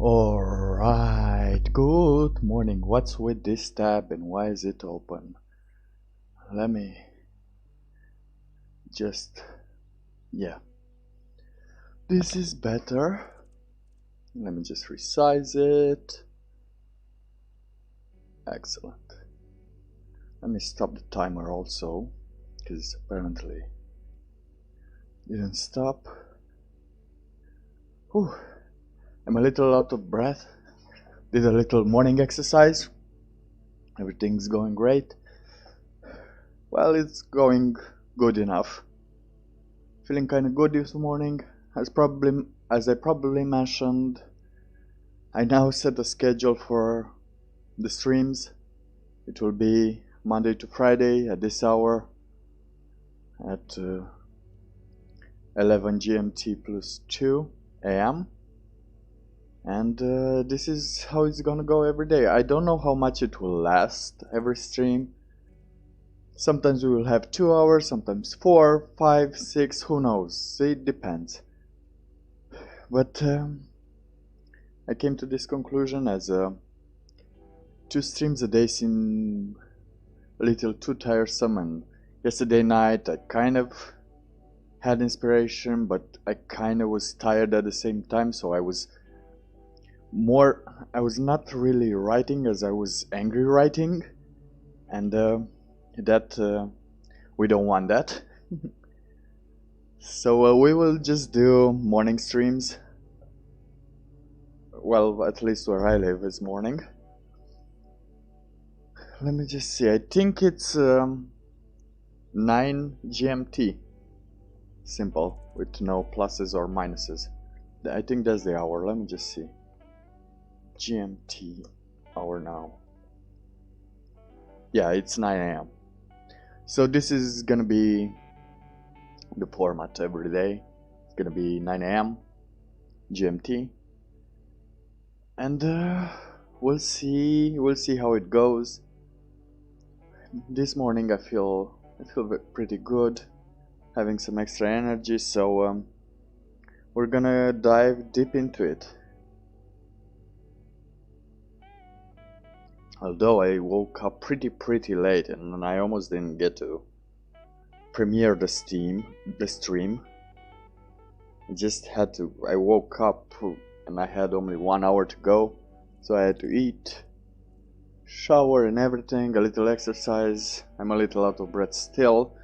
Alright, good morning. What's with this tab and why is it open? Let me just, yeah, this is better. Let me just resize it. Excellent. Let me stop the timer also, because apparently didn't stop. Whew. I'm a little out of breath. Did a little morning exercise. Everything's going great. Well, it's going good enough. Feeling kind of good this morning. As I probably mentioned, I now set a schedule for the streams. It will be Monday to Friday at this hour at 11 GMT plus 2 AM. And this is how it's gonna go every day. I don't know how much it will last every stream. Sometimes we will have 2 hours, sometimes 4, 5, 6, who knows? It depends. But I came to this conclusion as 2 streams a day seem a little too tiresome, and yesterday night I kind of had inspiration, but I kind of was tired at the same time, so I was not really writing as I was angry writing, and we don't want that. So we will just do morning streams. Well, at least where I live is morning. Let me just see. I think it's 9 GMT. Simple, with no pluses or minuses. I think that's the hour. Let me just see. GMT hour now. Yeah, it's 9 AM. So this is gonna be the format every day. It's gonna be 9 AM GMT. And we'll see how it goes. This morning I feel pretty good, having some extra energy, so we're gonna dive deep into it. Although I woke up pretty late and I almost didn't get to premiere the stream. I woke up and I had only 1 hour to go, so I had to eat, shower and everything, a little exercise. I'm a little out of breath still,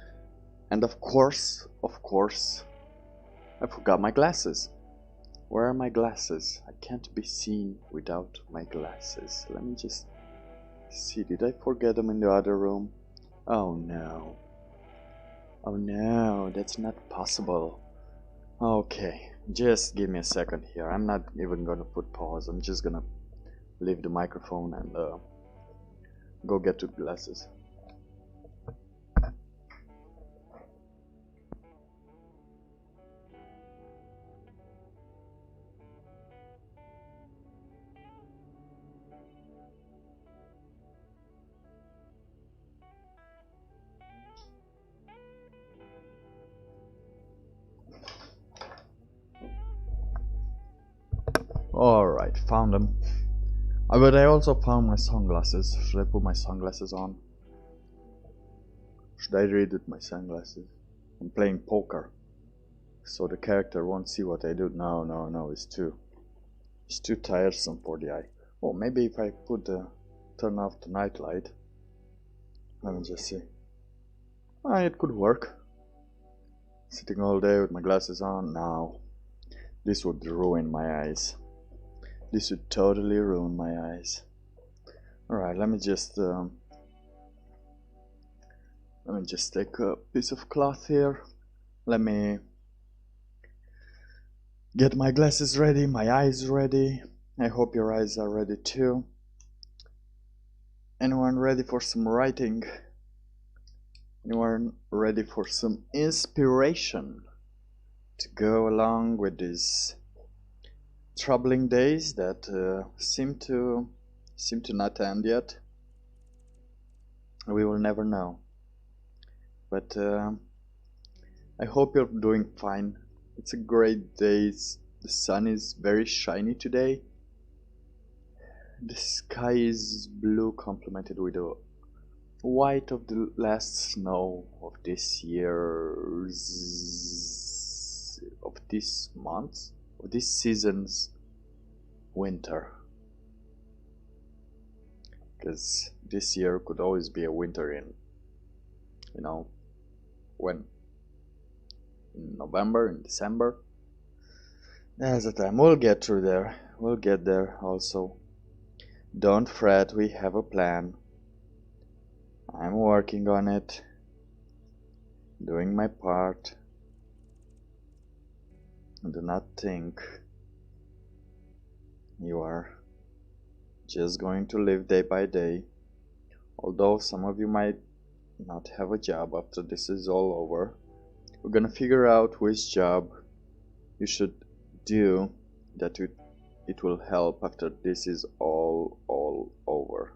and of course I forgot my glasses. Where are my glasses? I can't be seen without my glasses. Let me just see, did I forget them in the other room? Oh no, that's not possible. Okay, just give me a second here. I'm not even gonna put pause. I'm just gonna leave the microphone and go get the glasses. Alright, found them. But I also found my sunglasses. Should I put my sunglasses on? Should I read with my sunglasses? I'm playing poker, so the character won't see what I do. No, it's too tiresome for the eye. Oh, maybe if I turn off the night light. Let me just see. It could work. Sitting all day with my glasses on? No. This would ruin my eyes. This would totally ruin my eyes. Alright, let me just take a piece of cloth here. Let me get my glasses ready, my eyes ready. I hope your eyes are ready too. Anyone ready for some writing? Anyone ready for some inspiration to go along with these troubling days that seem to not end yet? We will never know. But I hope you're doing fine. It's a great day. The sun is very shiny today. The sky is blue, complemented with the white of the last snow of this year's, of this month, of this season's winter. Because this year could always be a winter in, when? In November, in December. That's the time. We'll get through there. We'll get there also. Don't fret, we have a plan. I'm working on it. Doing my part. Do not think you are just going to live day by day. Although some of you might not have a job after this is all over. We're gonna figure out which job you should do that it will help after this is all over.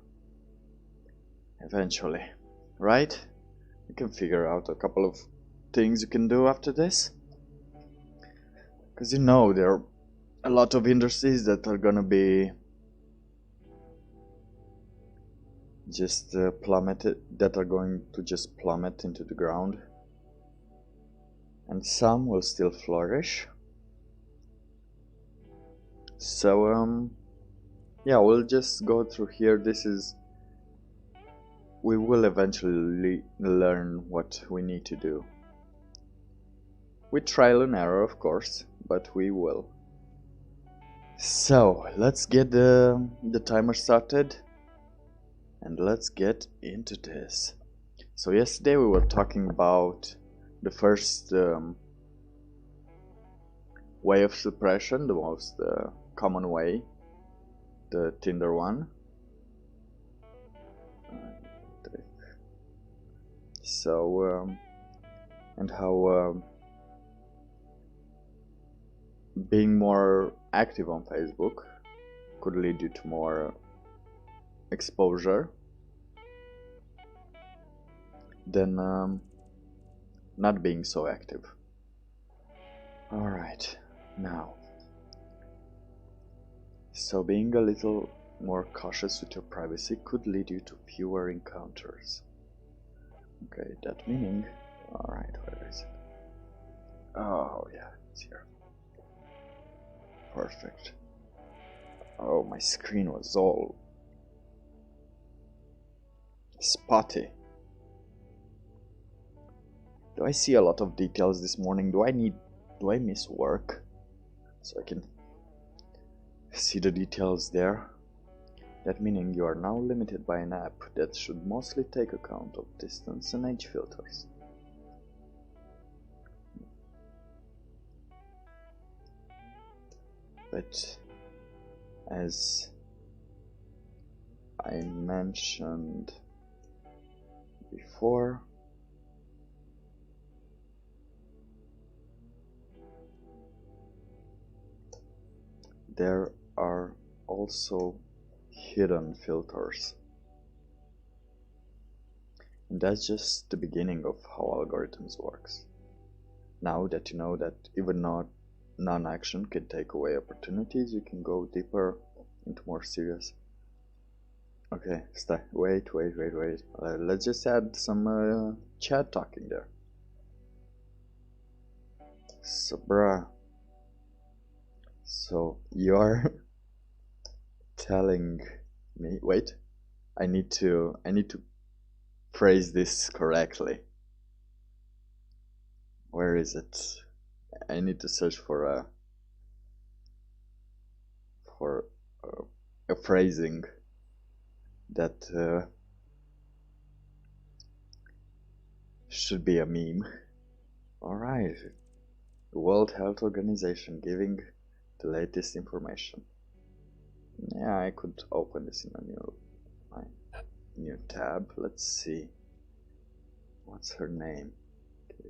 Eventually, right? You can figure out a couple of things you can do after this. Because there are a lot of industries that are gonna be just plummeted, that are going to just plummet into the ground. And some will still flourish. So, yeah, we'll just go through here. We will eventually learn what we need to do. With trial and error, of course, but we will. So, let's get the timer started. And let's get into this. So yesterday we were talking about the first way of suppression, the most common way, the Tinder one. So, and how being more active on Facebook could lead you to more exposure than not being so active. Alright, now, so being a little more cautious with your privacy could lead you to fewer encounters. Okay, that meaning, alright, where is it? Oh yeah, it's here. Perfect. Oh, my screen was all spotty. Do I see a lot of details this morning? Do I miss work? So I can see the details there. That meaning you are now limited by an app that should mostly take account of distance and age filters. But as I mentioned before, there are also hidden filters. And that's just the beginning of how algorithms works. Now that you know that even non-action can take away opportunities, you can go deeper into more serious. Okay, wait. Let's just add some chat talking there. So, bruh. So, you're telling me... Wait. I need to phrase this correctly. Where is it? I need to search for a phrasing that should be a meme. Alright. The World Health Organization giving the latest information. Yeah, I could open this in a new tab. Let's see. What's her name? Okay.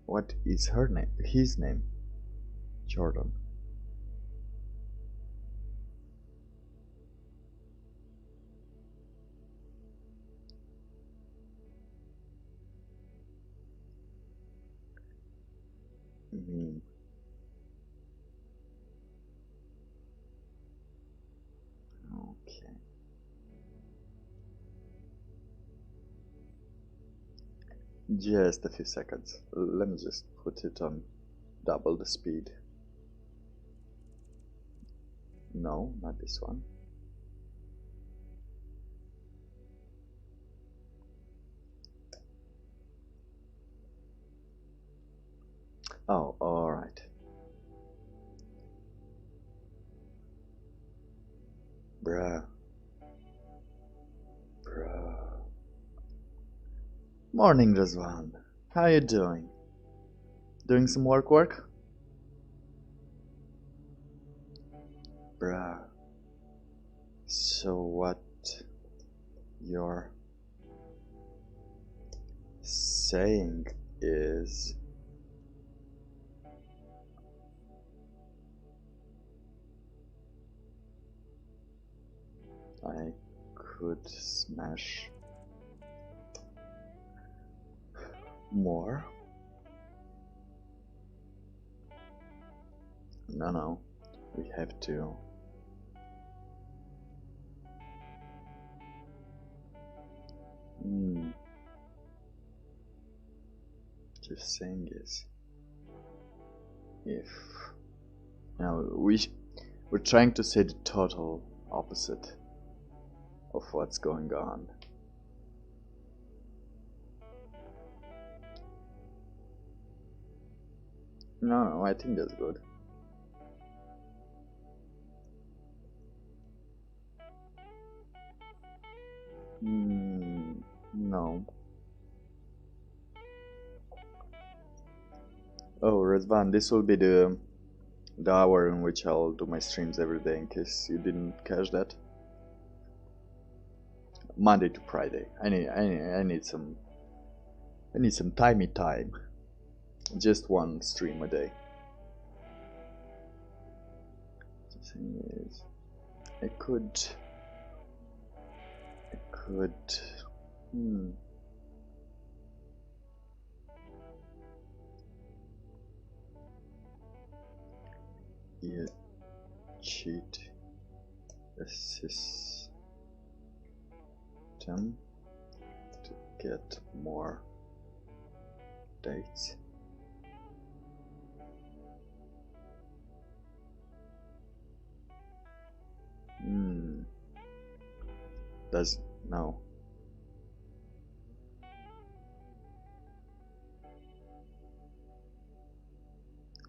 What is her name? His name? Jordan. Meme. Just a few seconds. Let me just put it on double the speed. No, not this one. Oh, alright. Bruh. Morning, Razvan. How you doing? Doing some work? Bruh. So what you're saying is I could smash more? No, we have to. Just saying is if now we're trying to say the total opposite of what's going on. No, I think that's good. No. Oh, Razvan, this will be the hour in which I'll do my streams every day, in case you didn't catch that. Monday to Friday. I need some timey time. Just one stream a day. The thing is, I could yeah, cheat the system to get more dates. Does no.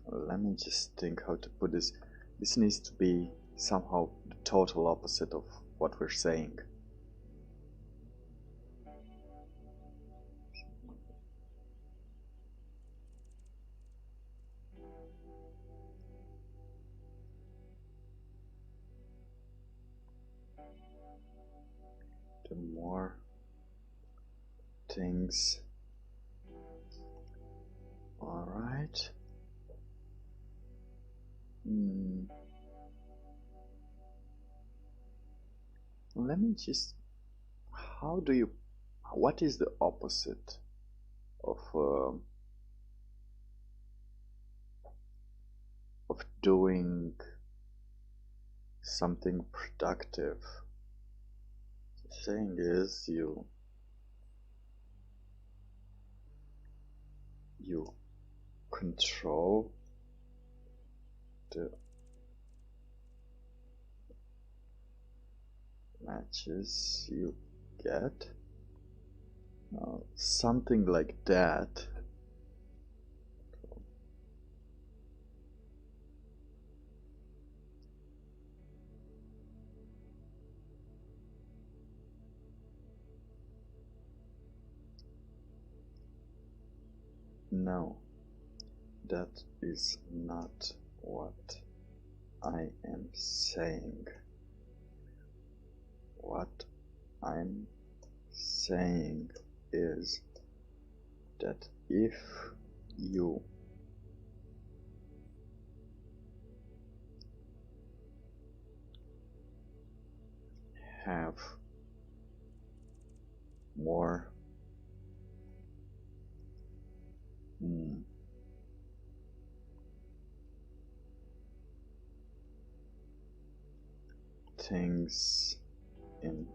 Let me just think how to put this. This needs to be somehow the total opposite of what we're saying. The more things. Alright. Let me just. How do you. What is the opposite of doing something productive? The thing is, you control the matches you get. Something like that. No, that is not what I am saying. What I'm saying is that if you have more things in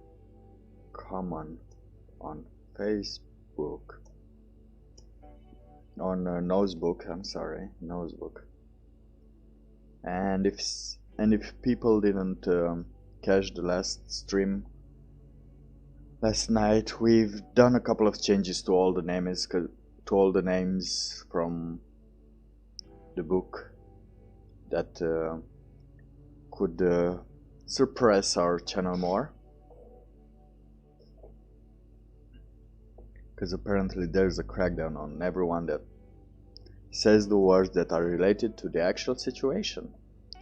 common on Facebook, on Nosebook. I'm sorry, Nosebook. And if people didn't catch the last stream last night, we've done a couple of changes to all the names, from the book that could suppress our channel more, because apparently there's a crackdown on everyone that says the words that are related to the actual situation,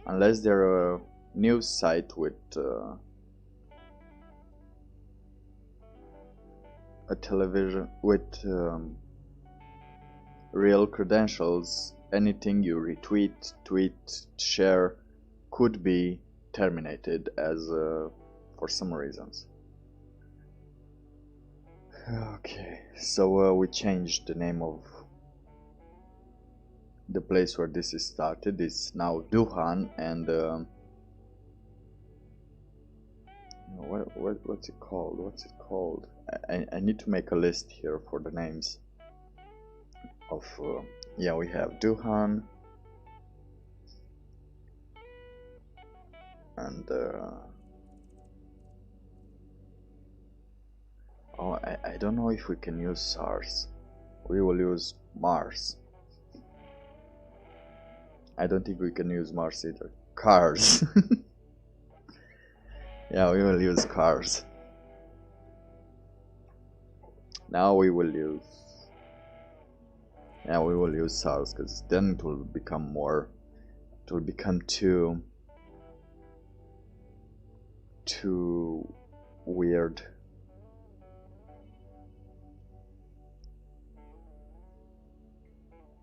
unless they're a news site with a television with real credentials. Anything you retweet, tweet, share could be terminated as for some reasons. Okay, so we changed the name of the place where this is started. It's now Duhan, and what's it called? What's it called? I need to make a list here for the names of yeah, we have Duhan and oh, I don't know if we can use SARS. We will use Mars. I don't think we can use Mars either. Cars. Yeah, we will use cars. Now we will use... yeah, we will use SARS, because then it will become more... it will become too weird.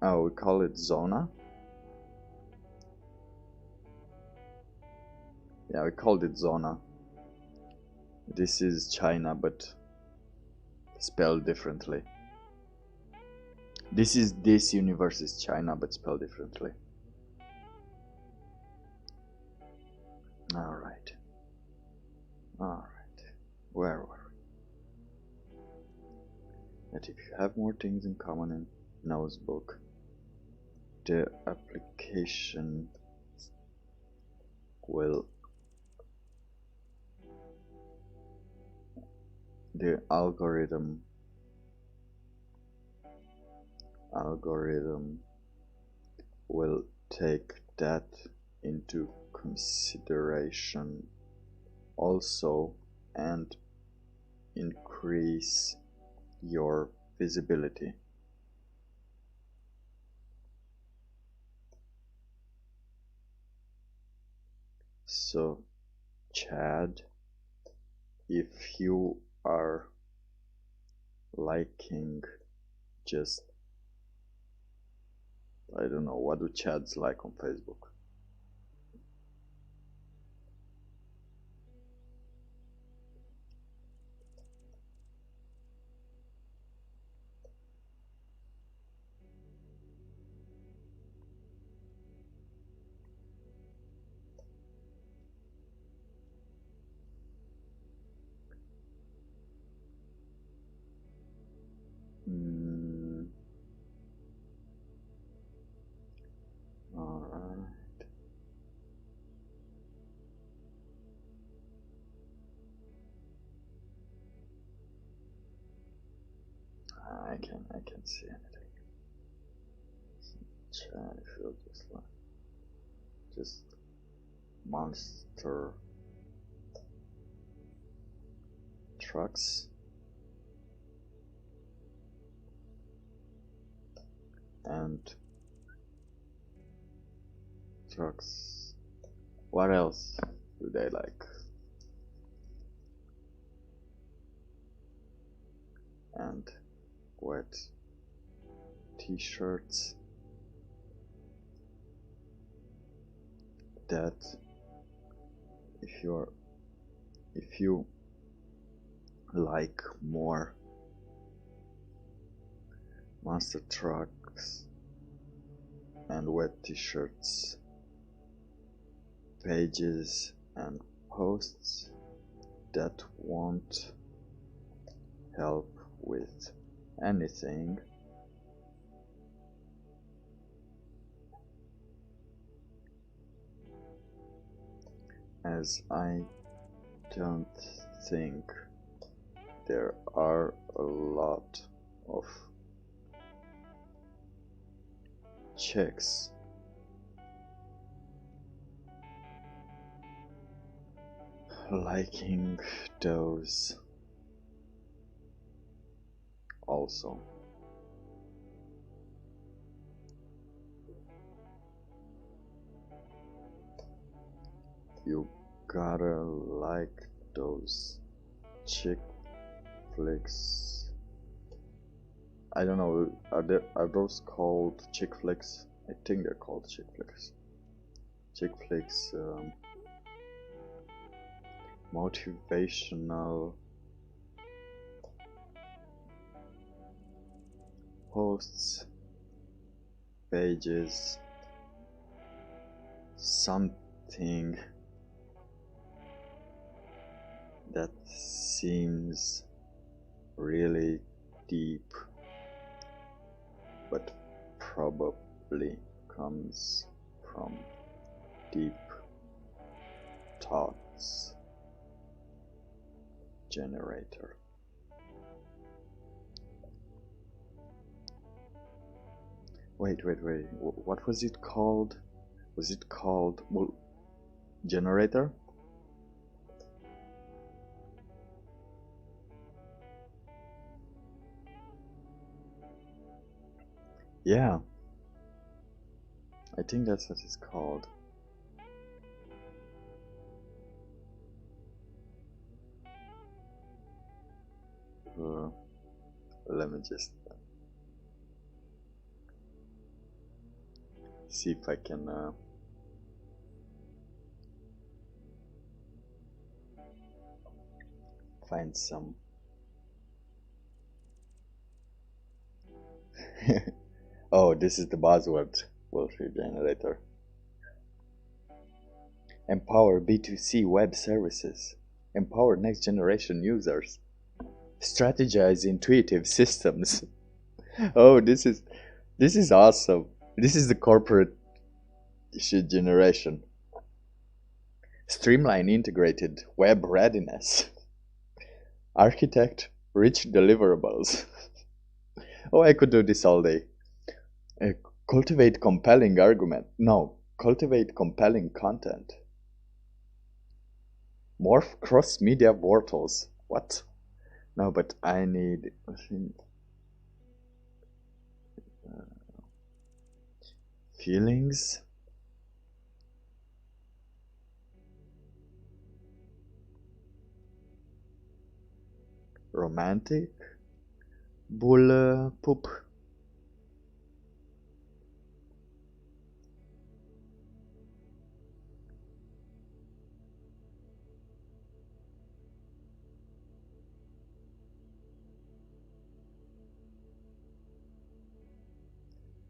Oh, we call it Zona? Yeah, we called it Zona. This is China, but spelled differently. This universe is China, but spelled differently. Alright. Alright. Where were we? That if you have more things in common in Nosebook, the application will... the algorithm will take that into consideration also and increase your visibility. So, Chad, if you are liking just... I don't know, what do Chads like on Facebook? Alright. I can see anything. Chat, if you just monster trucks and trucks. What else do they like? And wet t-shirts. That if you like more monster trucks and wet t-shirts pages and posts that won't help with anything, as I don't think there are a lot of chicks liking those also. You gotta like those chick flicks. I don't know, are those called chick flicks? I think they're called chick flicks. Chick flicks, motivational posts, pages, something that seems really deep, but probably comes from deep thoughts generator. Wait, what was it called? Was it called, well, generator? Yeah, I think that's what it's called. Let me just see if I can find some. Oh, this is the buzzword bullshit generator. Empower B2C web services. Empower next generation users. Strategize intuitive systems. Oh, this is awesome. This is the corporate shit generation. Streamline integrated web readiness. Architect rich deliverables. Oh, I could do this all day. Cultivate compelling argument. No, cultivate compelling content. Morph cross-media portals. What? No, but I need feelings. Romantic. Bull poop.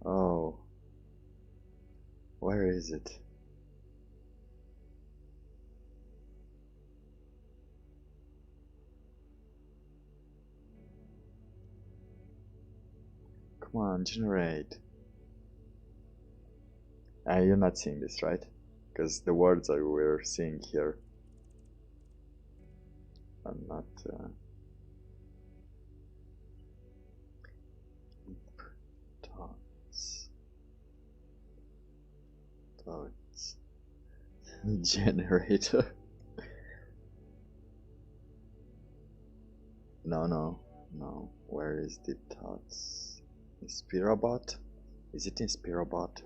Oh, where is it? Come on, generate. You're not seeing this, right? Because the words that we're seeing here are not thoughts generator. No. Where is deep thoughts? Inspirabot? Is it Inspirabot?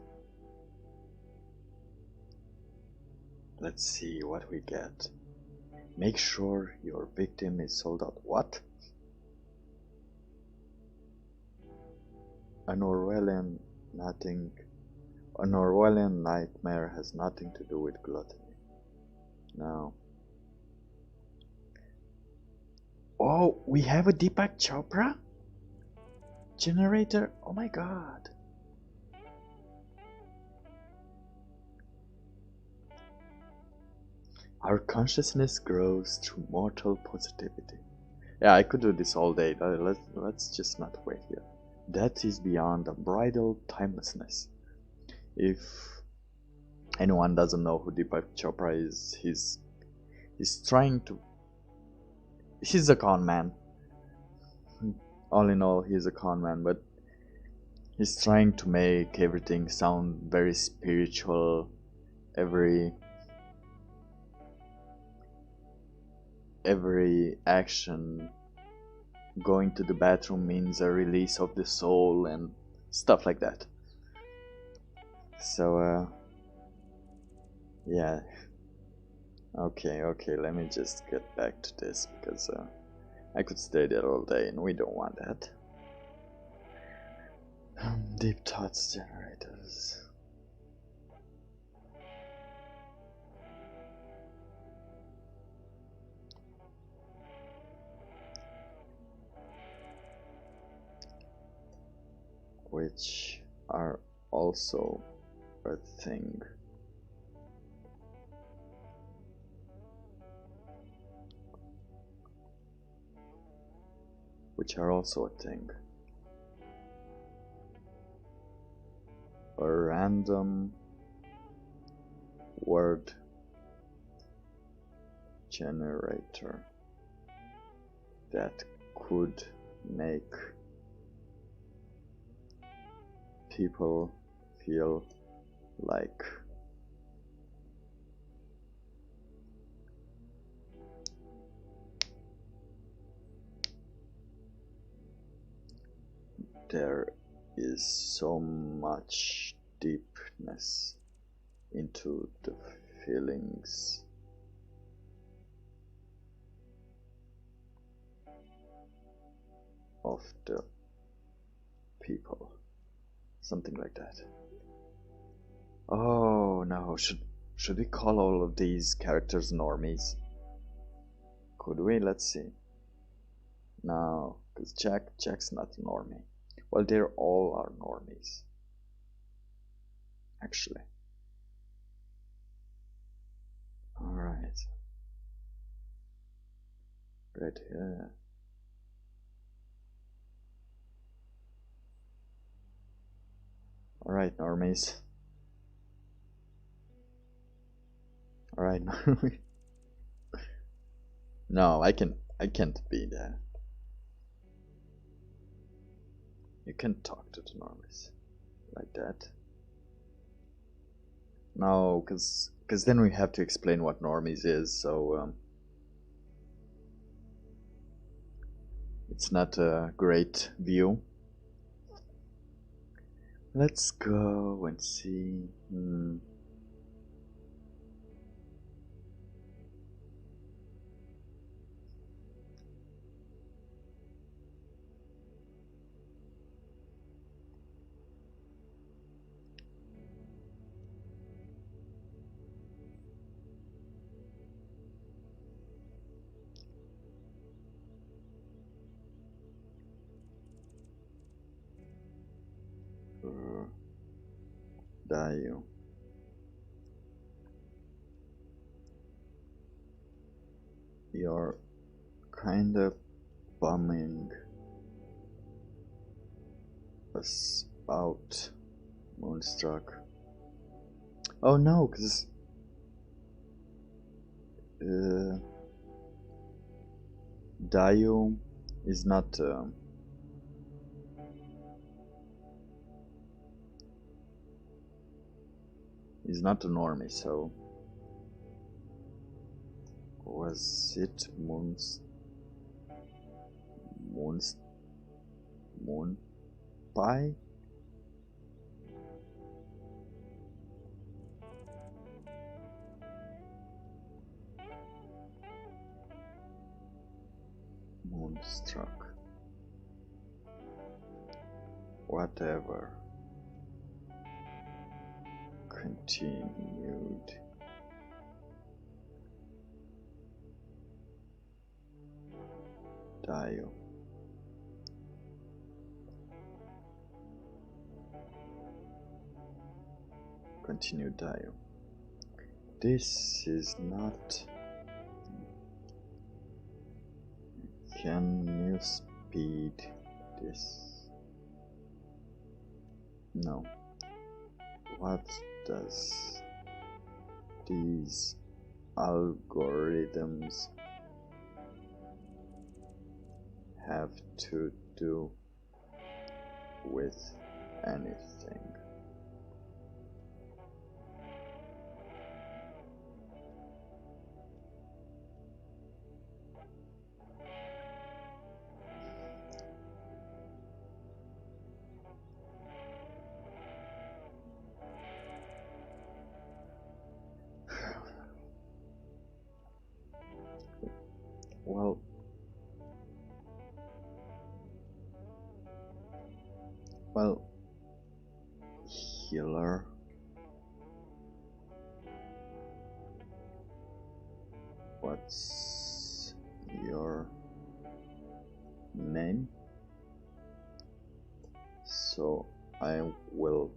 Let's see what we get. Make sure your victim is sold out. What? An Orwellian nightmare has nothing to do with gluttony. No. Oh, we have a Deepak Chopra generator. Oh my god. Our consciousness grows through mortal positivity. Yeah, I could do this all day. Let's just not wait here. That is beyond unbridled timelessness. If anyone doesn't know who Deepak Chopra is, he's He's trying to. He's a con man. All in all, he's a con man, but he's trying to make everything sound very spiritual. Every action, going to the bathroom means a release of the soul and stuff like that. So yeah. Okay, let me just get back to this because I could stay there all day and we don't want that. Deep thoughts generators. Which are also a thing. Which are also a thing. A random word generator that could make people feel like there is so much deepness into the feelings of the people. Something like that. Oh no, should we call all of these characters normies? Could we? Let's see. No, because Jack's not a normie. Well, they all are normies. Actually. Alright. Right here. Alright, normies. Alright, no, I can't be there. You can't talk to the normies like that. No, because then we have to explain what normies is, so it's not a great view. Let's go and see. Dio. You're kinda bumming us out, Moonstruck. Oh no, because Dio is not he's not a normie, so was it Moon Pie? Moonstruck. Whatever. Continued. Dio. Continue Dio. This is not. Can you speed this? No. What does these algorithms have to do with anything. Well, healer. What's your name? So I will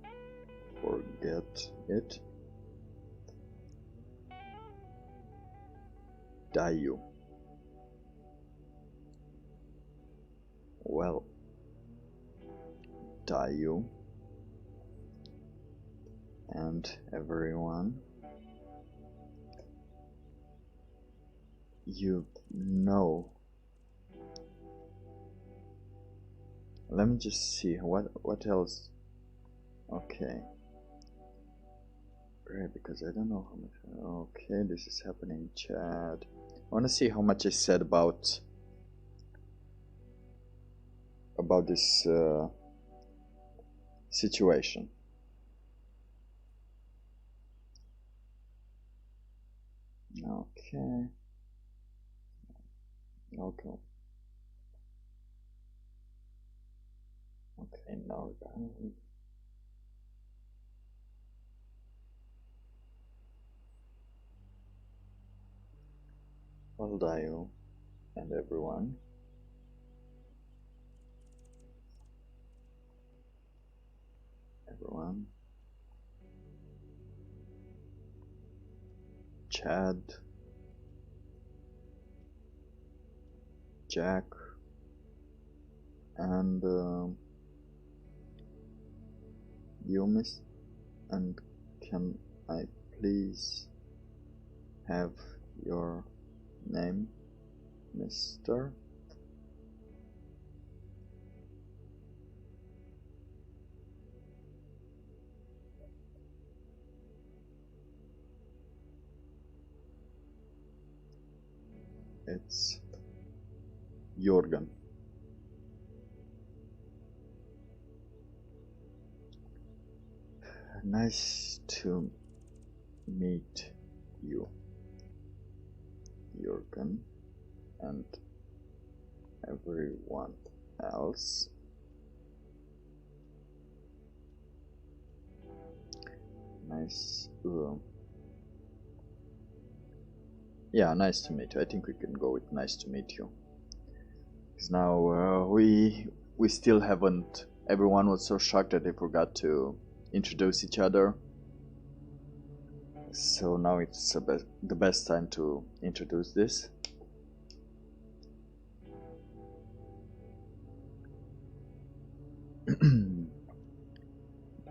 forget it. Dayu. Well, Dayu and everyone, you know. Let me just see what else. Okay. Right, because I don't know how much. Okay, this is happening in chat. I want to see how much I said about this situation. Okay. Okay. Okay, now Aldayo and everyone. Chad, Jack, and Yumis. And can I please have your name, Mister? It's Jorgen. Nice to meet you, Jorgen, and everyone else. Nice. Yeah, nice to meet you. I think we can go with nice to meet you. Because now we still haven't. Everyone was so shocked that they forgot to introduce each other. So now it's the best time to introduce this.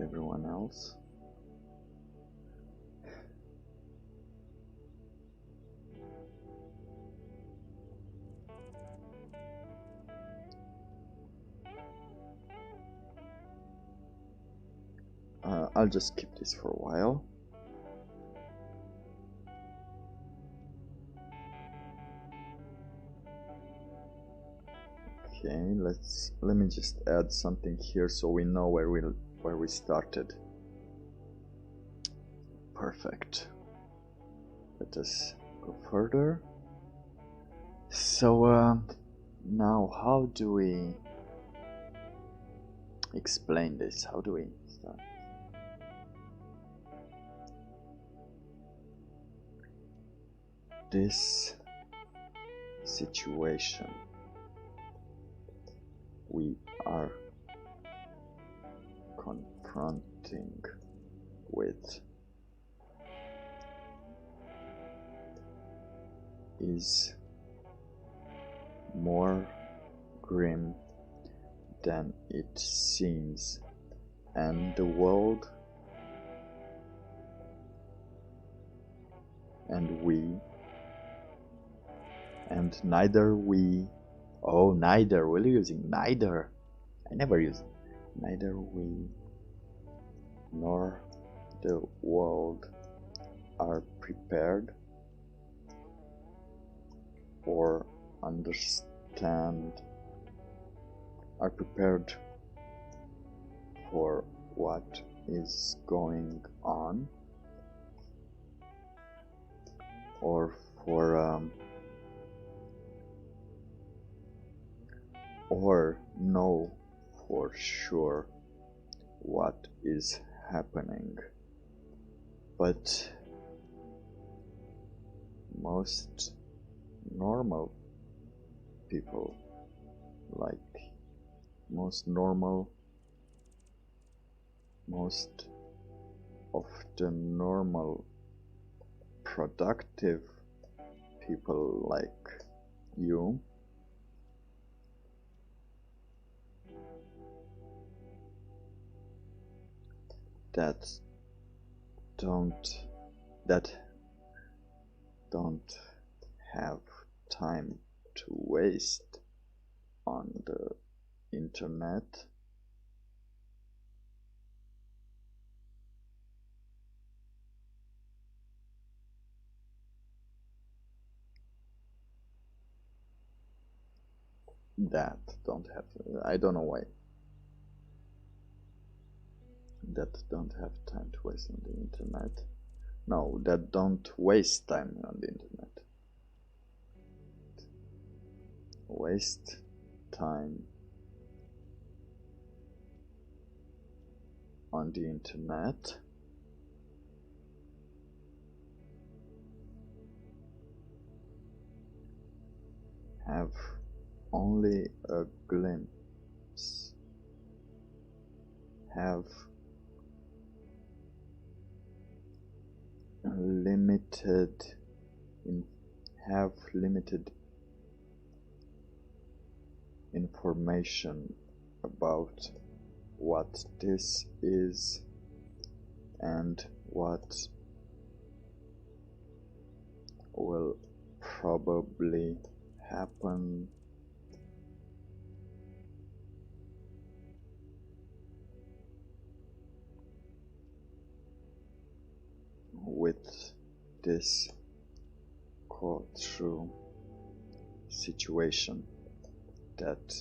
Everyone else. I'll just keep this for a while. Okay, let me just add something here so we know where we started. Perfect. Let us go further. So now how do we explain this? How do we start? This situation we are confronting with is more grim than it seems, and the world and we, and neither we. Oh, neither. We're using neither. I never use neither we nor the world are prepared or understand, are prepared for what is going on, or for or know for sure what is happening. But most normal people, like most of the normal productive people like you, that don't have time to waste on the internet, that don't have, I don't know why, that don't have time to waste on the internet. No, that don't waste time on the internet. Waste time on the internet have only a glimpse, have limited have limited information about what this is and what will probably happen with this go-through situation, that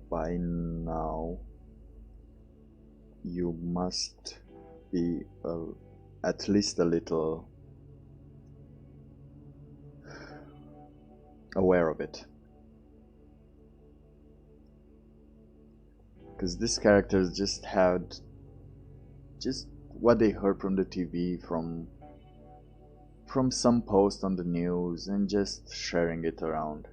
by now you must be at least a little aware of it. Because these characters just had just what they heard from the TV, from some post on the news, and just sharing it around.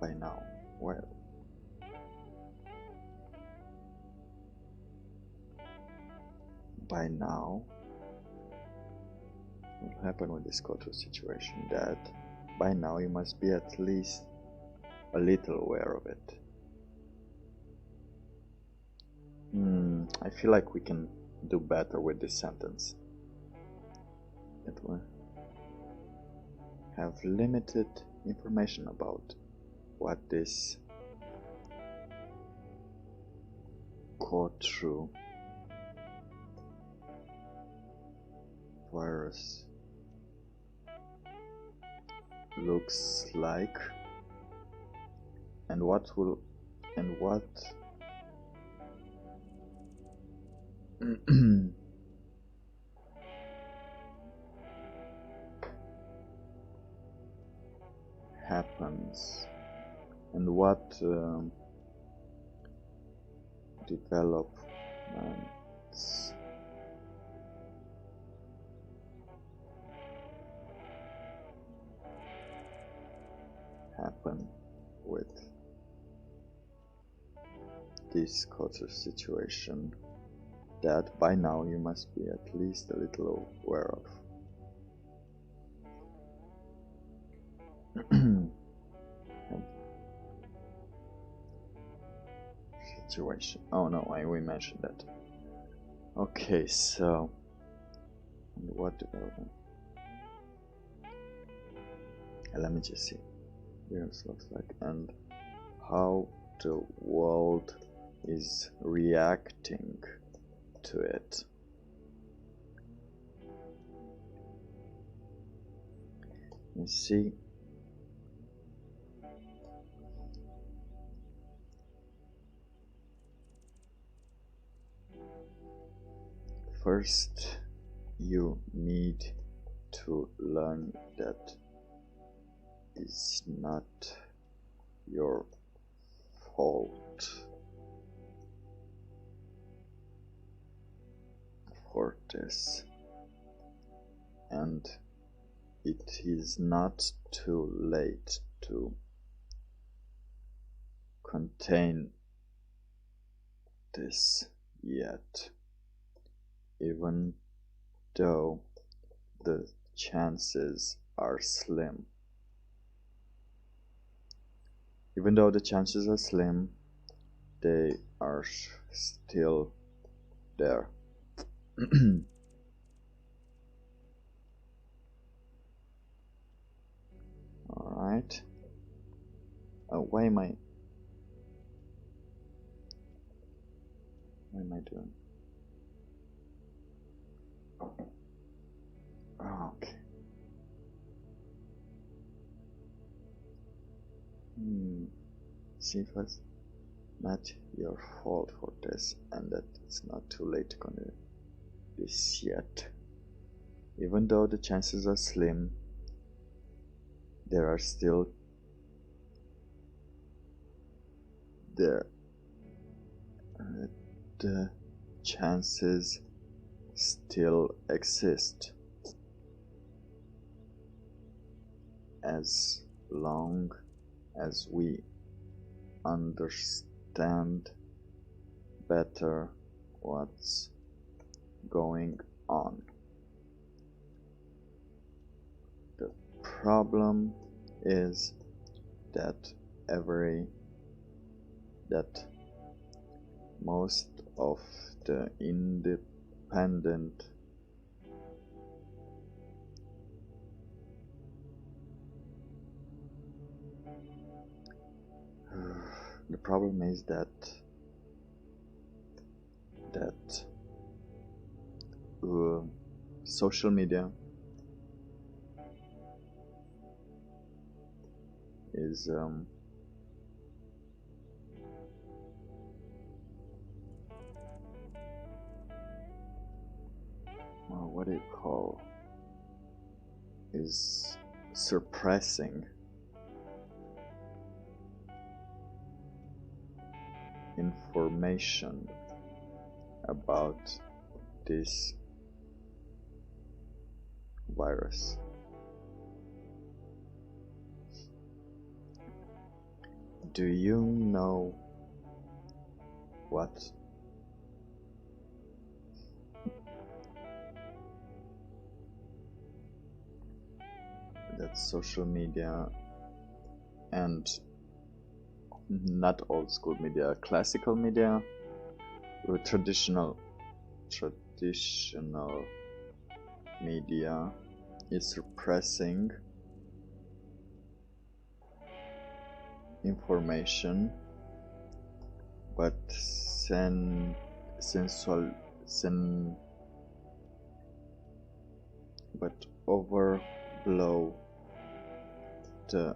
By now, well, by now, what will happen with this Koto situation? That by now you must be at least a little aware of it. I feel like we can do better with this sentence. It will have limited information about what this Koto virus looks like, and what happens, and what developments happen with this Koto situation, that by now you must be at least a little aware of. situation. Oh no, we mentioned that. Okay, so what development? Let me just see. This looks like, and how the world is reacting to it. You see, first you need to learn that it's not your fault for this, and it is not too late to contain this yet, even though the chances are slim. Even though the chances are slim, they are still there. Alright. Why am I doing? Okay. See, it was not your fault for this, and that it's not too late to continue this yet. Even though the chances are slim, there are still the chances still exist, as long as we understand better what's going on. The problem is that most of the independent the problem is that social media is what do you call, is suppressing information about this virus. Do you know what that social media, and not old school media, classical media, traditional media is suppressing information, but overblow the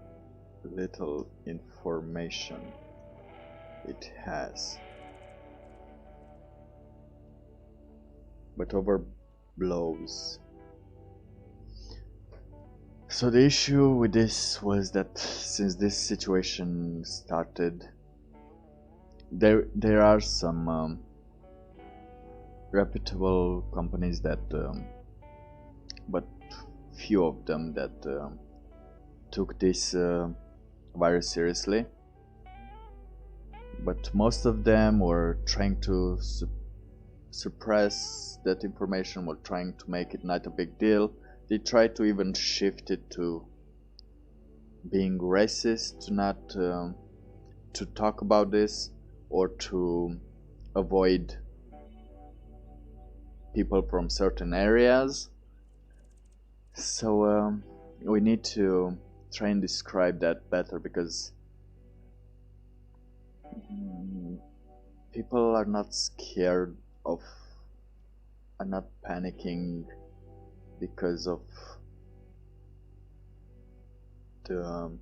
little information it has, but overblows. So the issue with this was that since this situation started, there are some reputable companies that, but few of them that took this virus seriously. But most of them were trying to suppress that information, were trying to make it not a big deal. They tried to even shift it to being racist, to not to talk about this, or to avoid people from certain areas. So we need to try and describe that better, because mm, people are not scared of, are not panicking because of the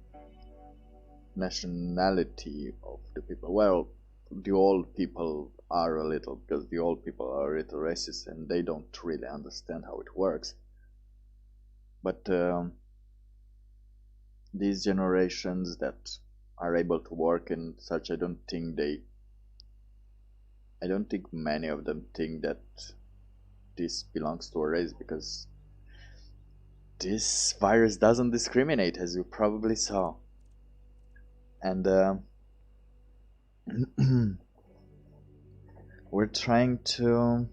nationality of the people. Well, the old people are a little, because the old people are a little racist and they don't really understand how it works. But these generations that are able to work and such, I don't think many of them think that this belongs to a race, because this virus doesn't discriminate, as you probably saw. And we're trying to,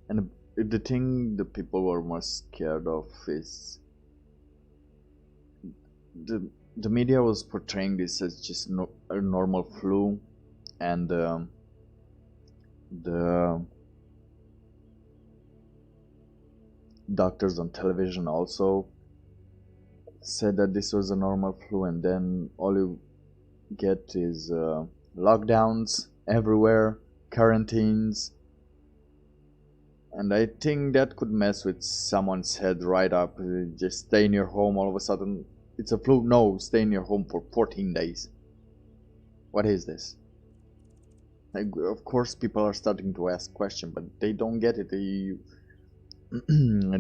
and the thing the people were most scared of is the the media was portraying this as just a normal flu, and the doctors on television also said that this was a normal flu, and then all you get is lockdowns everywhere, quarantines, and I think that could mess with someone's head right up. Just stay in your home, all of a sudden it's a flu. No, stay in your home for 14 days. What is this? Like, of course people are starting to ask questions, but they don't get it. They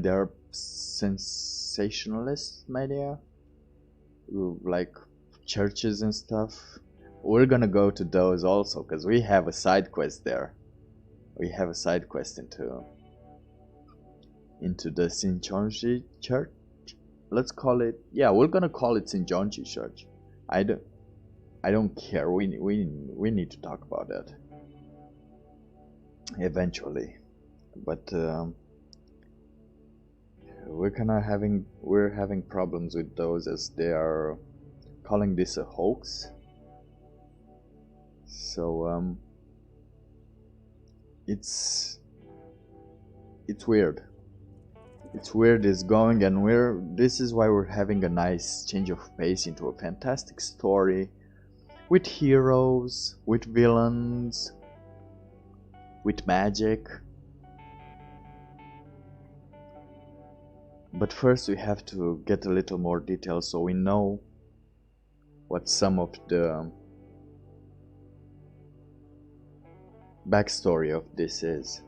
are sensationalist media, like churches and stuff. We're gonna go to those also, because we have a side quest there. We have a side quest into the Shincheonji church. Let's call it, yeah, we're gonna call it Shincheonji church. I don't I don't care. We need to talk about that eventually. But we're having problems with those, as they are calling this a hoax. So it's weird. It's weird, it's going, and this is why we're having a nice change of pace into a fantastic story with heroes, with villains, with magic. But first we have to get a little more detail so we know what some of the backstory of this is.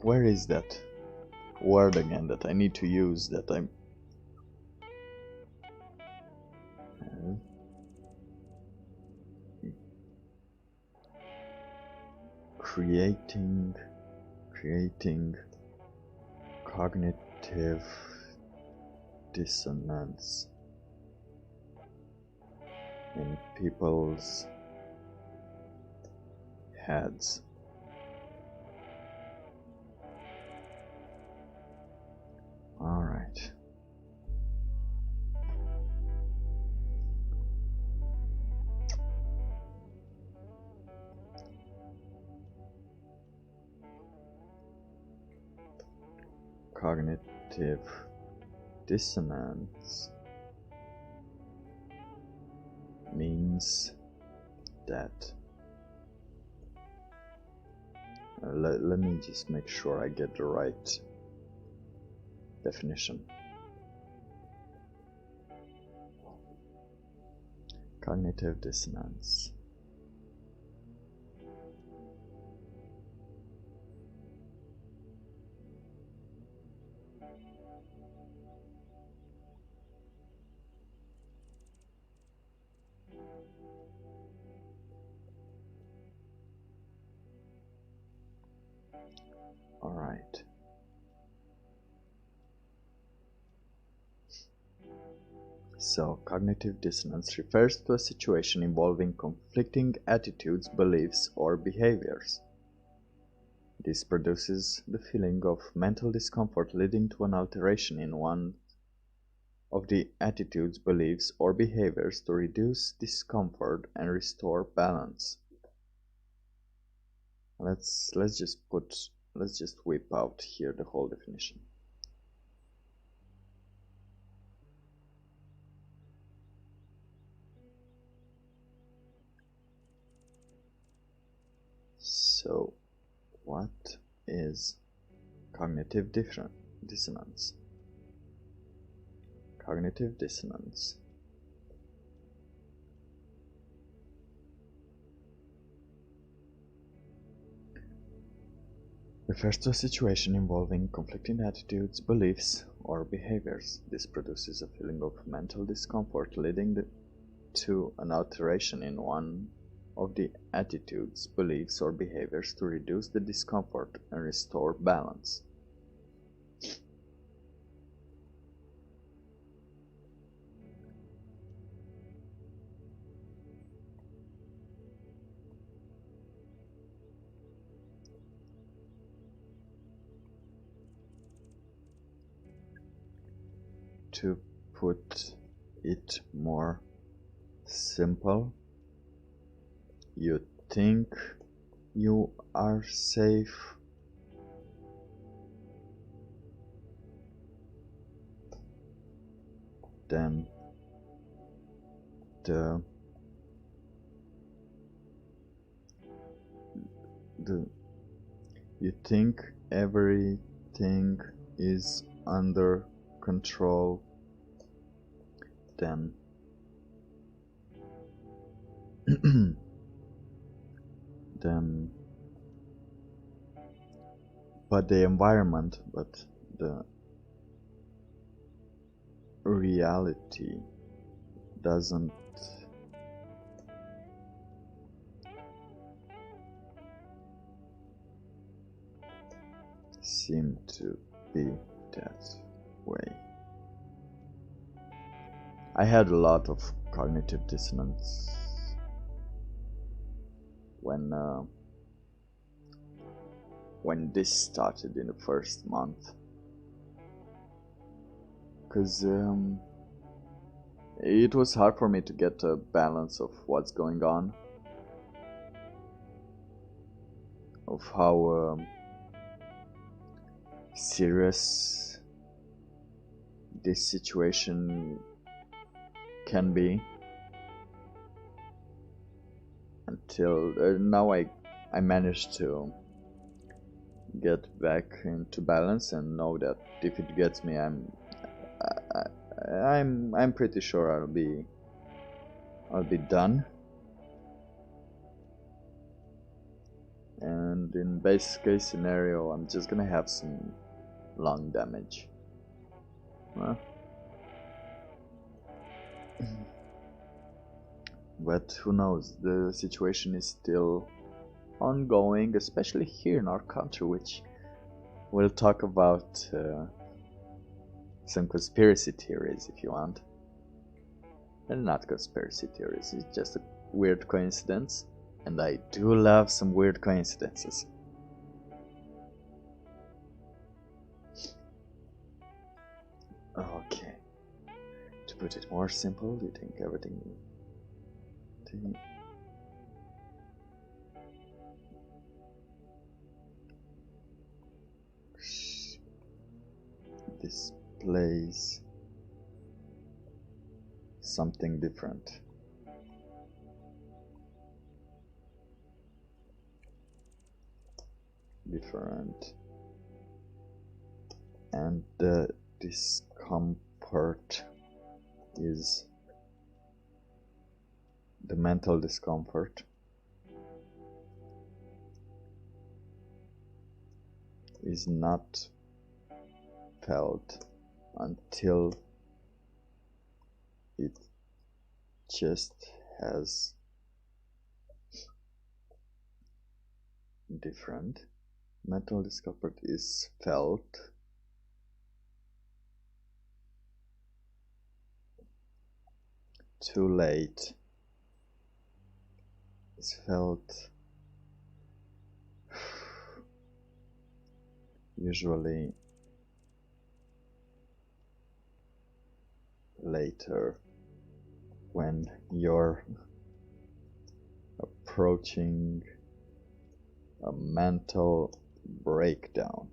Where is that word again that I need to use, that I'm creating cognitive dissonance in people's heads. All right. Cognitive dissonance means that let me just make sure I get the right definition. Cognitive dissonance. All right. So, cognitive dissonance refers to a situation involving conflicting attitudes, beliefs, or behaviors. This produces the feeling of mental discomfort leading to an alteration in one of the attitudes, beliefs, or behaviors to reduce discomfort and restore balance. Let's just whip out here the whole definition. So, what is cognitive dissonance? Cognitive dissonance refers to a situation involving conflicting attitudes, beliefs, or behaviors. This produces a feeling of mental discomfort leading to an alteration in one of the attitudes, beliefs, or behaviors to reduce the discomfort and restore balance. To put it more simple, you think you are safe, then you think everything is under control, then then but the reality doesn't seem to be that way. I had a lot of cognitive dissonance when this started in the first month, because it was hard for me to get a balance of what's going on, of how serious this situation can be, until now I managed to get back into balance and know that if it gets me, I'm pretty sure I'll be done. And in best case scenario, I'm just gonna have some lung damage. Huh? But who knows, the situation is still ongoing, especially here in our country, which we'll talk about some conspiracy theories if you want. They're not conspiracy theories, it's just a weird coincidence, and I do love some weird coincidences. Okay, to put it more simple, you think everything displays something different. And the discomfort is the mental discomfort is not felt until it just has different. Mental discomfort is felt too late. This felt usually later when you're approaching a mental breakdown.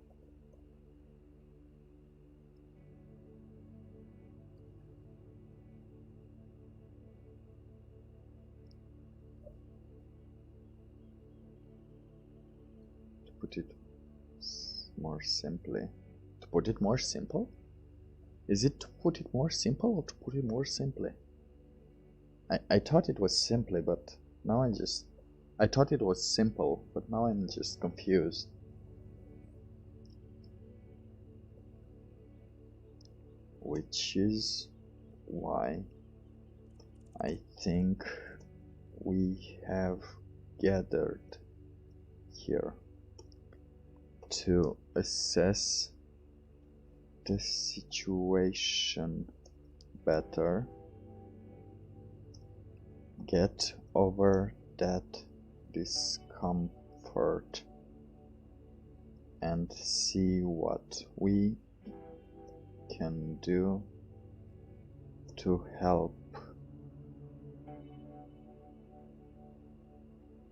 To put it more simply, to put it more simple? Is it to put it more simple or to put it more simply? I thought it was simply, but now I thought it was simple, but now I'm just confused. Which is why I think we have gathered here to assess the situation better, get over that discomfort, and see what we can do to help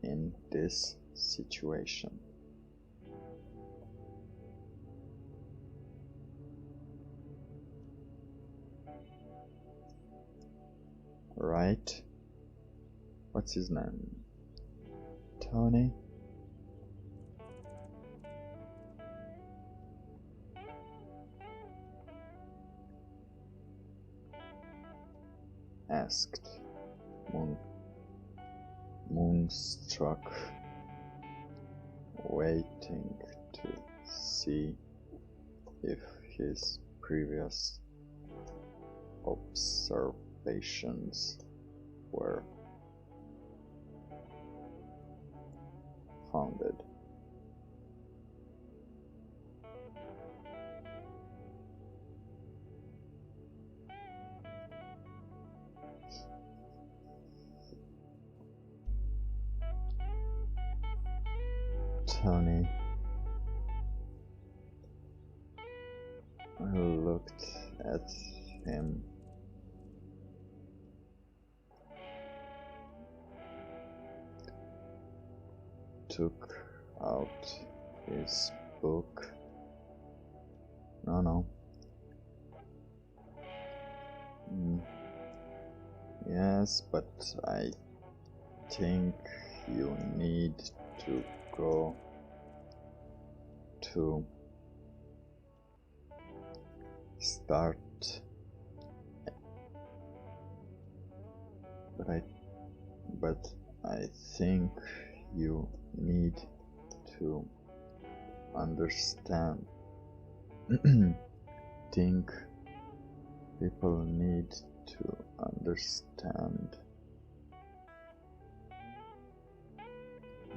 in this situation. Right? What's his name? Tony? Asked Moonstruck, waiting to see if his previous observations were founded. Tony looked at him, took out his book. No. Yes, but I think you need to go to start, but I think you need to understand. Think people need to understand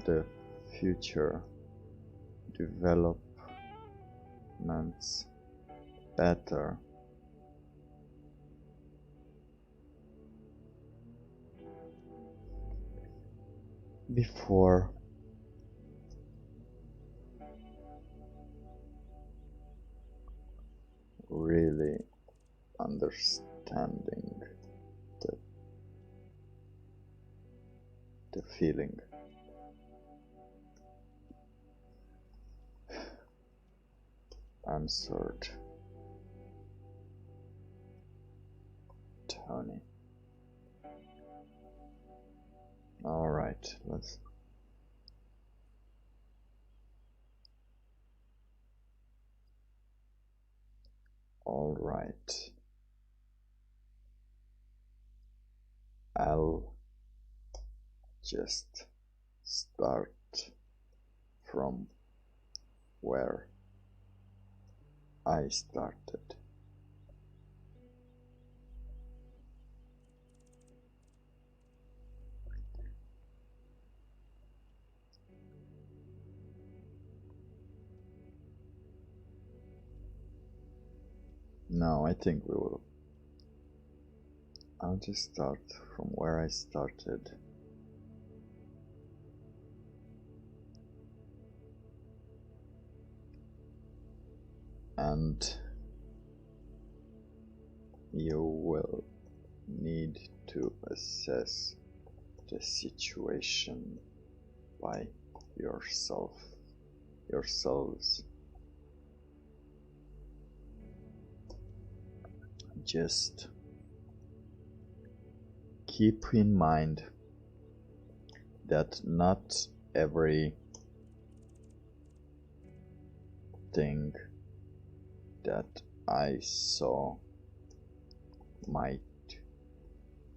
the future developments better. Before really understanding the feeling. Answered Tony. Alright, let's. Alright. I'll just start from where I started. No, I think we will. I'll just start from where I started. And you will need to assess the situation by yourselves. Just keep in mind that not every thing that I saw might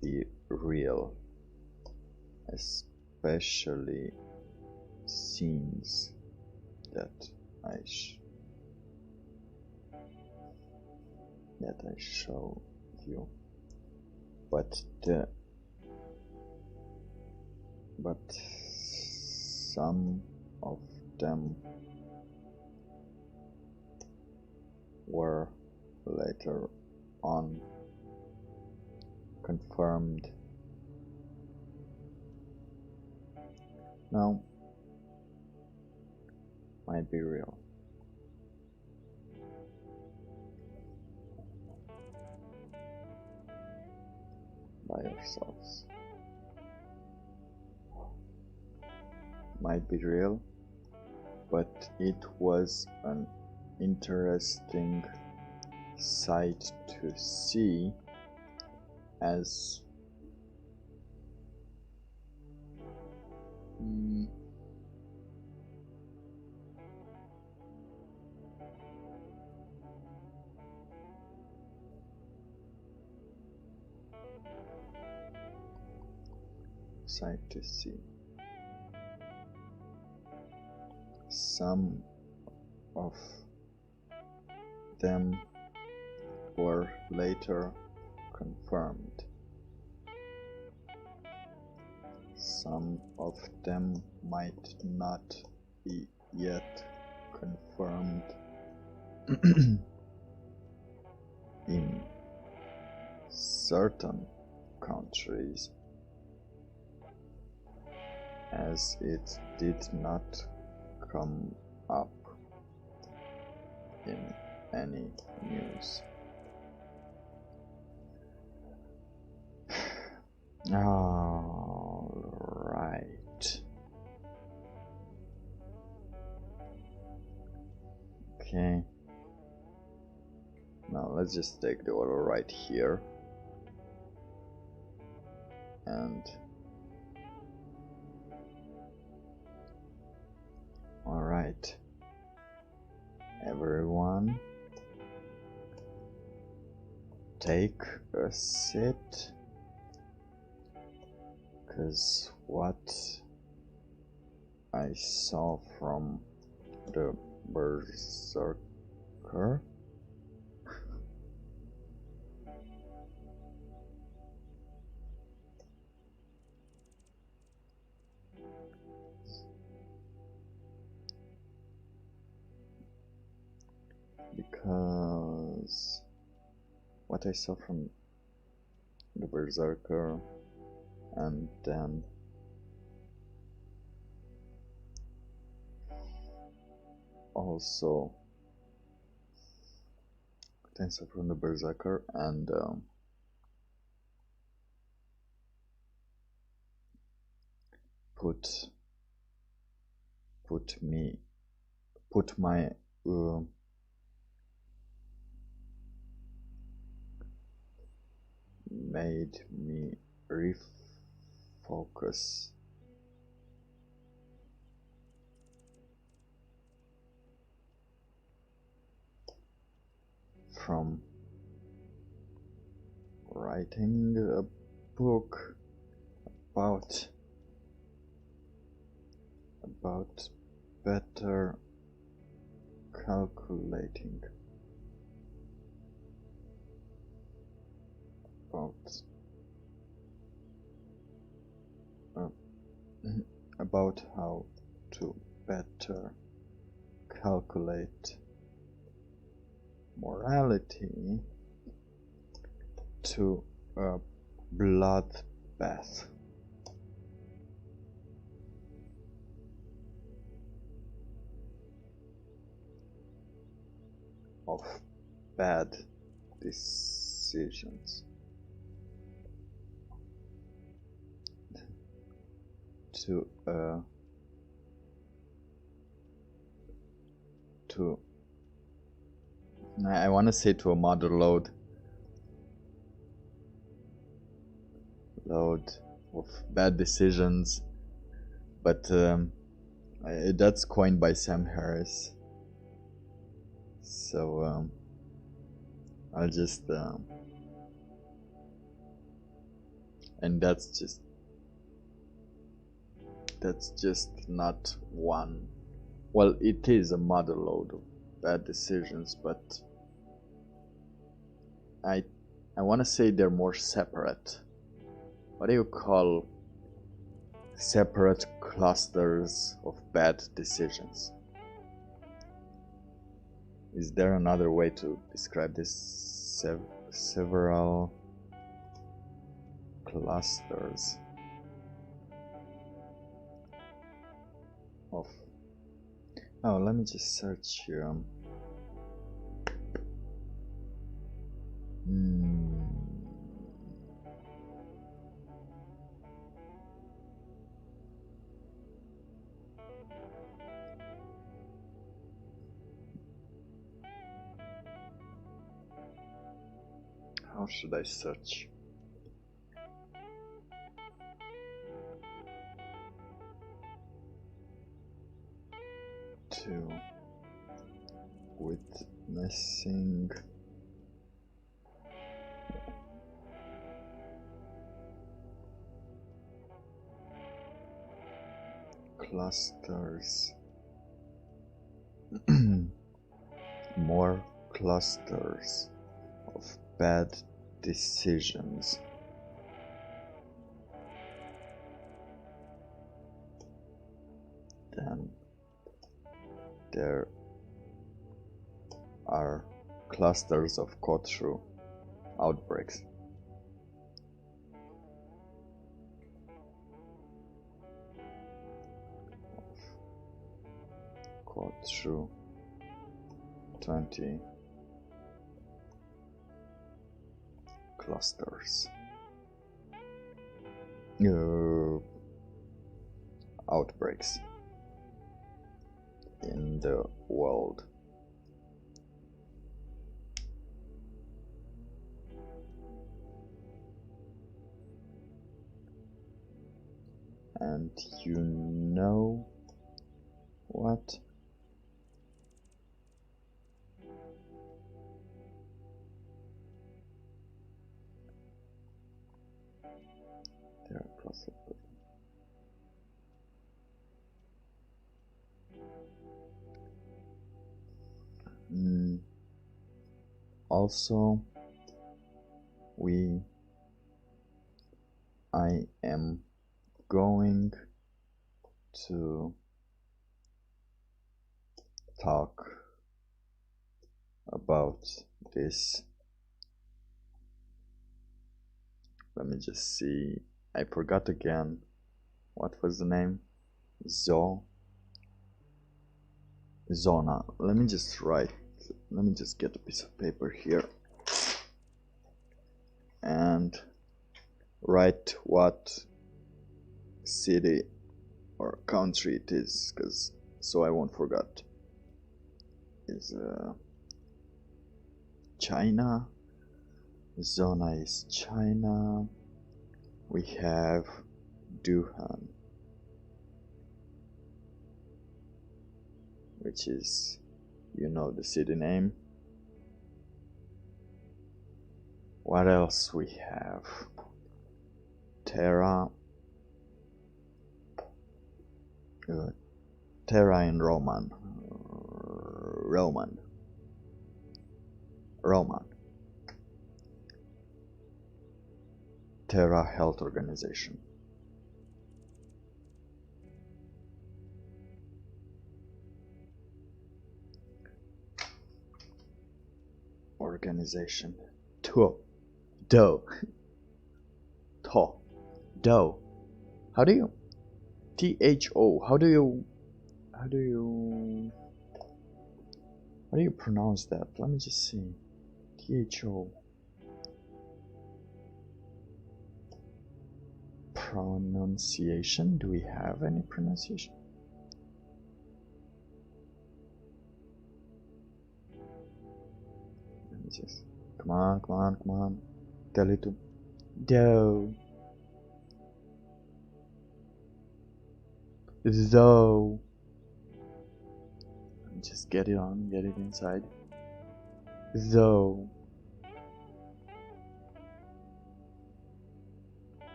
be real, especially scenes that I show you, but some of them were later on confirmed. Now, might be real. By yourselves. Might be real, but it was an interesting sight to see, as some of them were later confirmed. Some of them might not be yet confirmed in certain countries, as it did not come up in any news. All right. Okay. Now let's just take the auto right here and all right, everyone, take a sit, because what I saw from the berserker because what I saw from the berserker, and then also tensor from the berserker, and put my made me refocus from writing a book about better calculating about how to better calculate morality to Bloodbath. Of bad decisions. To I want to say to a mother load of bad decisions, but that's coined by Sam Harris, so I'll just and that's just not one. Well, it is a mother load of bad decisions, but I want to say they're more separate. What do you call separate clusters of bad decisions? Is there another way to describe this? Several clusters of... Oh, let me just search here. How should I search? To witnessing clusters. More clusters of bad decisions. Then there are clusters of Kotru outbreaks. Kotru 20 clusters. Outbreaks in the world. And you know what? There are clusters. Also, I am going to talk about this. Let me just see. I forgot again. What was the name? Zona. Let me just get a piece of paper here and write what city or country it is, so I won't forget. Is China. Zona is China. We have Duhan, which is, you know, the city name. What else we have? Terra. Terra in Roman. Terra Health Organization. Organization. Do. Tho. Dough. How do you... T-H-O. How do you pronounce that? Let me just see. T-H-O. Pronunciation? Do we have any pronunciation? Let me just... Come on. Tell it to... Dough. Dough. Just get it on, get it inside. Dough.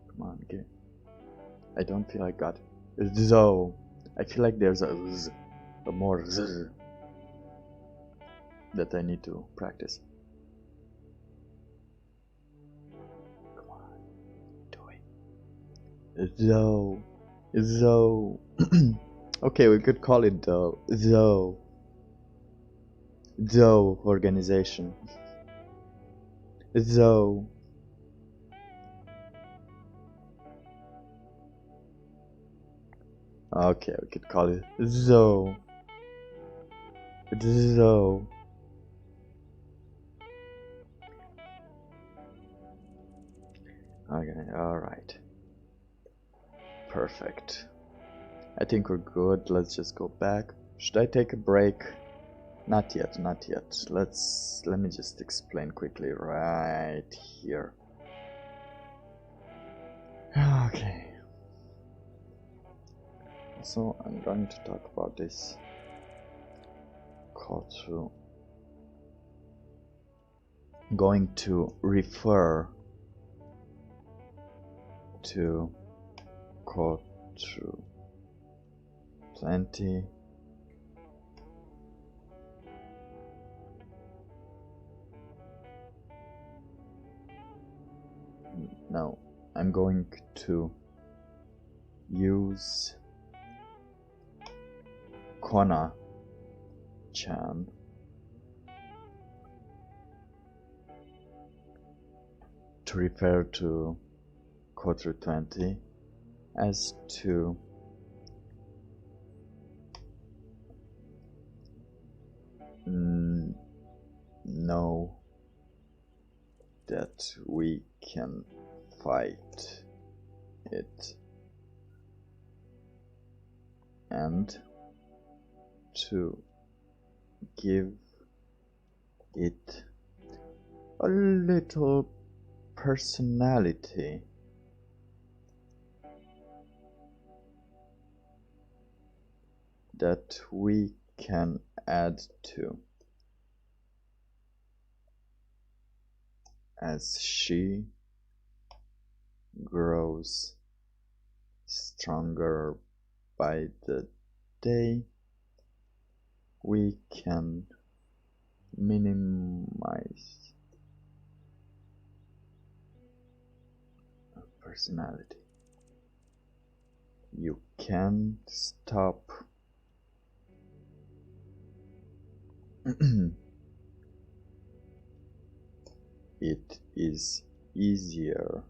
Come on, get it. I don't feel I got it. Dough. I feel like there's a z, a more z that I need to practice. Come on, do it. Dough. Dough. Okay, we could call it dough. Dough organization. Dough. Okay, we could call it Zoe. Zoe. Okay, alright. Perfect. I think we're good. Let's just go back. Should I take a break? Not yet, not yet. Let me just explain quickly right here. Okay. So I'm going to talk about this call to going to refer to call to 20 no, I'm going to use Kona-chan to refer to Kotre 20 as to know that we can fight it and to give it a little personality. That we can add to as she grows stronger by the day. We can minimize personality. You can stop it is easier.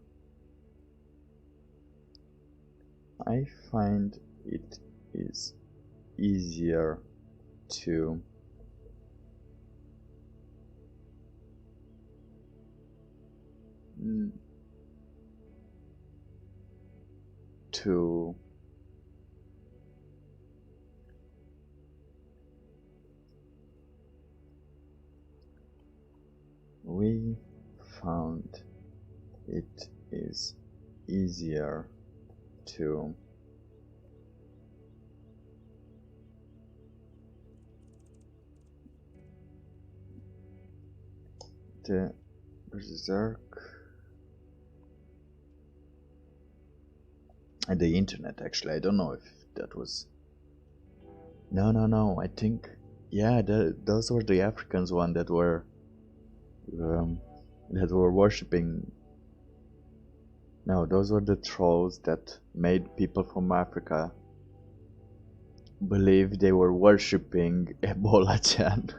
I find it is easier to we found it is easier to the berserk and the internet. Actually, I don't know if that was no, I think yeah, those were the Africans one that were worshipping. No, those were the trolls that made people from Africa believe they were worshipping Ebola-chan.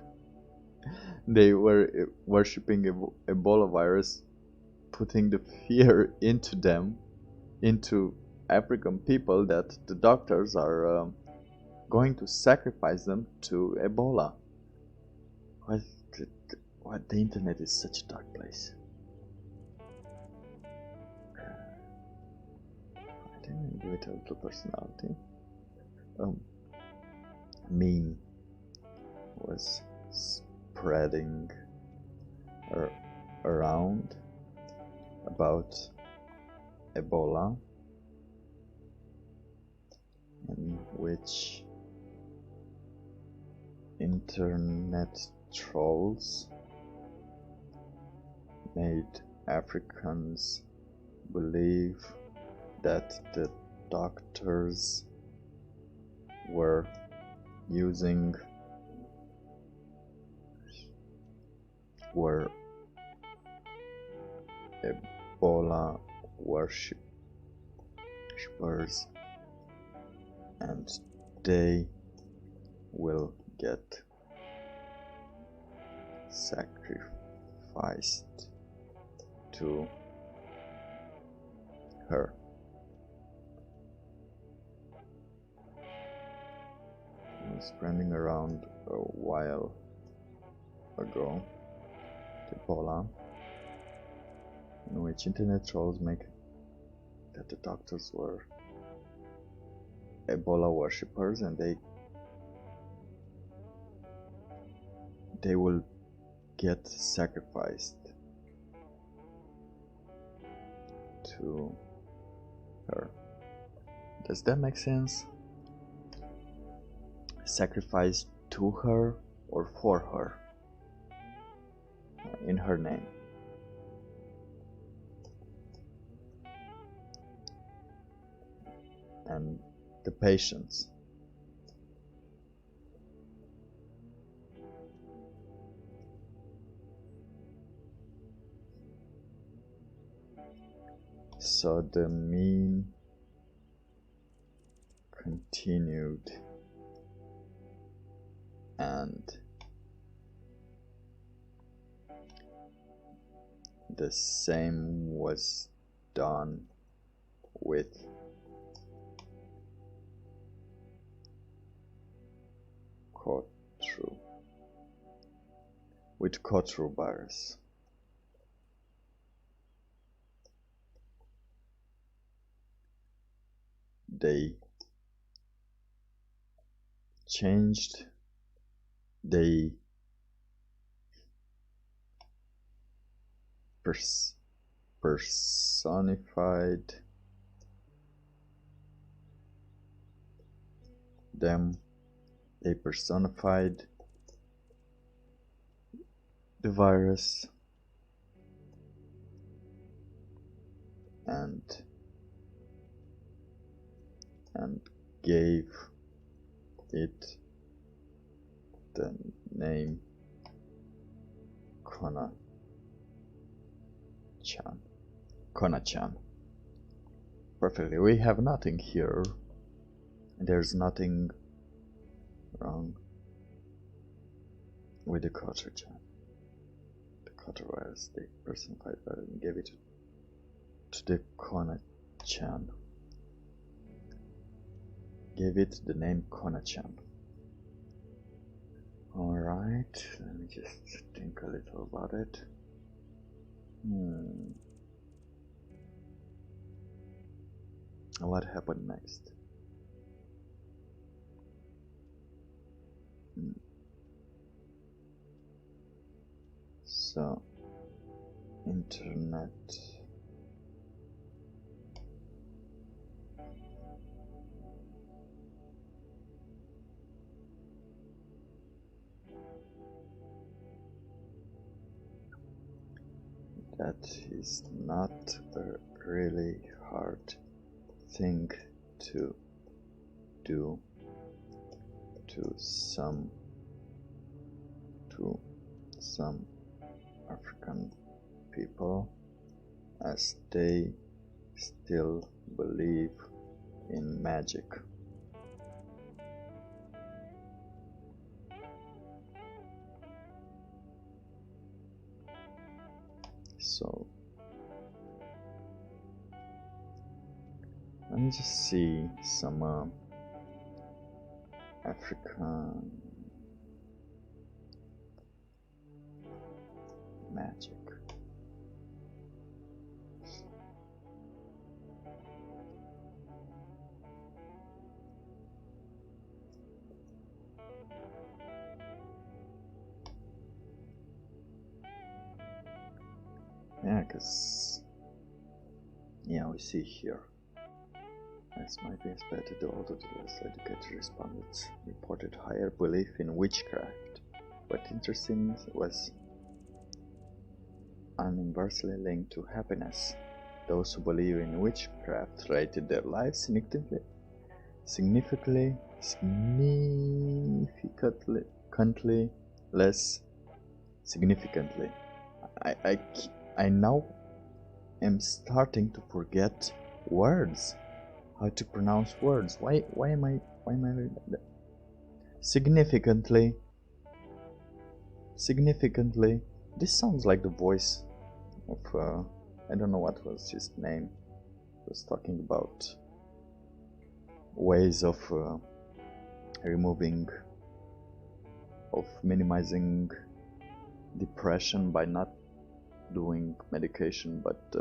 They were worshipping Ebola virus putting the fear into them, into African people, that the doctors are going to sacrifice them to Ebola. What the internet is such a dark place. I didn't give it a little personality. Meme was spreading around about Ebola, in which internet trolls made Africans believe that the doctors were using Ebola worshippers, and they will get sacrificed to her. It was spreading around a while ago, Ebola, in which internet trolls make that the doctors were Ebola worshippers, and they will get sacrificed to her. Does that make sense? Sacrificed to her or for her? In her name. And the patients. So the meme continued, and the same was done with Kotru virus. They personified them. They personified the virus and gave it the name Kona-chan. Perfectly. We have nothing here. There's nothing wrong with the Kotru-chan. The Kotru virus, they personified virus and gave it to the Kona-chan. Gave it the name Kona-chan. Alright, let me just think a little about it. What happened next? So, internet. That is not a really hard thing to do to some African people, as they still believe in magic. So let me just see some African magic. Yeah, because we see here. As might be expected, although the less educated respondents reported higher belief in witchcraft. What interesting was inversely linked to happiness. Those who believe in witchcraft rated their lives significantly less significantly. I now am starting to forget words. How to pronounce words? Why am I significantly? This sounds like the voice of I don't know what was his name. He was talking about ways of minimizing depression by not doing medication, but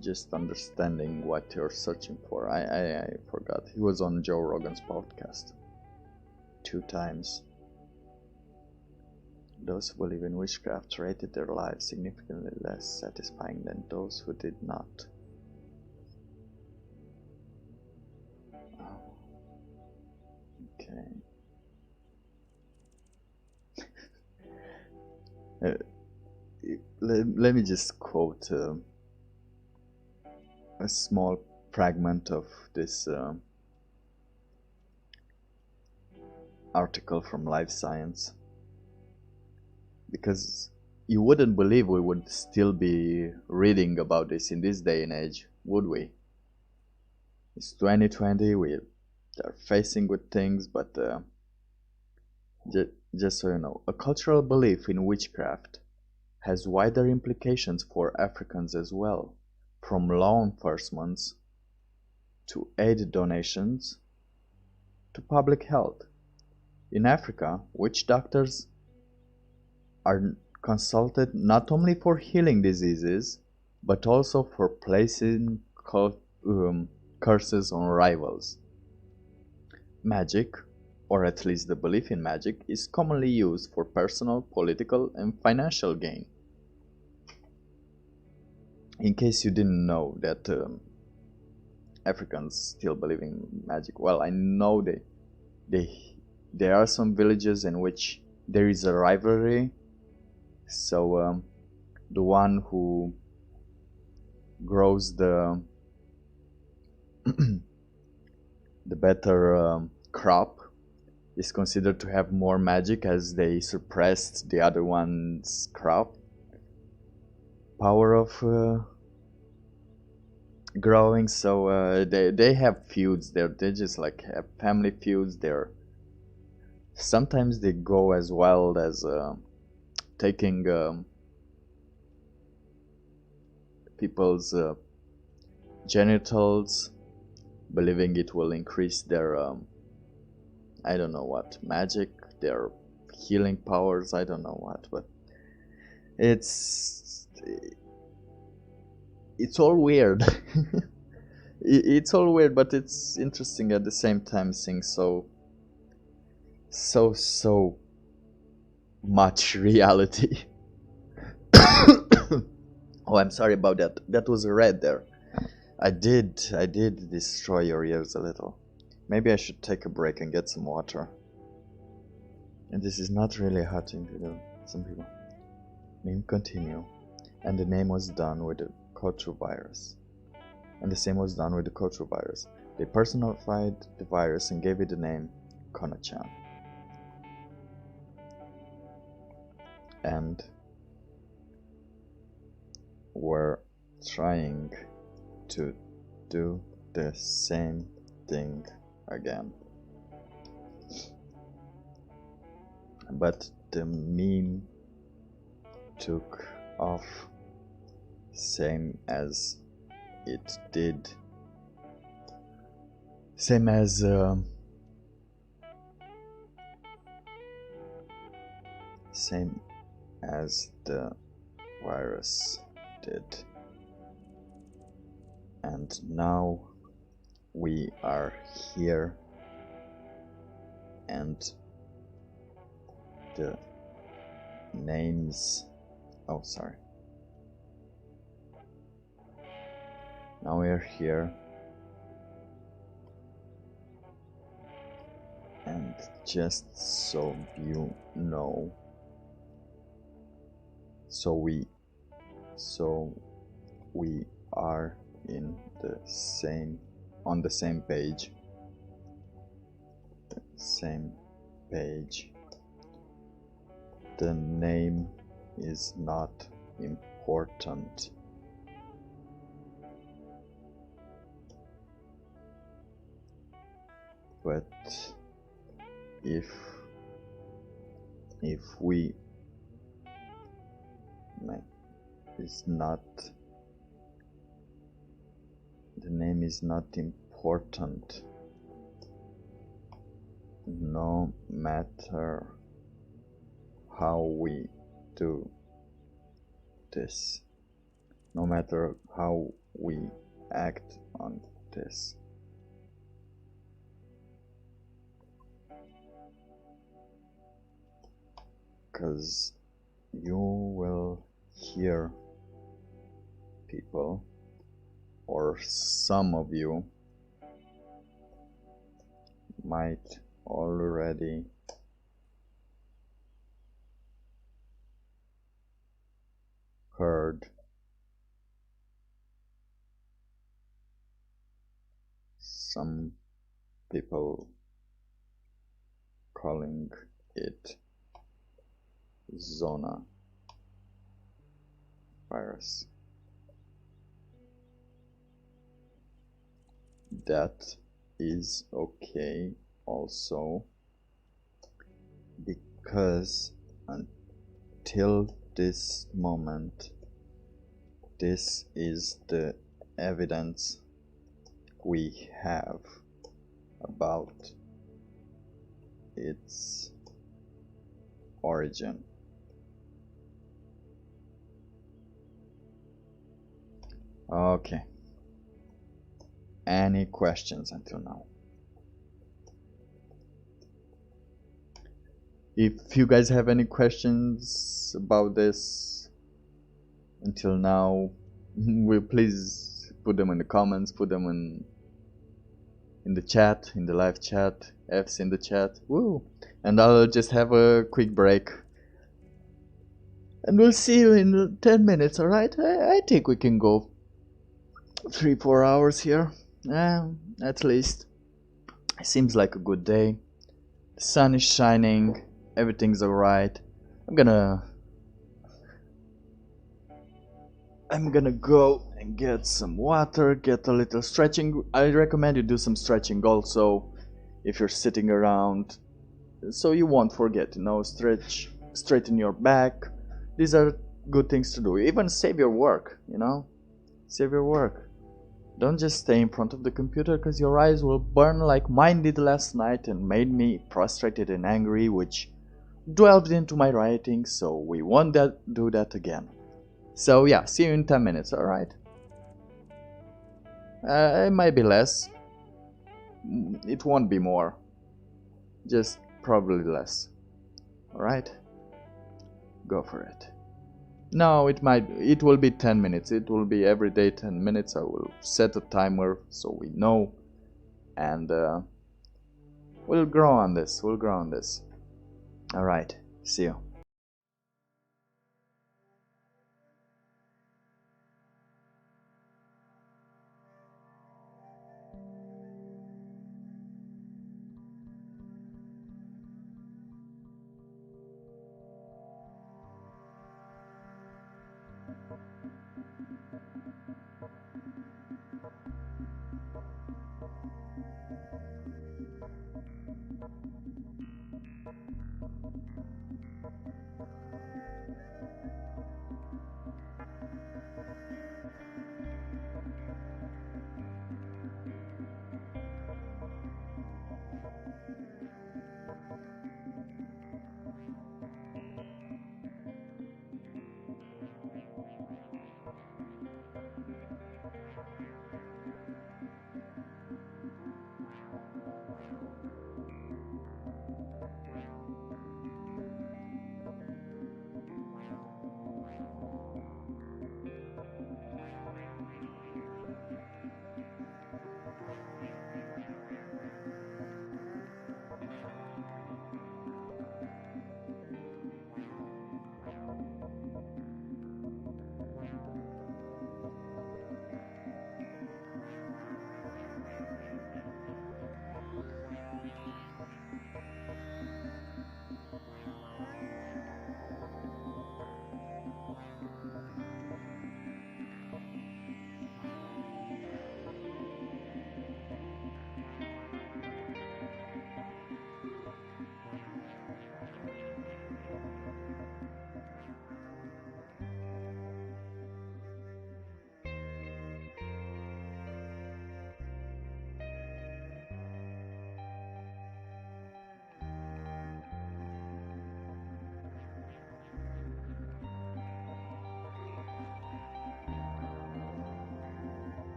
just understanding what you're searching for. I forgot. He was on Joe Rogan's podcast 2 times. Those who believe in witchcraft rated their lives significantly less satisfying than those who did not. Okay. Let me just quote a small fragment of this article from Life Science, because you wouldn't believe we would still be reading about this in this day and age, would we? It's 2020, we are facing with things, but just so you know, a cultural belief in witchcraft has wider implications for Africans as well, from law enforcement to aid donations to public health. In Africa, witch doctors are consulted not only for healing diseases, but also for placing curses on rivals. Magic, or at least the belief in magic, is commonly used for personal, political, and financial gain. In case you didn't know that Africans still believe in magic, well, I know there are some villages in which there is a rivalry. So the one who grows the the better crop is considered to have more magic, as they suppressed the other one's crop. Power of growing. So they have feuds. They just like have family feuds. Sometimes they go as wild as taking people's genitals, believing it will increase their I don't know what magic, their healing powers. I don't know what, but it's all weird. It's all weird, but it's interesting at the same time, seeing so much reality. Oh, I'm sorry about that. That was a red there. I did destroy your ears a little. Maybe I should take a break and get some water. And this is not really a hard thing to do. Some people. Name continue. And the name was done with the Kotru virus. And the same was done with the Kotru virus. They personified the virus and gave it the name Konachan. And were trying to do the same thing again. But the meme took off, same as it did. Same as the virus did. And now we are here, and the names, oh sorry, now we're here, and just so you know, so we are on the same page. The name is not important. But if we is not, the name is not important, no matter how we do this, no matter how we act on this. Because you will hear people, or some of you might already heard some people calling it Zona virus. That is okay also, because until this moment, this is the evidence we have about its origin. Okay. Any questions until now? If you guys have any questions about this until now, will please put them in the comments, put them in the chat, in the live chat, F's in the chat. Woo! And I'll just have a quick break. And we'll see you in 10 minutes, alright? I think we can go 3-4 hours here. At least. It seems like a good day. The sun is shining. Everything's alright. I'm gonna go and get some water, get a little stretching. I recommend you do some stretching also if you're sitting around, so you won't forget, you know, straighten your back. These are good things to do. Even save your work, you know, save your work. Don't just stay in front of the computer, because your eyes will burn like mine did last night and made me frustrated and angry, which delved into my writing, so we won't do that again. So yeah, see you in 10 minutes, alright? It might be less. It won't be more. Just probably less. Alright? Go for it. No, it will be 10 minutes. It will be every day 10 minutes. I will set a timer so we know. And we'll grow on this. Alright, see you.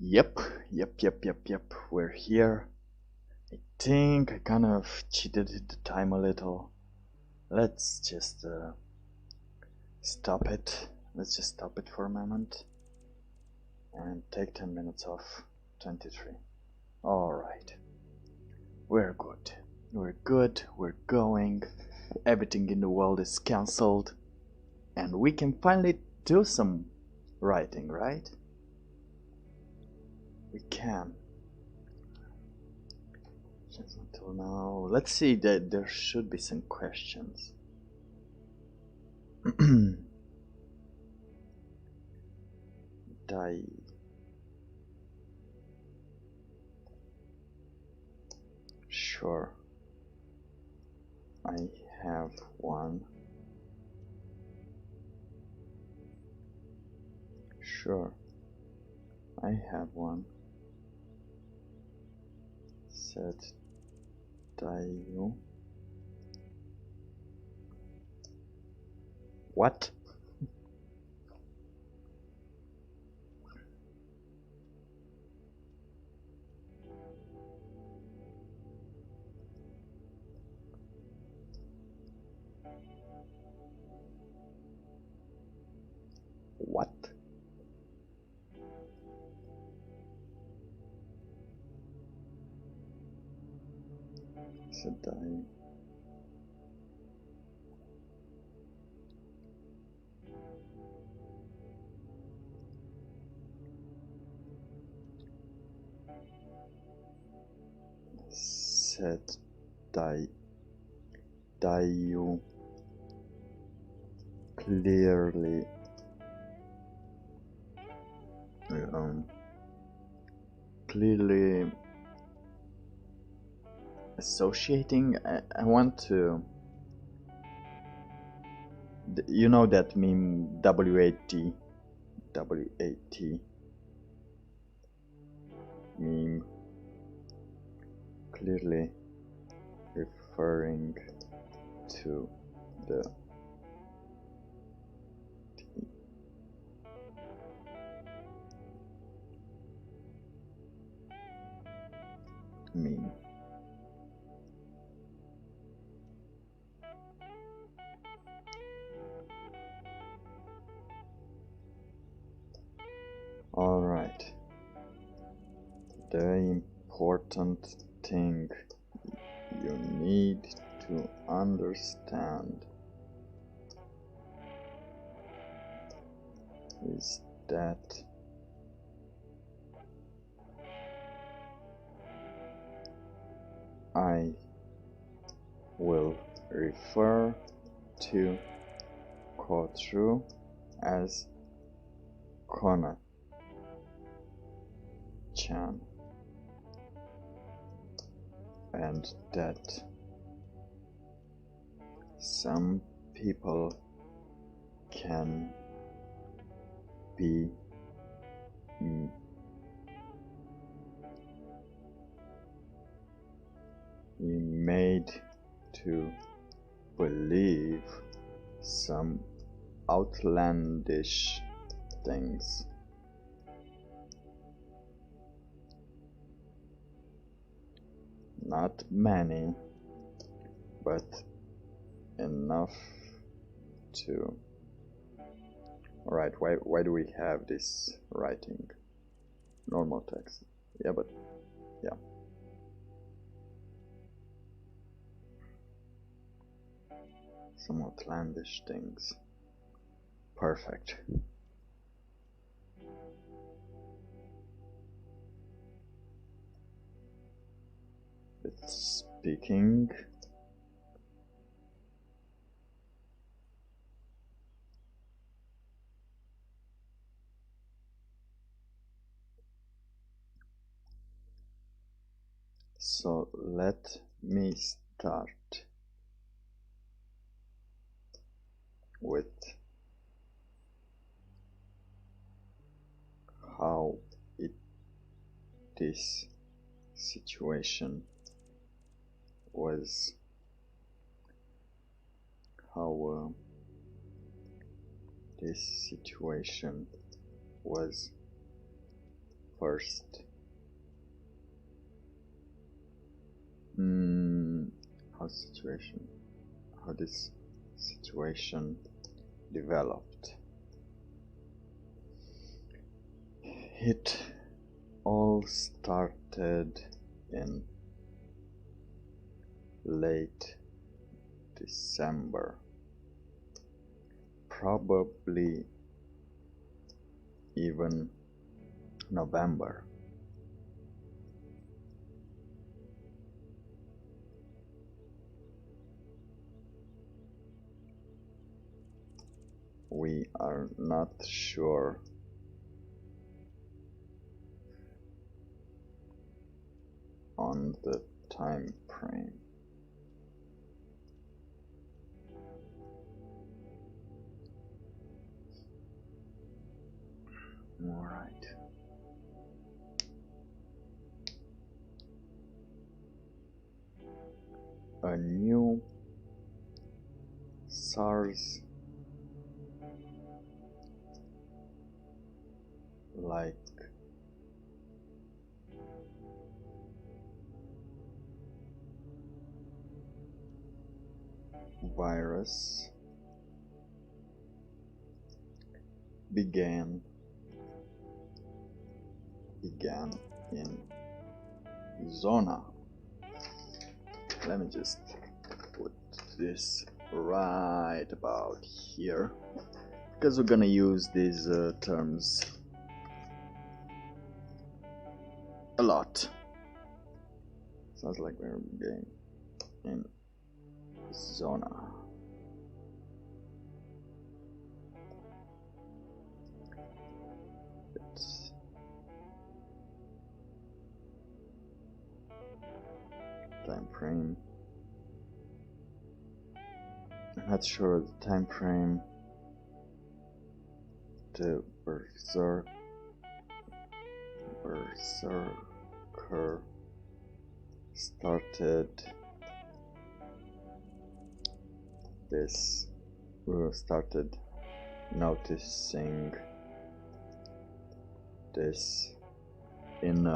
Yep, yep. We're here. I think I kind of cheated the time a little. Let's just stop it. Let's just stop it for a moment and take 10 minutes off. 23. Alright. We're good. We're good. We're going. Everything in the world is cancelled. And we can finally do some writing, right? We can. Just until now. Let's see, that there should be some questions. Die. Sure. I have one. Sure. I have one. Said Dayu. What? What? Said I. Said Dayu clearly clearly associating. I want to, you know that meme W8T meme, clearly referring to the meme. Alright. The important thing you need to understand is that I will refer to Kotru as Kona-chan, and that some people can be made to believe some outlandish things. Not many, but enough to. Alright, why do we have this writing? Normal text. Yeah, but yeah. Some outlandish things. Perfect. It's speaking. So let me start with how this situation was, how this situation was first. How this situation developed. It all started in late December, probably even November. We are not sure on the time frame. All right. A new SARS like virus began in Zona. Let me just put this right about here, because we're gonna use these terms a lot. Sounds like we're beginning in Zona. Time frame. I'm not sure the time frame. The berserker started this. We started noticing this in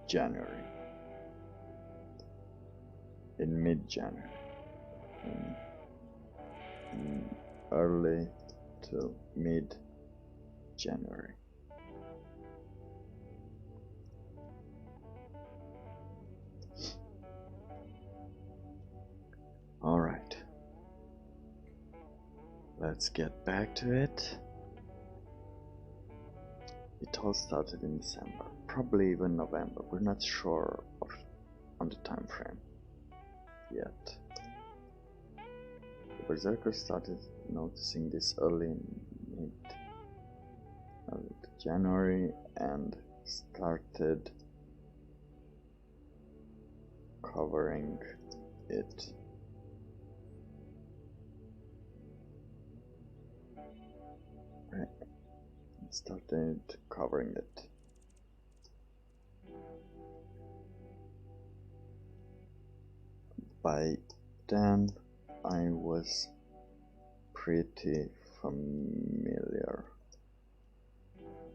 January, in mid-January, in early to mid-January. All right, let's get back to it. It all started in December, probably even November. We're not sure on the time frame yet. The berserker started noticing this early January and started covering it. Started covering it. By then I was pretty familiar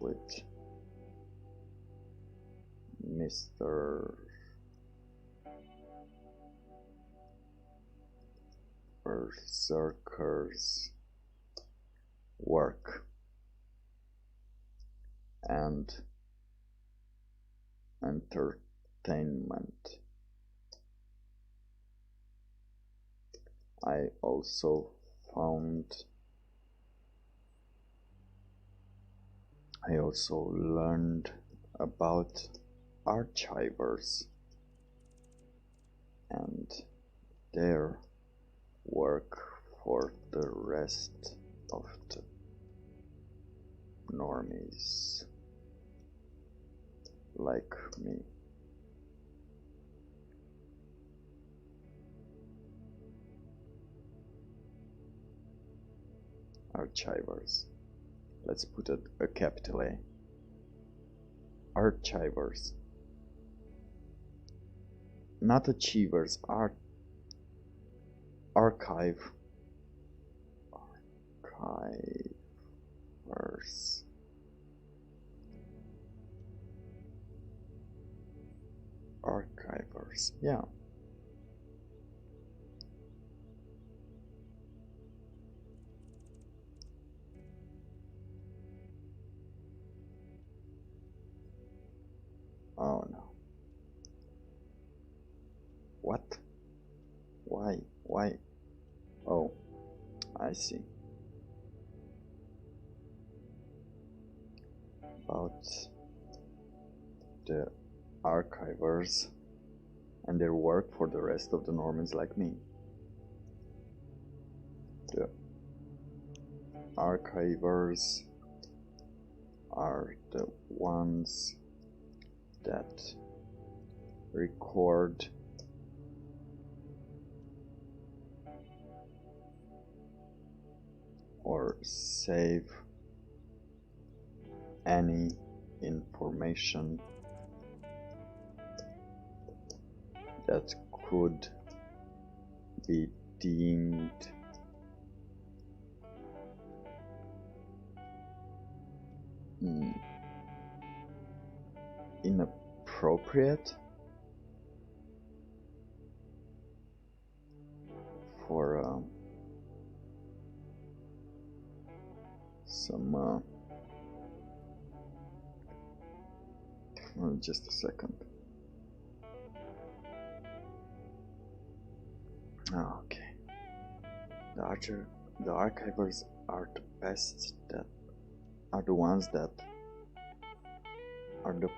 with Mr. Berserker's work and entertainment. I also learned about archivers and their work for the rest of the normies like me. Archivers. Let's put a capital A. Archivers. Not achievers. Archive. archivers. Archivers, yeah. Oh no. What? Why? Why? Oh, I see. About the archivers and their work for the rest of the Normans like me. The archivers are the ones that record or save any information that could be deemed inappropriate for some just a second. Okay. The archivers are the best, that are the ones that are the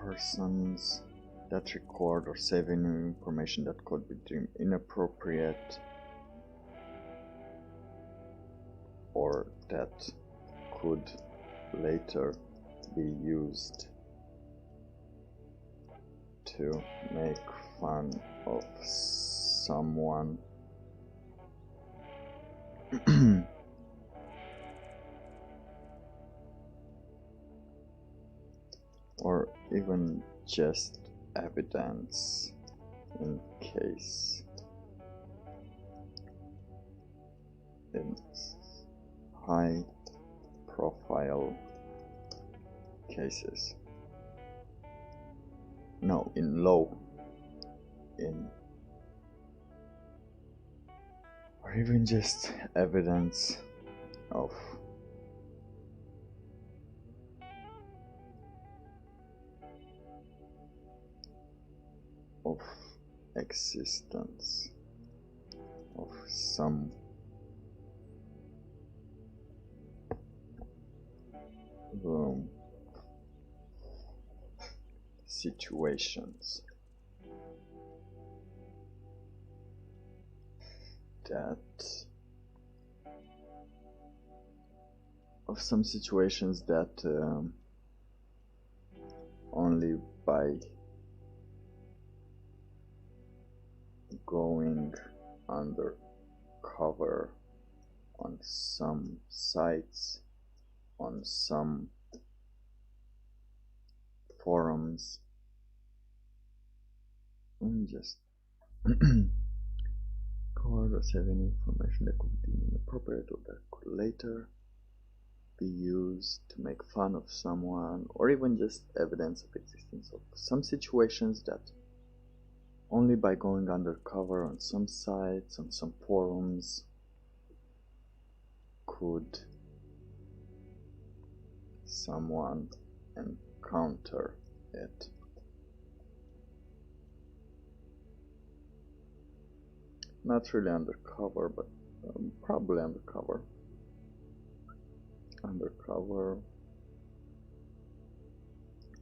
persons that record or save any information that could be deemed inappropriate or that could later be used to make fun of someone. Or even just evidence in case in high profile cases. No, in low. Or even just evidence of existence of some situations that only by going undercover on some sites, on some forums, and just record or save any information that could be inappropriate or that could later be used to make fun of someone, or even just evidence of existence of some situations that only by going undercover on some sites, on some forums, could someone encounter it. Not really undercover, but probably undercover.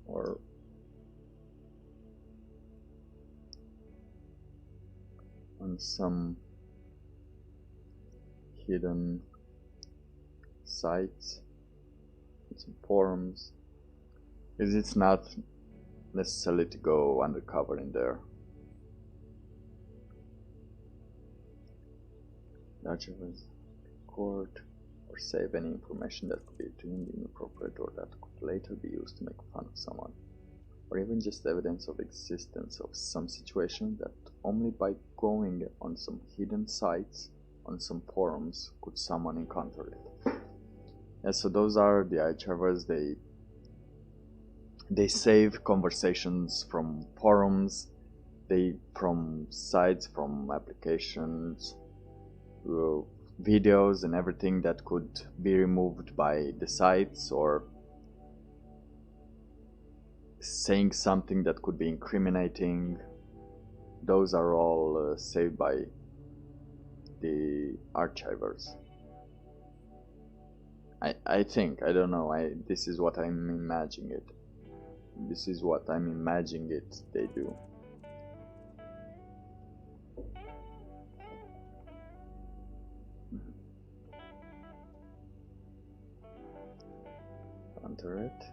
Or on some hidden sites, some forums, because it's not necessarily to go undercover in there. Archivers record or save any information that could be deemed inappropriate or that could later be used to make fun of someone. or even just evidence of existence of some situation that only by going on some hidden sites on some forums could someone encounter it. Yeah, so those are the archivers. They save conversations from forums, from sites, from applications, videos and everything that could be removed by the sites, or saying something that could be incriminating. Those are all saved by the archivers. I think, I don't know, this is what I'm imagining it. This is what I'm imagining it they do. Enter it.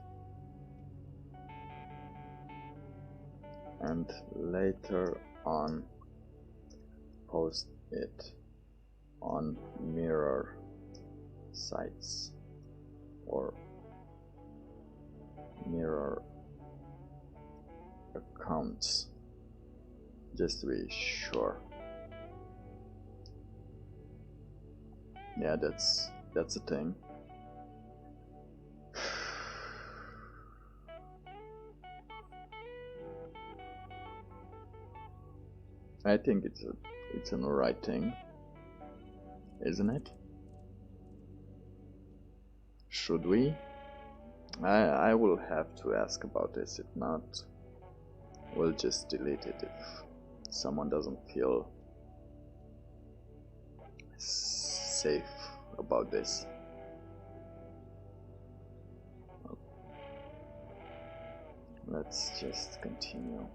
And later on post it on mirror sites or mirror accounts, just to be sure. Yeah, that's a thing. I think it's an alright thing, isn't it? Should we? I will have to ask about this. If not, we'll just delete it if someone doesn't feel safe about this. Let's just continue.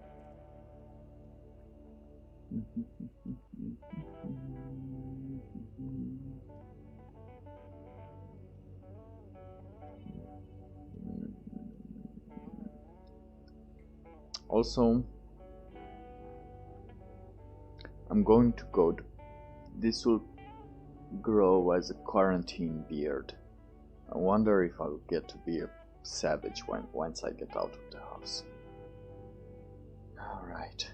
Also, I'm going to go. This will grow as a quarantine beard. I wonder if I'll get to be a savage once I get out of the house. Alright.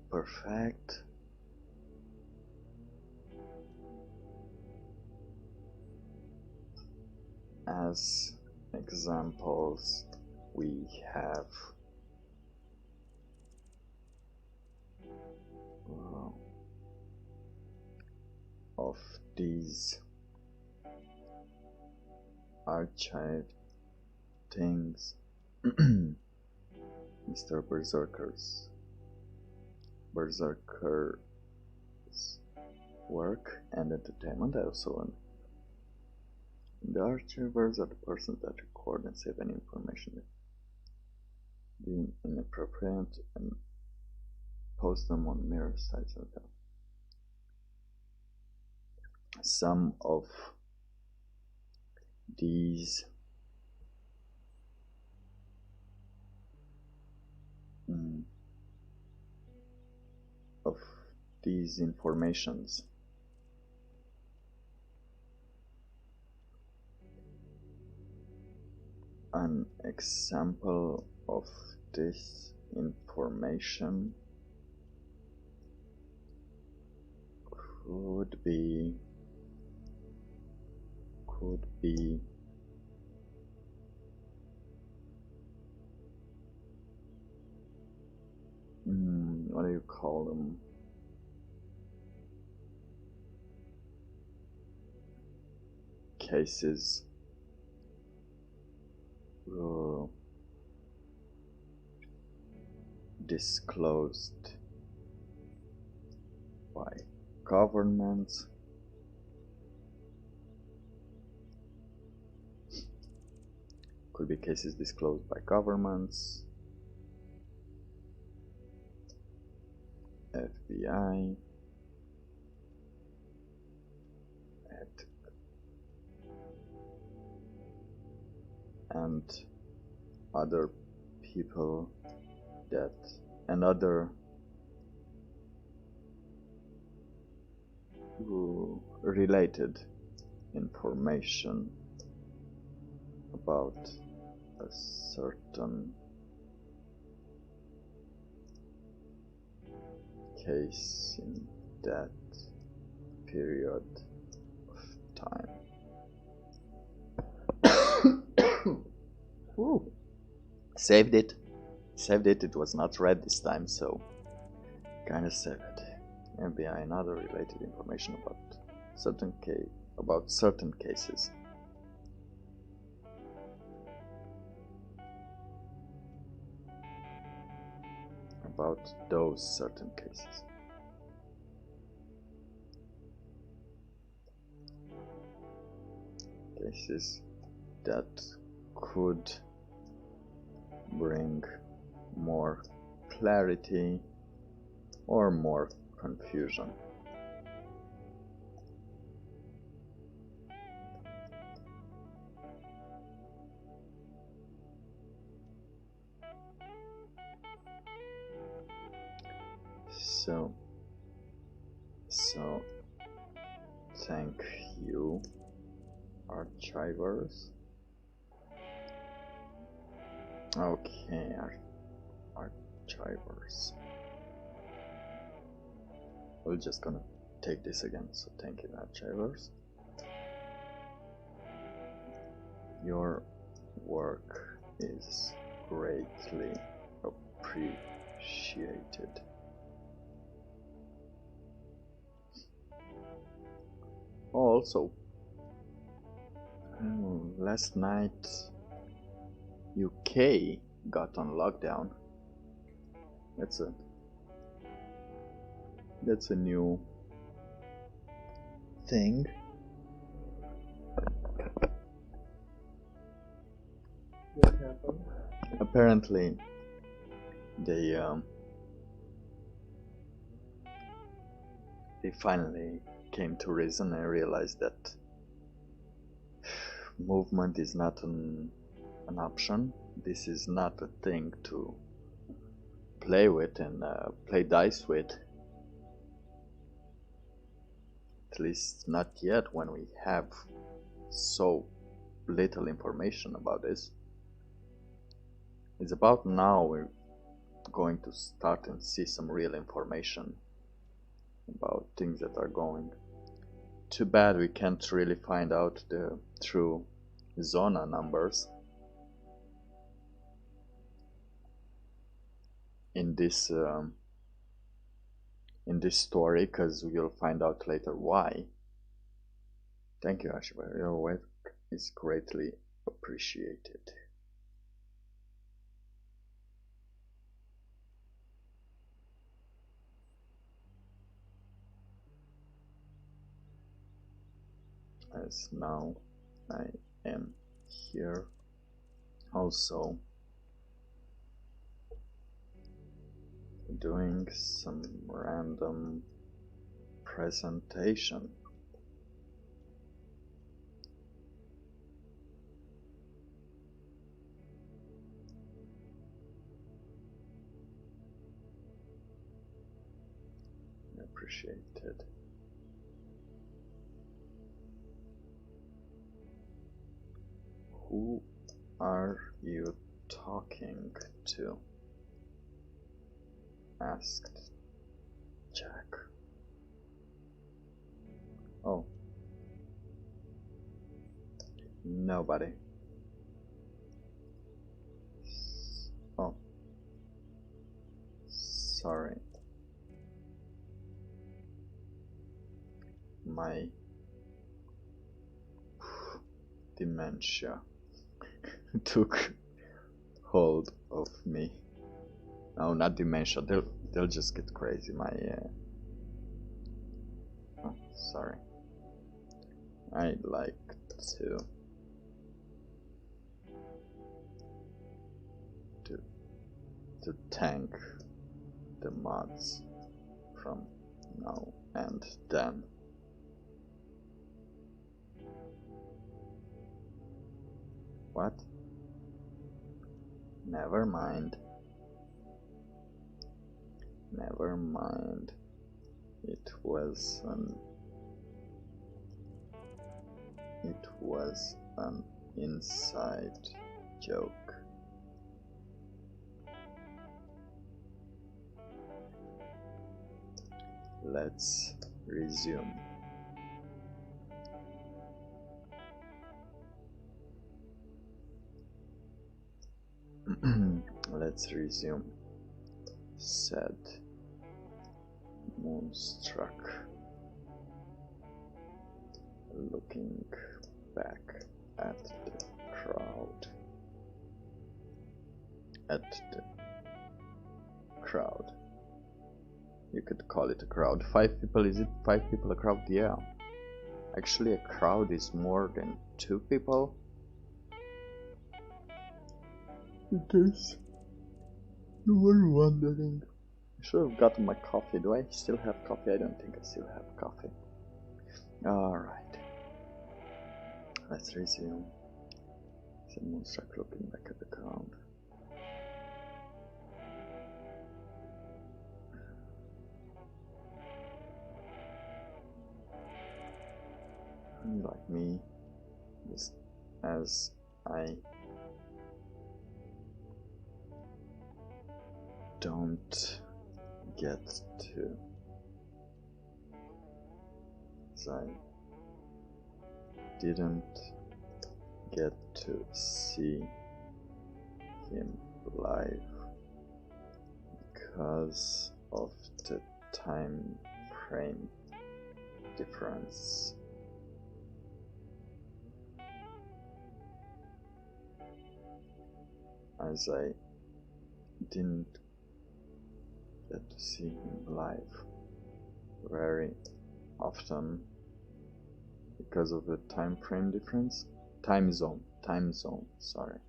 Perfect. As examples, we have of these archived things. Mr. Berserker's work and entertainment. Also, the archivers are the persons that record and save any information that being inappropriate and post them on mirror sites. Okay. Some of these informations an example of this information could be what do you call them? Cases disclosed by governments, could be cases disclosed by governments, FBI, and other people and other related information about a certain case in that period of time. Ooh. Saved it. Saved it. It was not read this time, so kinda saved it. FBI and other related information about certain cases. About those certain cases. Cases that could bring more clarity or more confusion. So thank you, archivers. Okay, archivers. We're just gonna take this again, so thank you, archivers. Your work is greatly appreciated. Also, last night UK got on lockdown. That's a new thing. What happened? Apparently, they finally came to reason and realized that movement is not an option. This is not a thing to play with and play dice with. At least not yet, when we have so little information about this. It's about now we're going to start and see some real information about things that are going. Too bad we can't really find out the true Zona numbers in this story, because we'll find out later why. Thank you, Ashiba. Your work is greatly appreciated. As now I am here also doing some random presentation. Appreciated. Who are you talking to? Asked Jack. Oh. Nobody. Oh. Sorry. My dementia took hold of me. No, not dementia. They'll just get crazy. My oh, sorry. I'd like to thank the mods from now and then. What? Never mind. Never mind. It was an inside joke. Let's resume. Let's resume, said Moonstruck, looking back at the crowd. You could call it a crowd. 5 people, is it 5 people a crowd? Yeah. Actually, a crowd is more than 2 people. In case you were wondering. I should have gotten my coffee. Do I still have coffee? I don't think I still have coffee. Alright. Let's resume. Said Moonstruck, looking back at the crowd. Like me, just as I don't get to, as I didn't get to see him live because of the time frame difference. As I didn't get to see him live very often because of the time frame difference. Time zone, sorry.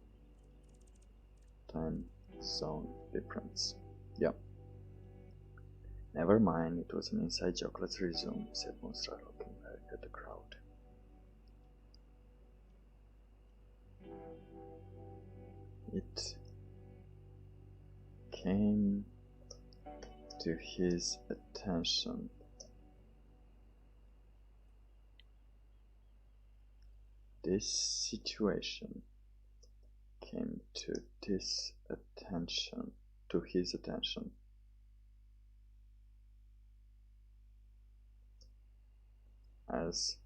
Time zone difference. Yeah. Never mind, it was an inside joke. Let's resume, said Moonstruck, looking back at the crowd. It came to his attention this situation came to his attention as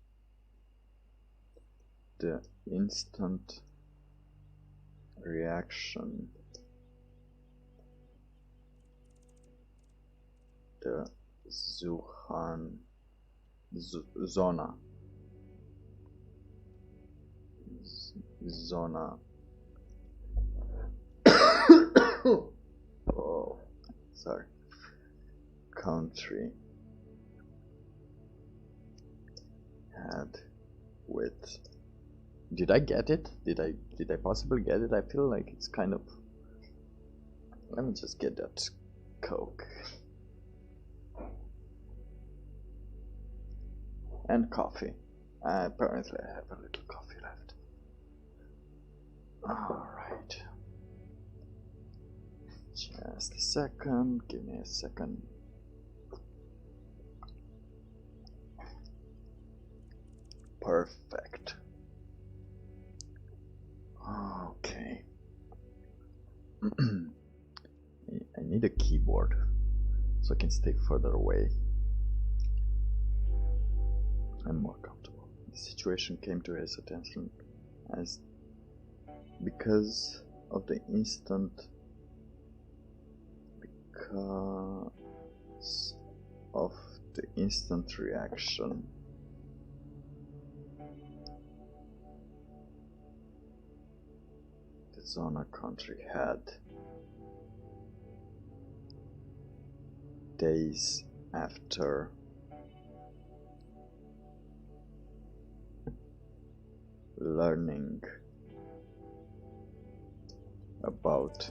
the instant reaction, the Zona oh, sorry, country had with. Did I get it? Did I possibly get it? I feel like it's kind of. Let me just get that Coke and coffee. Apparently, I have a little coffee left. All right. Just a second. Give me a second. Perfect. Okay. I need a keyboard so I can stay further away. I'm more comfortable. The situation came to his attention as because of the instant reaction the Zona country had days after learning about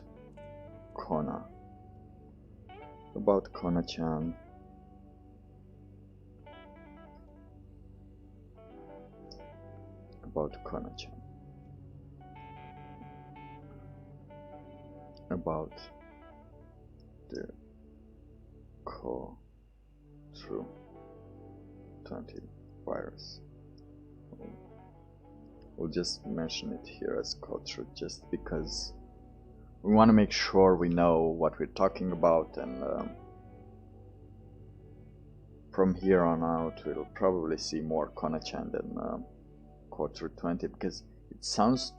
Kona-chan. About the True 20 virus. We'll just mention it here as culture just because we want to make sure we know what we're talking about, and from here on out we'll probably see more Kona-chan than culture 20, because it sounds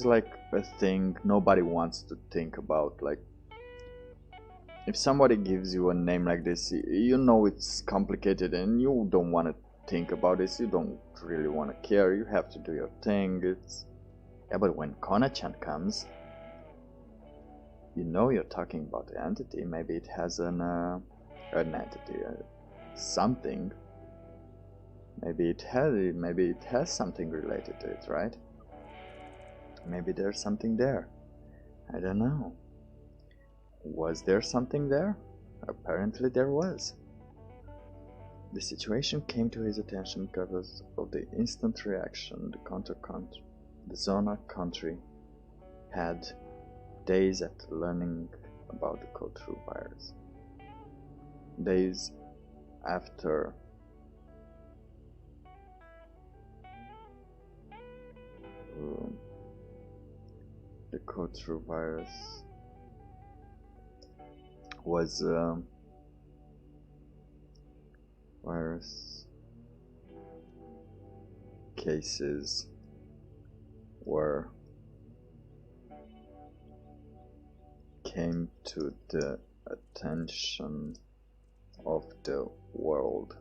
like a thing nobody wants to think about. Like, if somebody gives you a name like this, you know it's complicated and you don't want to think about this, you don't really want to care, you have to do your thing. Yeah, but when Kona-chan comes, you know you're talking about the entity. Maybe it has an entity, something. Maybe it has something related to it, right? Maybe there's something there. I don't know. Was there something there? Apparently there was. The situation came to his attention because of the instant reaction the Zona country had days after learning about the Kotru virus. Days after the Kotru virus was virus cases came to the attention of the world.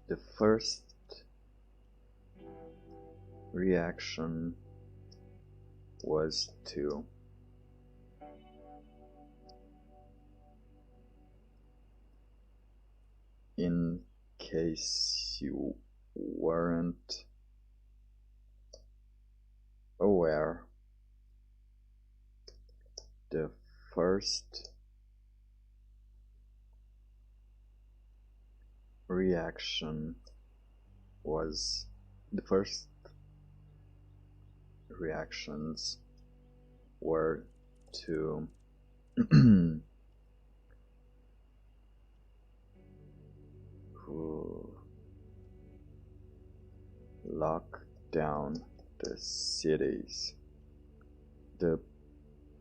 The first reaction was to in case you weren't aware, the first reactions were to lock down the cities. The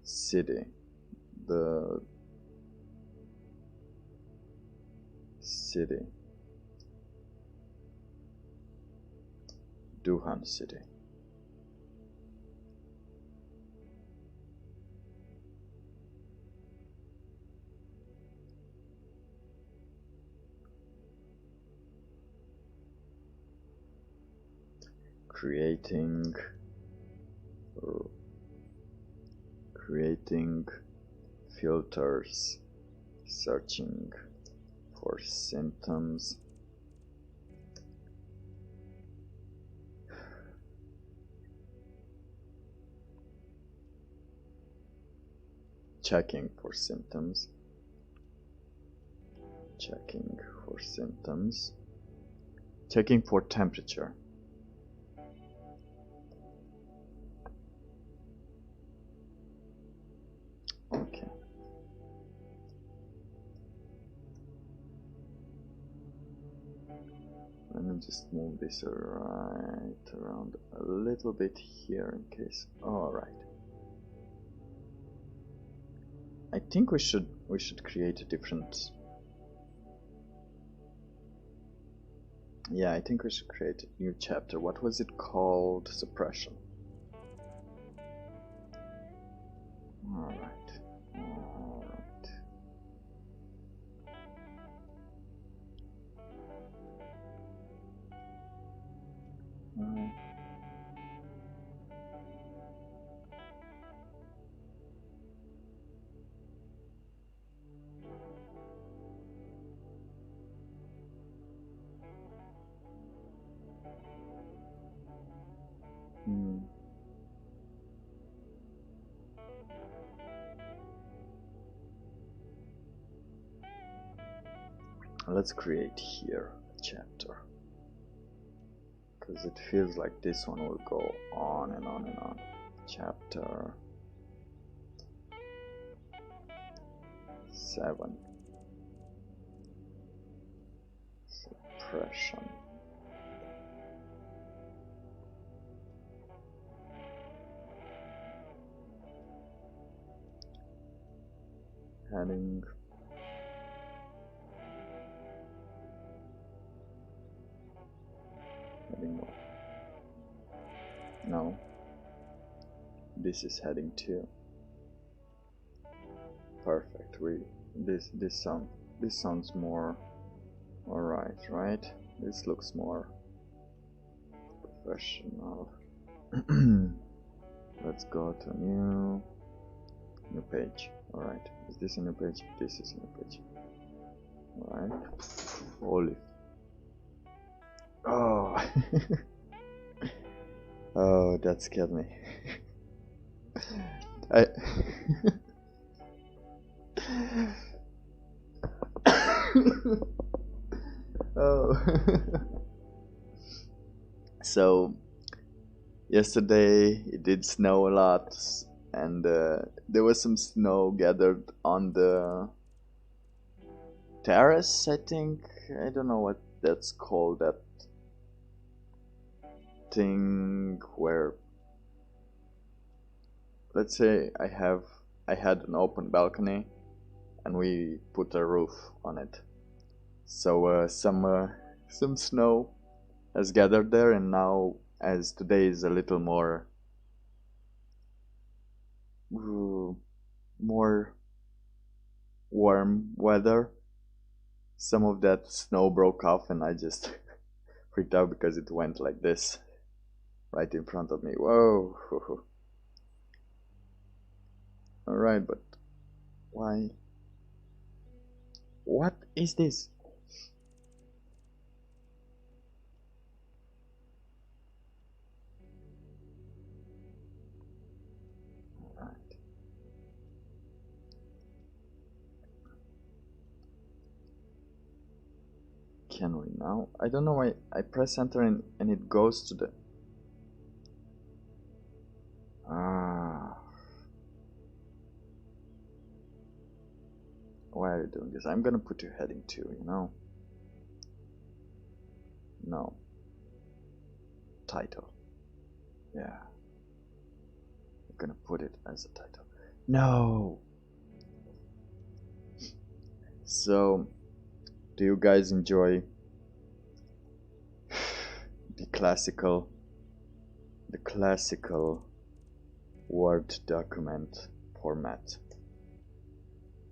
city. Duhan City. Creating filters, searching for symptoms, checking for symptoms, checking for temperature. Okay. Let me just move this right around a little bit here in case. Alright. I think we should create a different. Yeah, I think we should create a new chapter. What was it called? Suppression. Alright. Let's create here a chapter, because it feels like this one will go on and on and on. Chapter 7. Suppression. Heading. Heading 1. No. This is heading 2. Perfect. This sounds more alright, right? This looks more professional. Let's go to new page. Alright. Is this a new page? This is a new page. Alright. Holy. Oh. Oh, that scared me. Oh. So yesterday it did snow a lot, and there was some snow gathered on the terrace, I think. I don't know what that's called, that thing where, let's say I had an open balcony and we put a roof on it. So some snow has gathered there, and now, as today is a little more warm weather, some of that snow broke off, and I just freaked out because it went like this right in front of me. Whoa. Alright, but why? What is this? Alright. Can we now? I don't know why I press enter and it goes to the... Why are you doing this? I'm gonna put your heading 2, you know? No. Title. Yeah. I'm gonna put it as a title. No! So, do you guys enjoy the classical Word document format?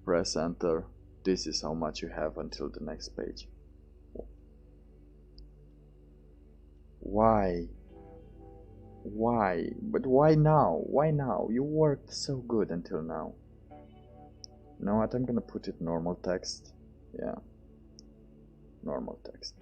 Press enter. This is how much you have until the next page. Why? But why now? Why now? You worked so good until now. You know what? I'm gonna put it normal text. Yeah. Normal text.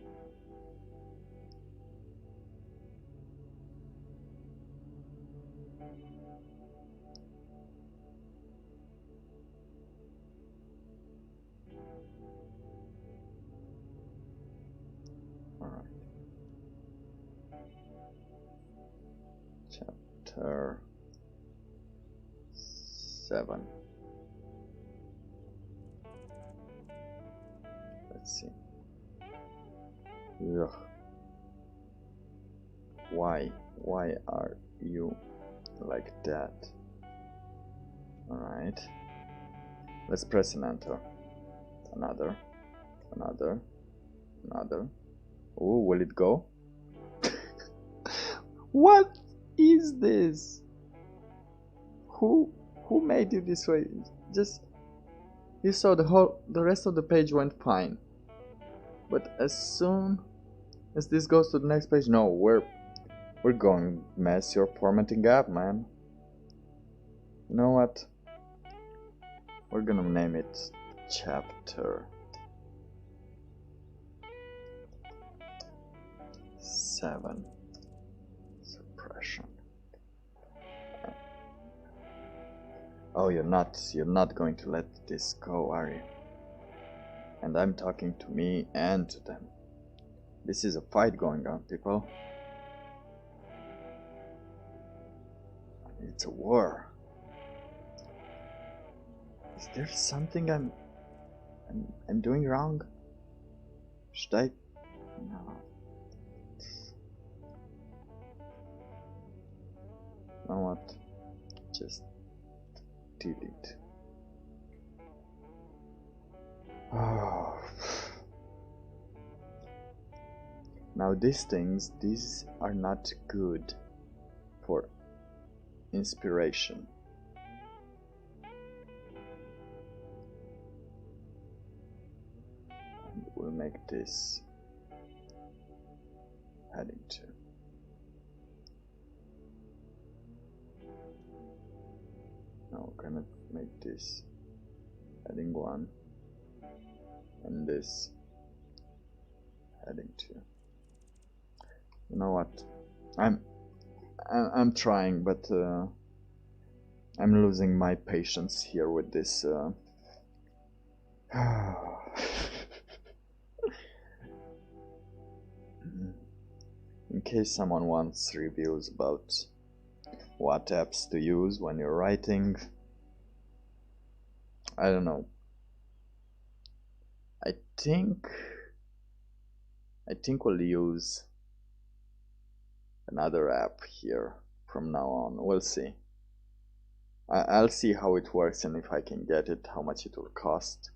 Alright. Chapter 7. Let's see. Ugh. Why are you like that? Alright. Let's press an enter. Another. Oh, will it go? What is this? Who made it this way? Just, you saw the rest of the page went fine, but as soon as this goes to the next page, no, we're going to mess your formatting up, man. You know what? We're gonna name it chapter 7. Suppression. Oh, you're not going to let this go, are you? And I'm talking to me and to them. This is a fight going on, people. It's a war. Is there something I'm I'm doing wrong. Should I? No. You know what? Just delete. Oh. Now these are not good for inspiration. And we'll make this heading 2. Now we're gonna make this heading 1 and this heading 2. You know what? I'm trying, but I'm losing my patience here with this. In case someone wants reviews about what apps to use when you're writing, I don't know. I think we'll use another app here from now on. We'll see. I'll see how it works and if I can get it, how much it will cost.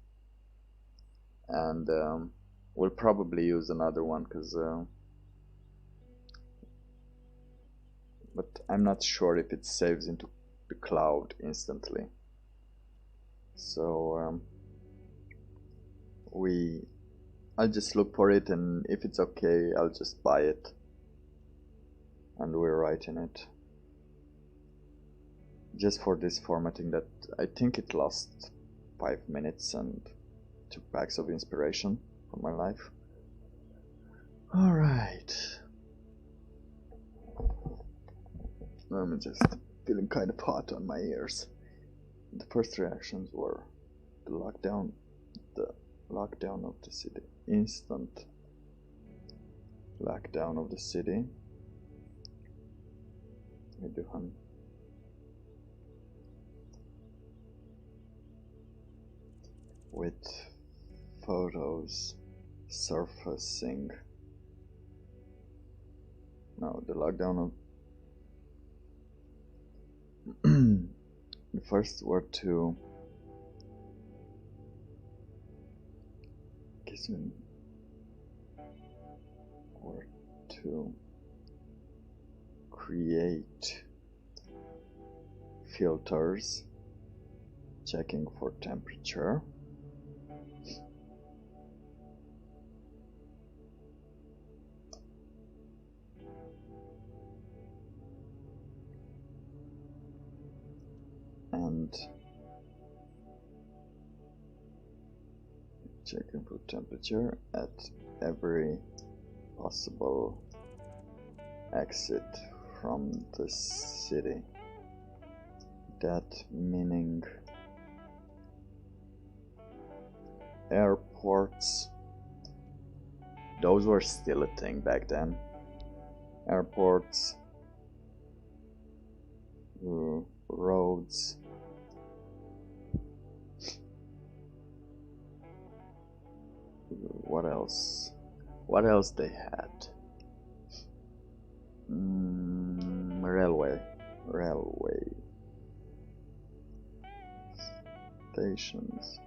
And we'll probably use another one because but I'm not sure if it saves into the cloud instantly. So I'll just look for it, and if it's okay, I'll just buy it and we're writing it. Just for this formatting that I think it lost 5 minutes and 2 packs of inspiration for my life. Alright. I'm just feeling kind of hot on my ears. The first reactions were the lockdown of the city. Instant lockdown of the city. With photos surfacing. Now the lockdown of the first were to create filters, checking for temperature. And checking for temperature at every possible exit from the city. That meaning airports. Those were still a thing back then. Airports, roads, what else? What else they had? Railway stations.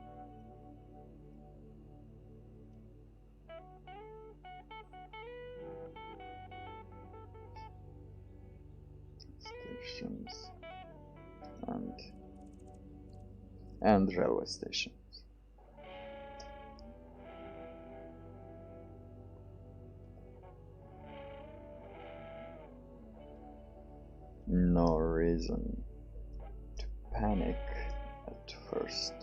And railway stations. No reason to panic at first.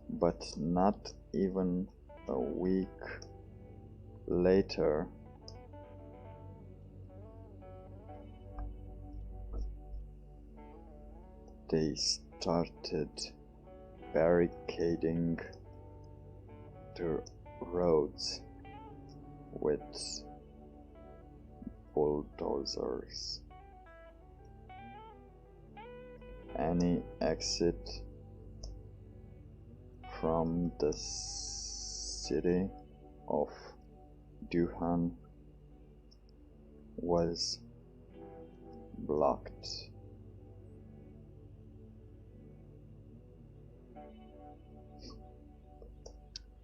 But not even a week later, they started barricading the roads with bulldozers. any exit from the city of Duhan was blocked.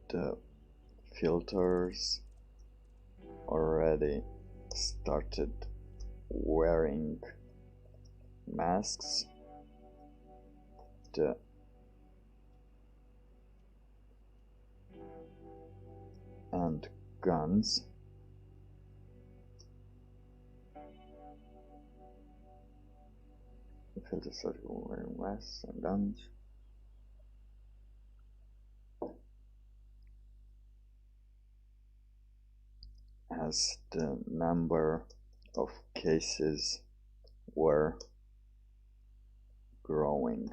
The filters already started wearing masks. And guns. The filters started wearing masks and guns. As the number of cases were growing.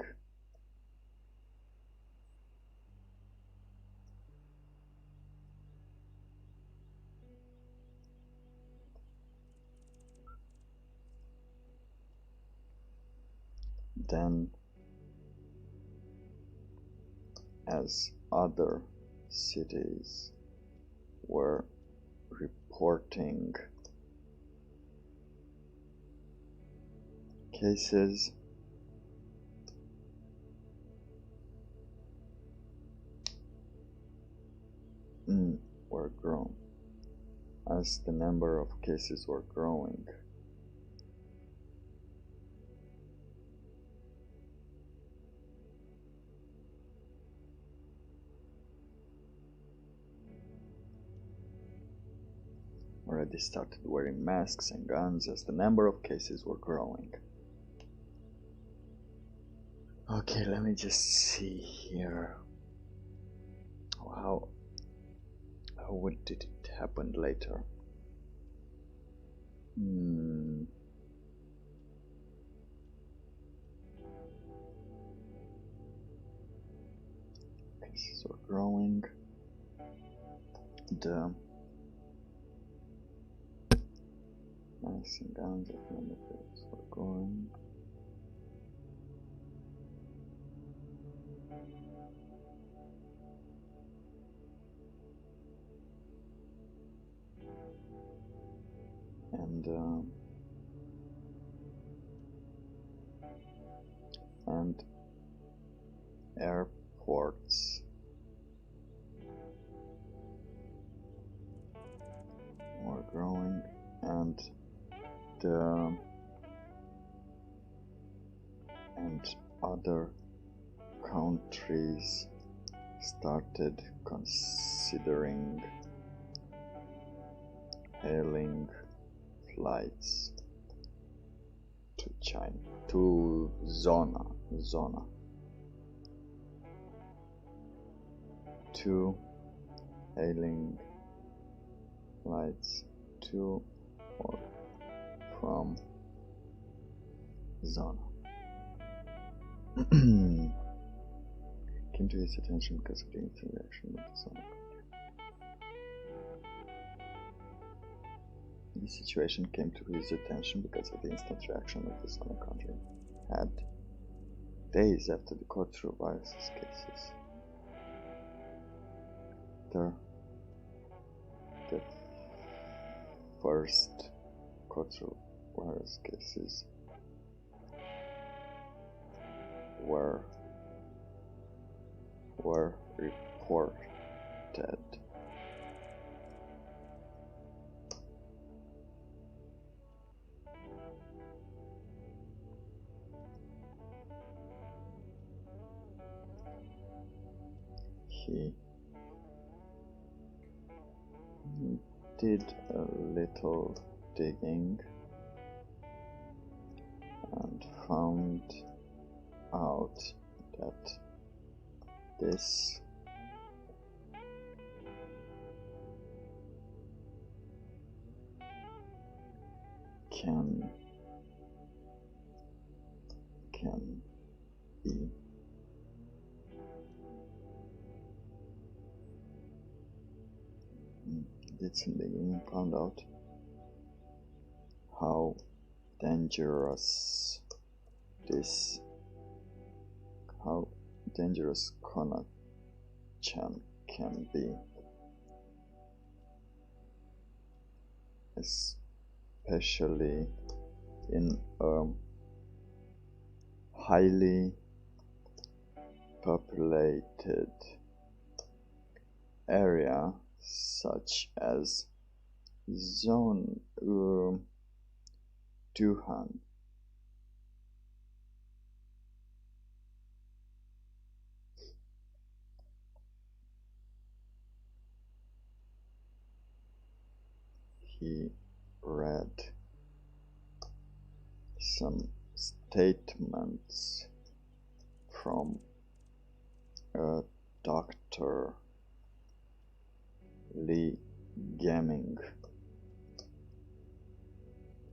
Then, as other cities were reporting cases, were grown. As the number of cases were growing, already started wearing masks and guns as the number of cases were growing. Okay, let me just see here. How what did it happen later? Cases were growing. The masks and guns of number of cases were growing. And airports were growing, and other countries started considering hailing flights to China, to Zona, to hailing flights to or from Zona. Came to his attention because of the interaction with the Zona. The situation came to his attention because of the instant reaction of the Zona country had days after the cultural viruses cases. The first cultural virus cases were reported. He did a little digging and found out that this can be did some digging and found out how dangerous this how dangerous Kona-chan can be, especially in a highly populated area such as Zone Duhan. He read some statements from a Dr. Lee Gaming.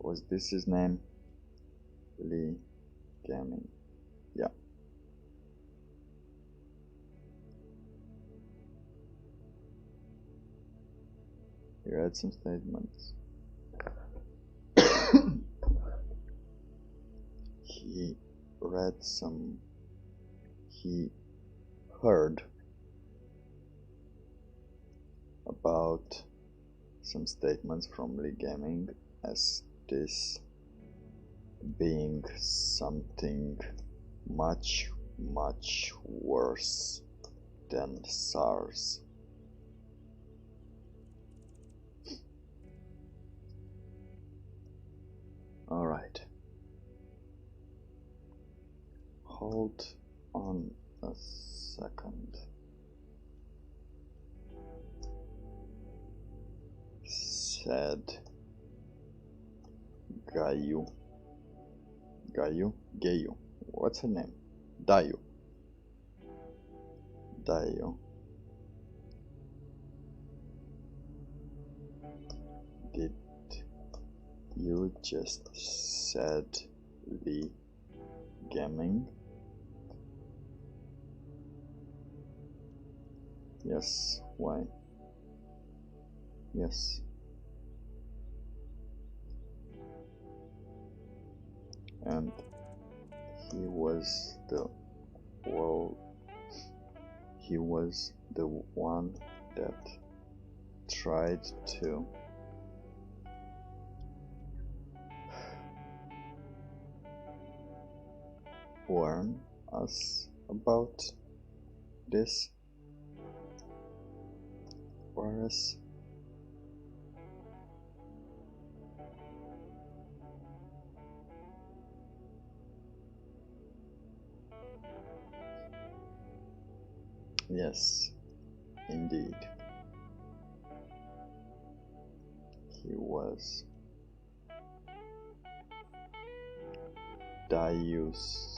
Was this his name? Lee Gaming. Yeah. He read some statements. He heard about some statements from Lee Gaming as this being something much worse than SARS. Alright. Hold on a second. Said Gayu. What's her name? Dayu. Did you just said Lee Gaming? Yes, why? Yes. And he was the one that tried to warn us about this virus. Yes, indeed. He was Dayus.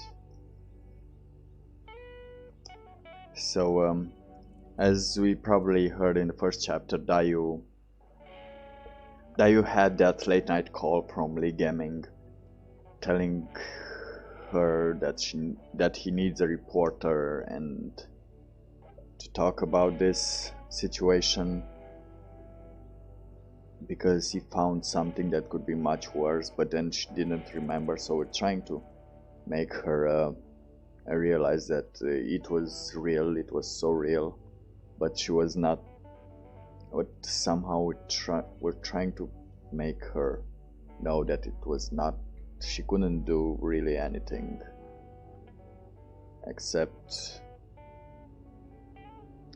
So, as we probably heard in the first chapter, Dayu had that late night call from Lee Gaming, telling her that he needs a reporter and to talk about this situation because he found something that could be much worse, but then she didn't remember, so we're trying to make her realize that it was real, it was so real, but she was not. But somehow we're trying to make her know that it was not. She couldn't do really anything except,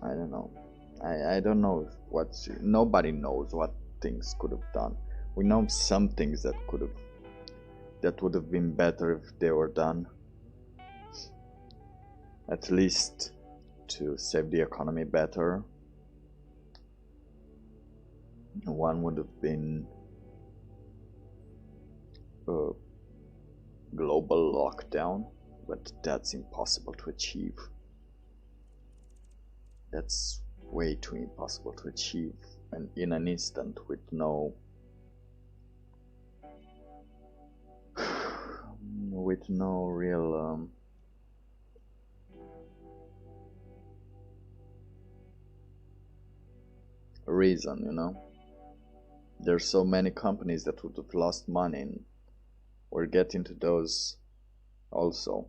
I don't know. I don't know what nobody knows what things could have done. We know some things that would have been better if they were done. At least to save the economy better. One would have been a global lockdown, but that's impossible to achieve. That's way too impossible to achieve, and in an instant with no real reason, you know. There's so many companies that would have lost money, and we're getting to those also.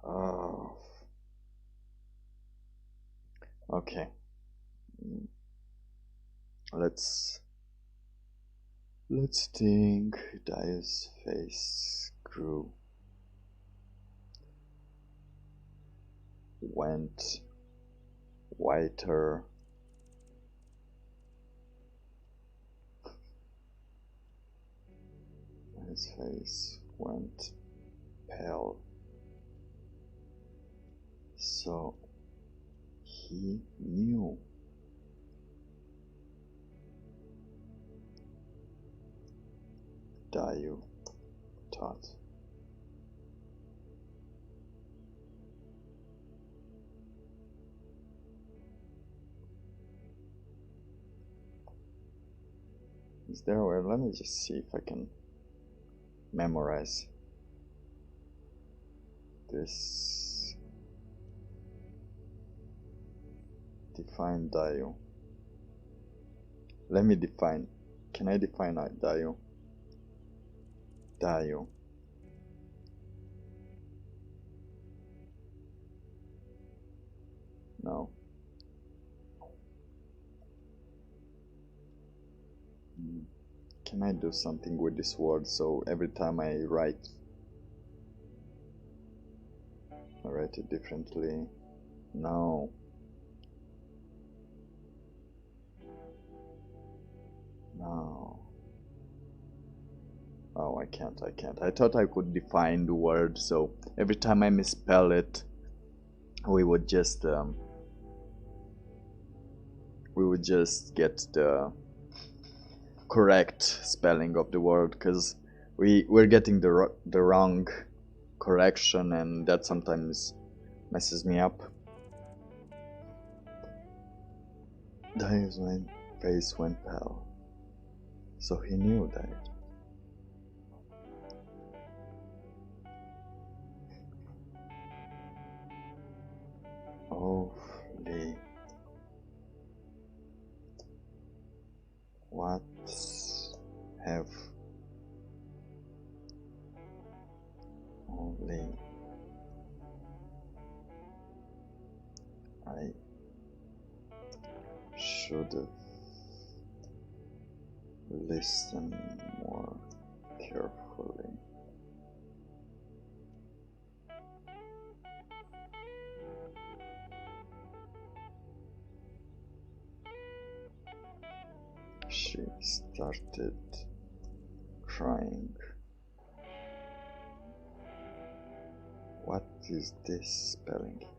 Oh. Okay. Let's think. Dio's face grew, went whiter. His face went pale. So he knew. Dio thought. Is there a way? Let me just see if I can memorize this. Define Dio. Let me define. Can I define Dio? Dio. No. Can I do something with this word so every time I write it differently? No. No. Oh, I can't. I thought I could define the word, so every time I misspell it, we would just get the correct spelling of the word, because we're getting the wrong correction, and that sometimes messes me up. Dio's face went pale, so he knew that. Oh, Lee. What have only I should have listened more carefully. She started crying. What is this spelling here?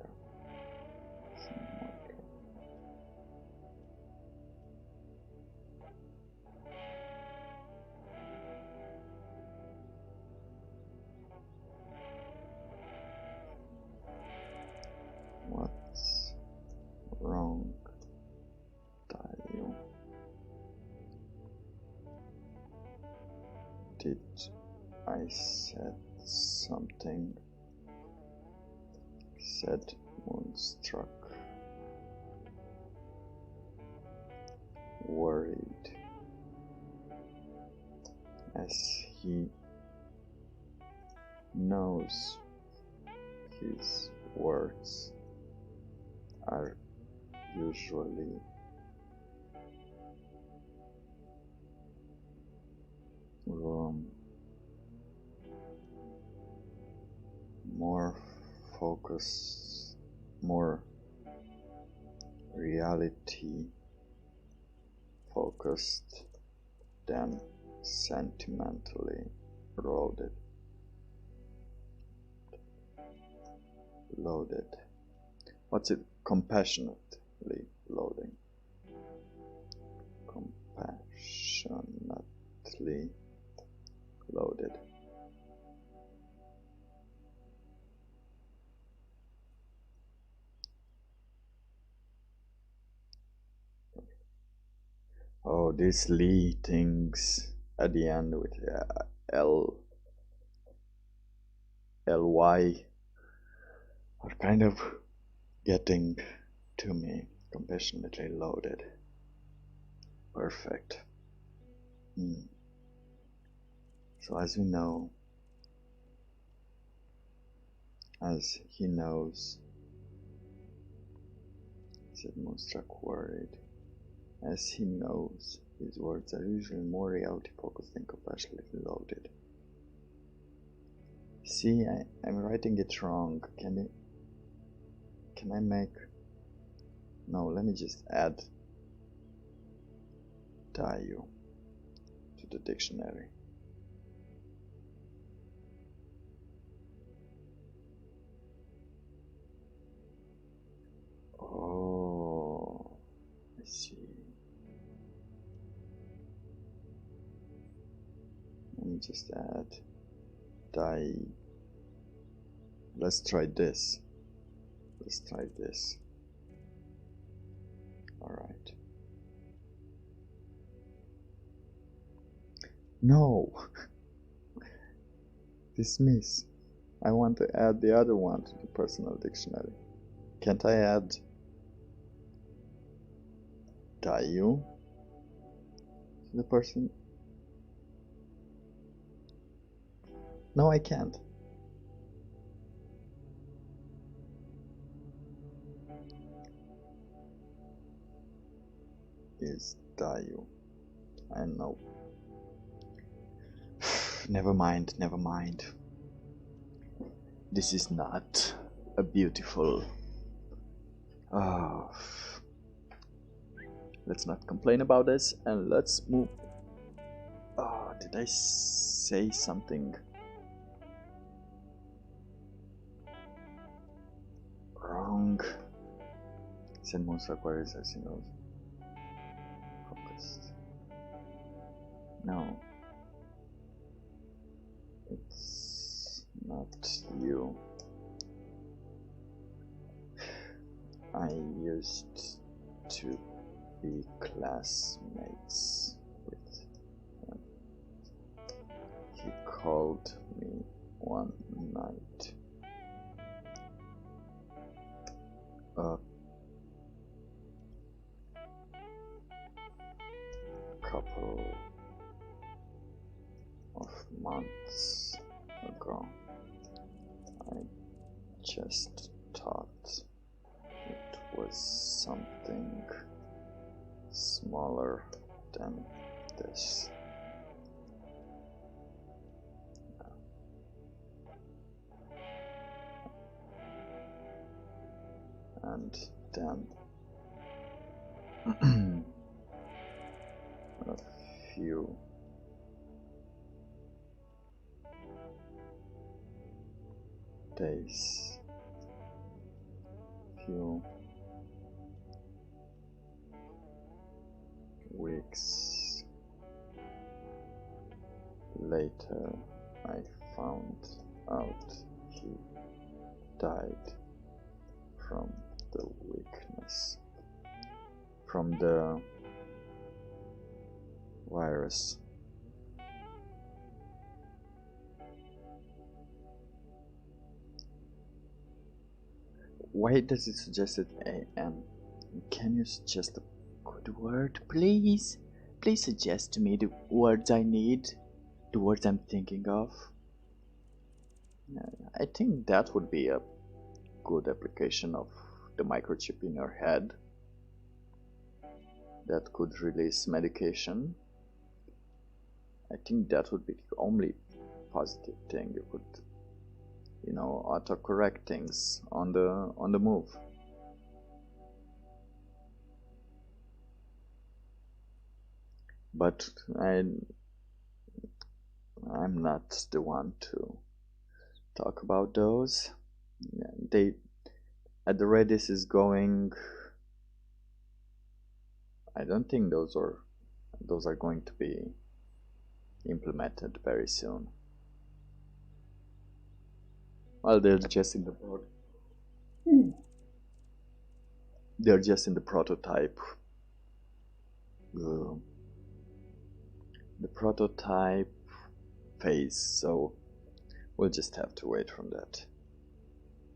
What's wrong, Dio? Did I said something? Said Moonstruck, worried, as he knows his words are usually wrong. More focused, more reality focused than sentimentally loaded. What's it? Compassionately loading. Compassionately loaded. Oh, these Lee things at the end with ly are kind of getting to me. Compassionately loaded. Perfect. So as we know, as he knows, said Moonstruck, worried. As he knows, his words are usually more reality-focused than compassionately loaded. See, I'm writing it wrong. Can I make... No, let me just add Dayu to the dictionary. Oh, I see. Let me just add Dai. Let's try this. Let's try this. Alright. No! Dismiss. I want to add the other one to the personal dictionary. Can't I add Dayu to the person? No, I can't. Is Dayu. I know. Never mind, never mind. This is not a beautiful... let's not complain about this and let's move... did I say something wrong? Said Moonstruck, where is as he knows. Focused. No. It's not you. I used to be classmates with him. He called me one night. A couple of months ago. I just thought it was something smaller than this. And then a few days, few weeks later, I found out he died from the weakness, from the virus. Why does it suggest it AM? Can you suggest a good word, please? Please suggest to me the words I need, the words I'm thinking of. I think that would be a good application of the microchip in your head that could release medication. I think that would be the only positive thing you could, autocorrect things on the move. But I'm not the one to talk about those. They, at the rate this is going, I don't think those are going to be implemented very soon. Well, they're just in the prototype. The prototype phase, so we'll just have to wait from that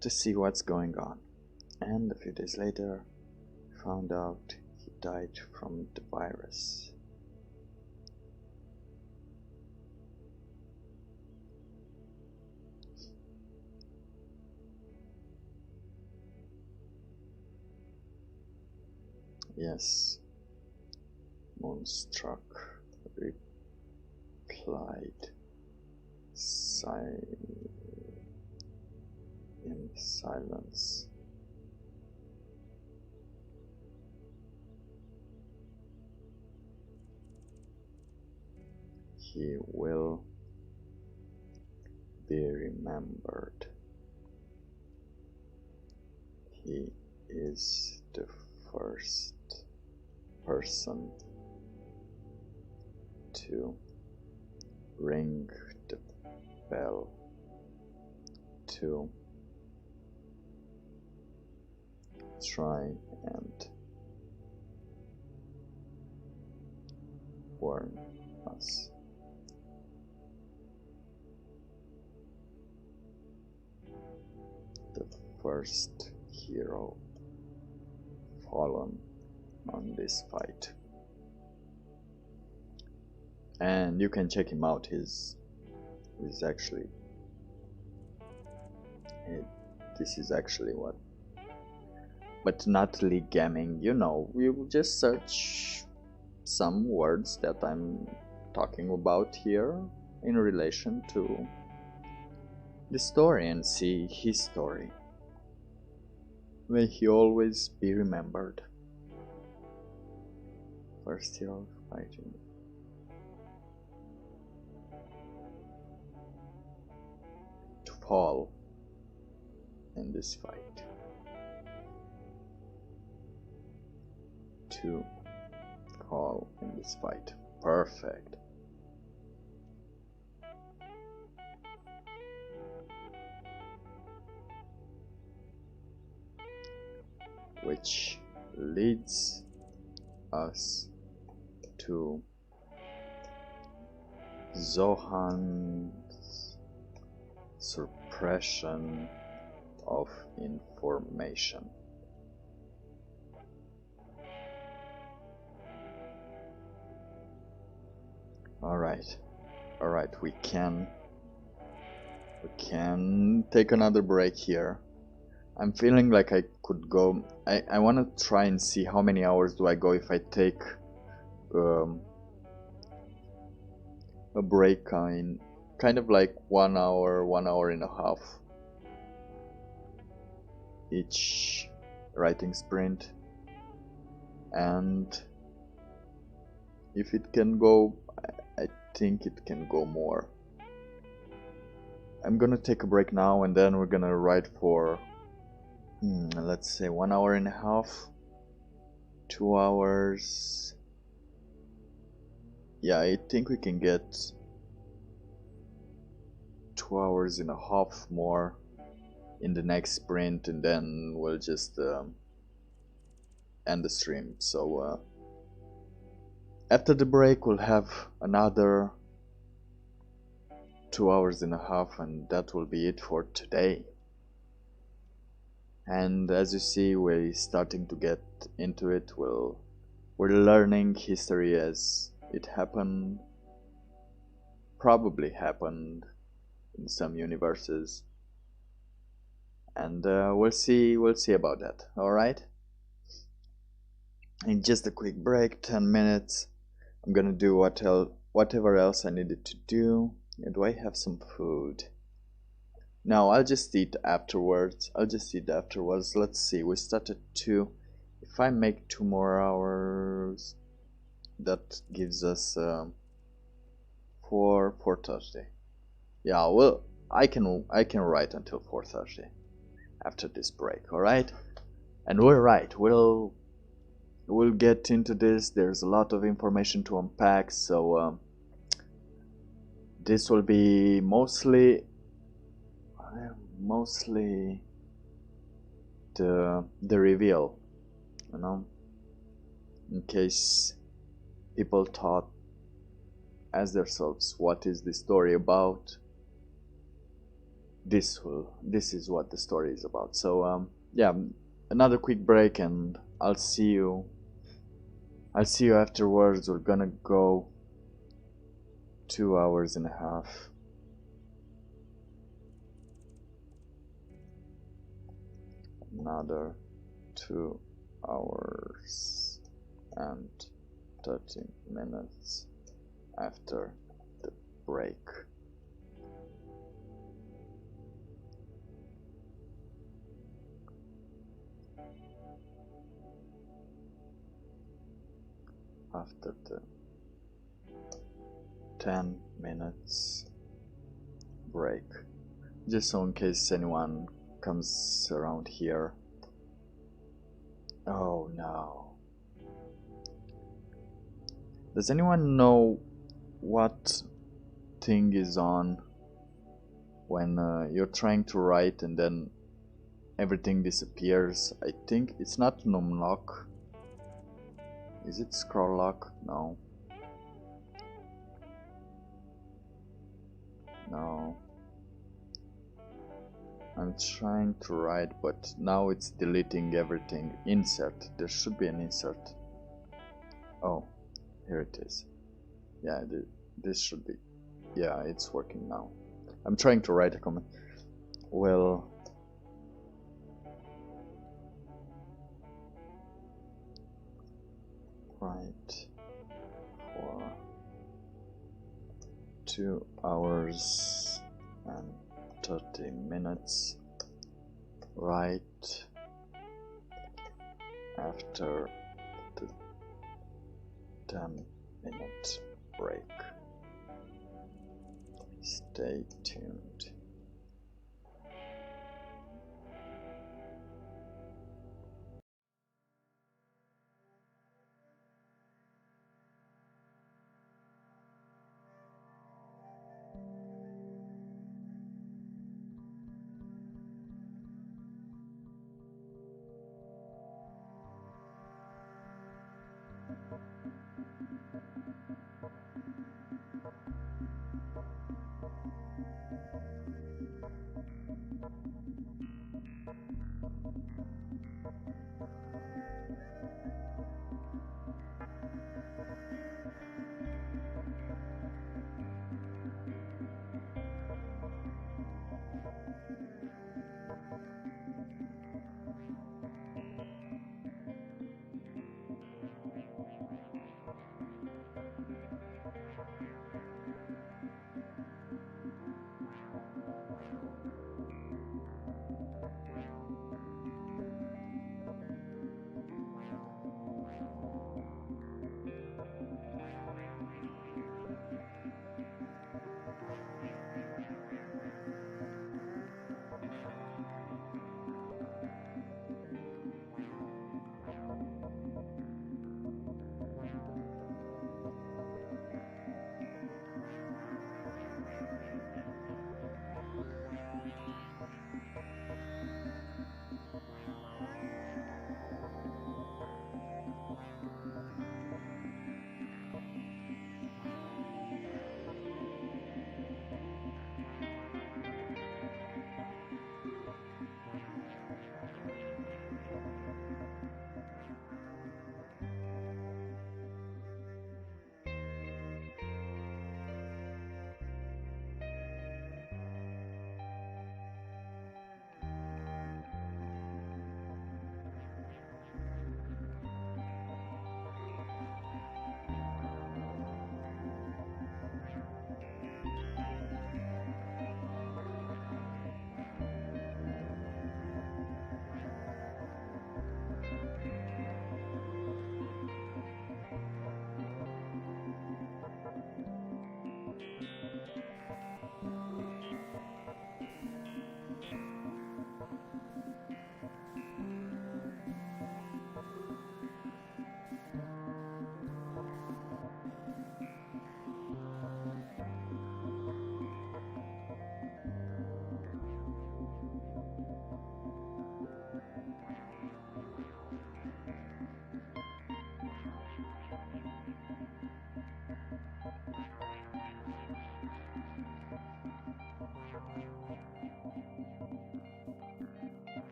to see what's going on. And a few days later, found out he died from the virus. Yes. Moonstruck replied in silence. He will be remembered. He is the first person to ring the bell, to try and warn us. The first hero fallen on this fight. And you can check him out. He's actually this is actually what, but not League Gaming. You know, you just search some words that I'm talking about here in relation to the story and see his story. May he always be remembered. First hero fighting. To fall in this fight. To fall in this fight. Perfect. Which leads us to Zohan's suppression of information. Alright, we can take another break here. I'm feeling like I could go. I want to try and see how many hours do I go if I take a break in kind of like 1 hour, 1 hour and a half each writing sprint, and if it can go, I think it can go more. I'm gonna take a break now and then we're gonna write for let's say 1 hour and a half, 2 hours. Yeah, I think we can get 2 hours and a half more in the next sprint, and then we'll just end the stream. So after the break we'll have another 2 hours and a half, and that will be it for today. And as you see, we're starting to get into it. We're learning history as it happened, probably happened in some universes, and we'll see about that. All right. In just a quick break, 10 minutes. I'm gonna do whatever else I needed to do. And do I have some food? No, I'll just eat afterwards. Let's see, we started 2. If I make 2 more hours, that gives us 4:30. Yeah, well, I can write until 4:30 after this break. All right, and we're right. We'll get into this. There's a lot of information to unpack, so this will be mostly the reveal, you know, in case people thought as themselves, what is the story about? This is what the story is about. So yeah, another quick break, and I'll see you afterwards. We're gonna go 2 hours and a half. Another 2 hours and 30 minutes after the break. After the 10 minutes break, just so in case anyone comes around here. Oh no. Does anyone know what thing is on when you're trying to write and then everything disappears? I think it's not numlock. Is it scroll lock? No. No. I'm trying to write, but now it's deleting everything. Insert. There should be an insert. Oh, here it is. Yeah, this should be. Yeah, it's working now. I'm trying to write a comment. Well, write for 2 hours and 30 minutes. Right after the 10-minute break. Stay tuned.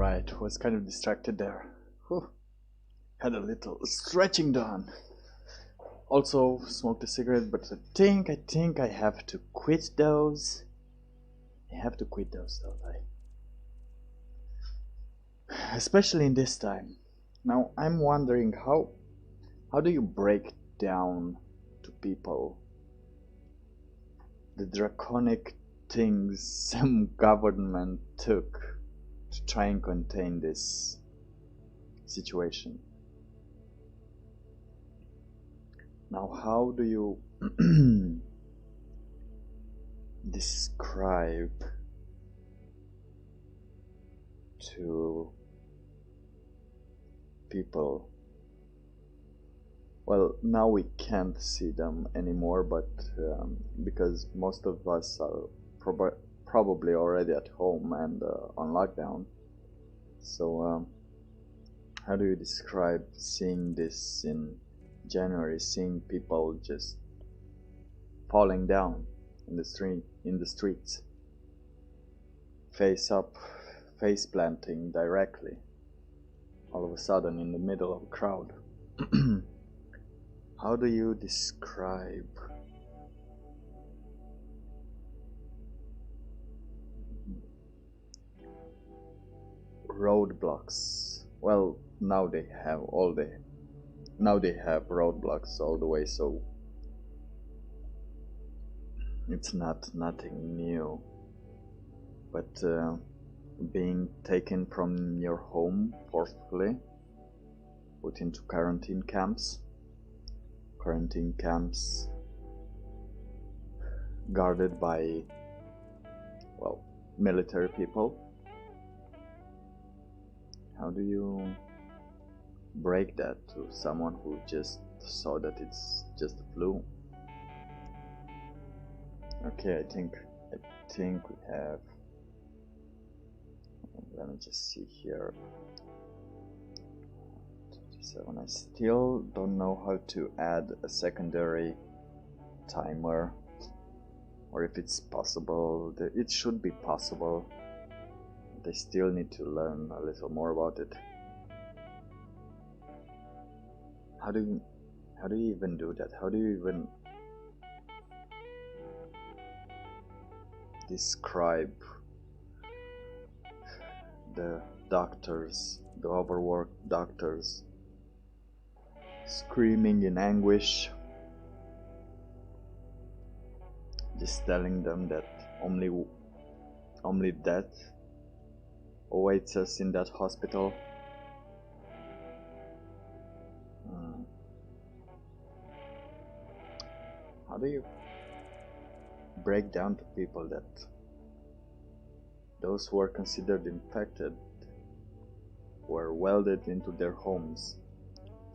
Alright, was kind of distracted there. Whew. Had a little stretching done. Also smoked a cigarette, but I think I have to quit those. I have to quit those, don't I? Especially in this time. Now I'm wondering how do you break down to people the draconic things some government took to try and contain this situation? Now how do you describe to people? Well, now we can't see them anymore, but because most of us are probably already at home and on lockdown. So how do you describe seeing this in January, seeing people just falling down in the streets, face up, face planting directly, all of a sudden in the middle of a crowd? How do you describe roadblocks? Well, now they have roadblocks all the way, so it's nothing new. But being taken from your home forcefully, put into quarantine camps guarded by, well, military people. How do you break that to someone who just saw that it's just a flu? Okay, I think we have. Let me just see here. 27. I still don't know how to add a secondary timer, or if it's possible. It should be possible. But I still need to learn a little more about it. How do you even do that? How do you even describe the doctors, the overworked doctors, screaming in anguish, just telling them that only death awaits us in that hospital? How do you break down to people that those who are considered infected were welded into their homes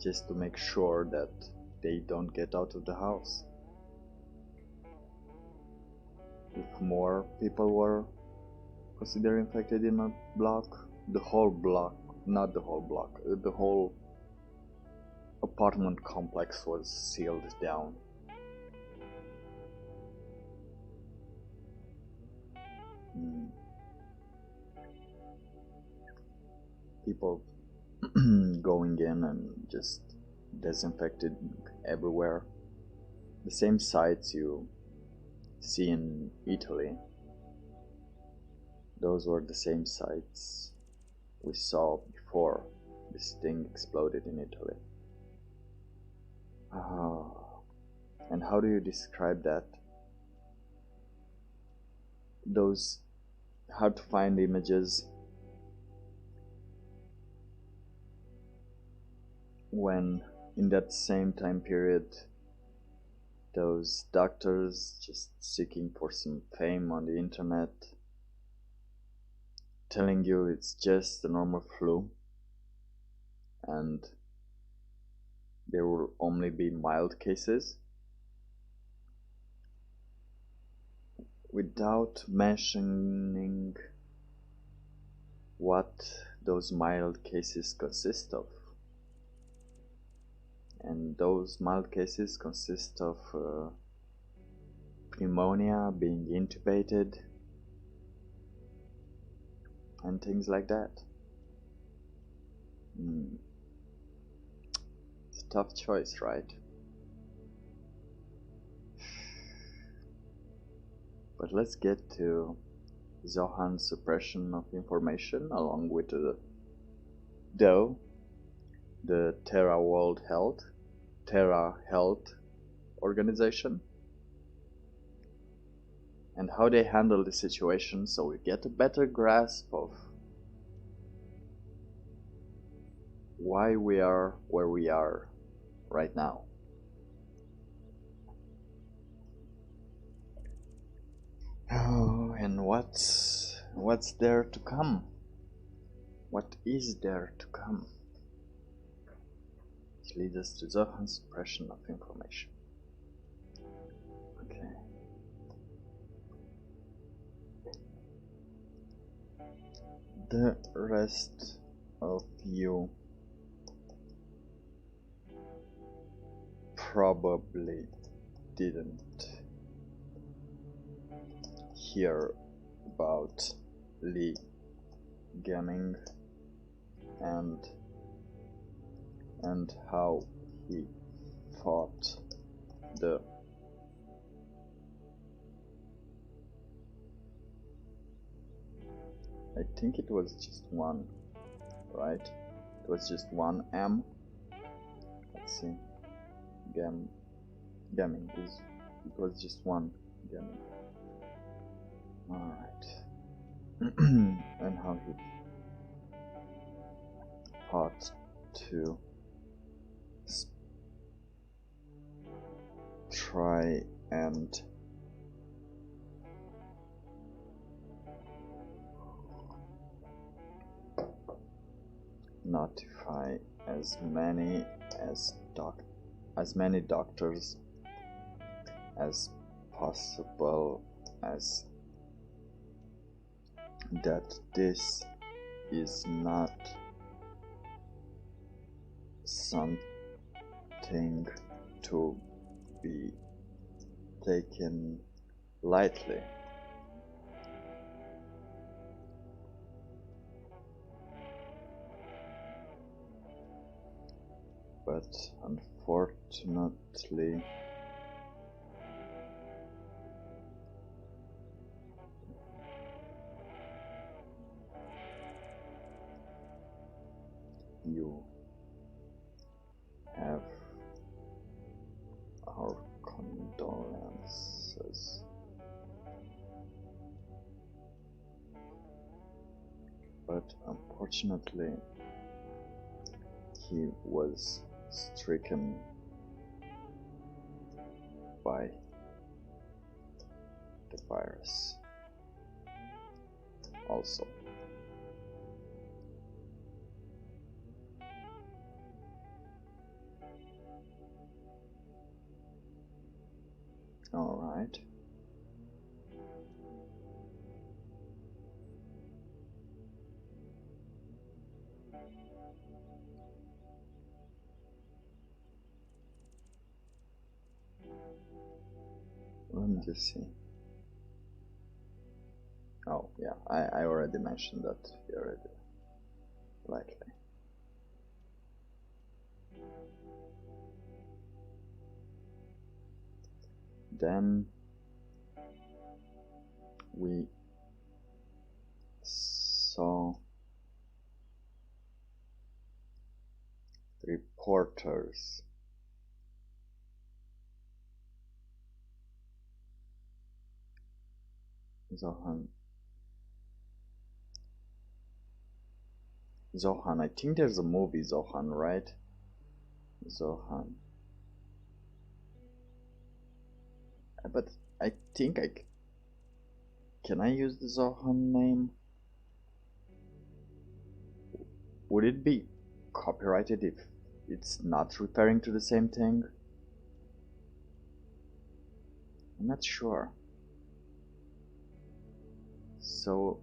just to make sure that they don't get out of the house? If more people were considered infected in a block, the whole block, not the whole block, the whole apartment complex was sealed down. People going in and just disinfected everywhere. The same sites you see in Italy, those were the same sites we saw before this thing exploded in Italy. And how do you describe that? Those hard to find images when in that same time period those doctors just seeking for some fame on the internet, telling you it's just a normal flu and there will only be mild cases, without mentioning what those mild cases consist of. And those mild cases consist of pneumonia, being intubated, and things like that. Hmm. It's a tough choice, right? But let's get to Zohan's suppression of information along with the DOE, the Terra Health Organization, and how they handle the situation so we get a better grasp of why we are where we are right now. Oh, and what's there to come? What is there to come? Which leads us to Zohan's suppression of information. Okay. The rest of you probably didn't hear about Lee Gaming and how he fought the I think it was just one, right? It was just one M. Let's see. Gaming is it was just one gaming. Alright. And how he fought to try and notify as many doctors as possible as that this is not something to be taken lightly. But unfortunately, you have our condolences. But unfortunately, he was stricken by the virus also. All right. Let me just see. Oh, yeah, I already mentioned that here likely. Then we saw reporters Zohan, I think there's a movie Zohan, right? Zohan. But I think can I use the Zohan name? Would it be copyrighted if it's not referring to the same thing? I'm not sure. So,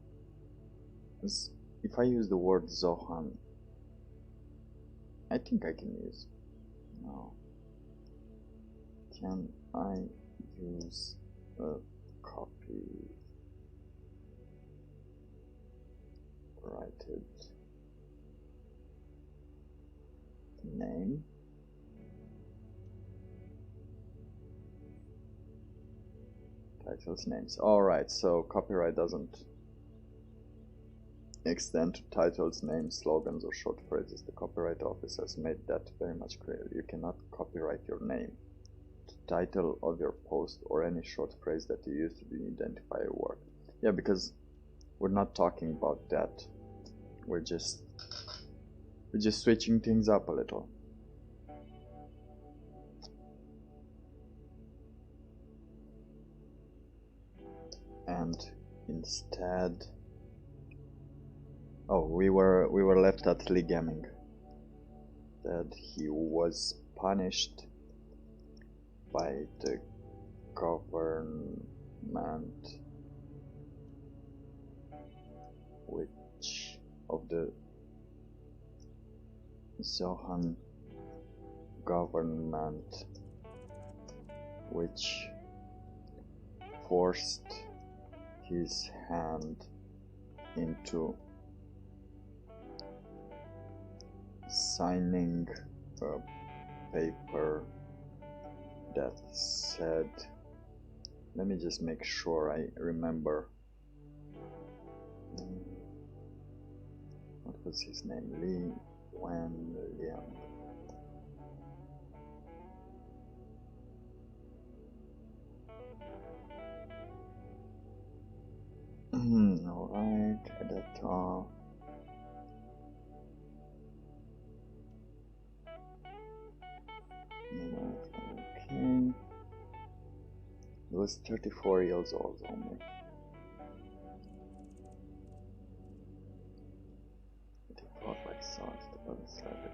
if I use the word Zohan, I think I can use. No. Can I use a copyrighted name. Titles, names. Alright, so copyright doesn't extend to titles, names, slogans, or short phrases. The Copyright Office has made that very much clear. You cannot copyright your name, the title of your post, or any short phrase that you use to identify your work. Yeah, because we're not talking about that. We're just switching things up a little. And instead, oh, we were left at legaming. That he was punished by the government, which of the Zohan government, which forced his hand into signing a paper that said, let me just make sure I remember, what was his name? Li Wenliang. Alright, editor. Okay. He was 34 years old only. It felt like socks, the other side.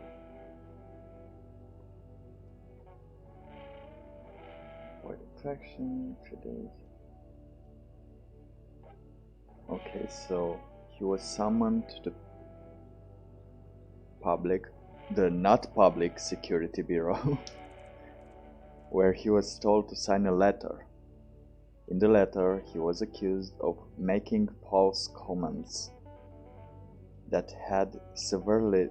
Avoid infection, 3 days. Okay, so he was summoned to the not public security bureau, where he was told to sign a letter. In the letter, he was accused of making false comments that had severely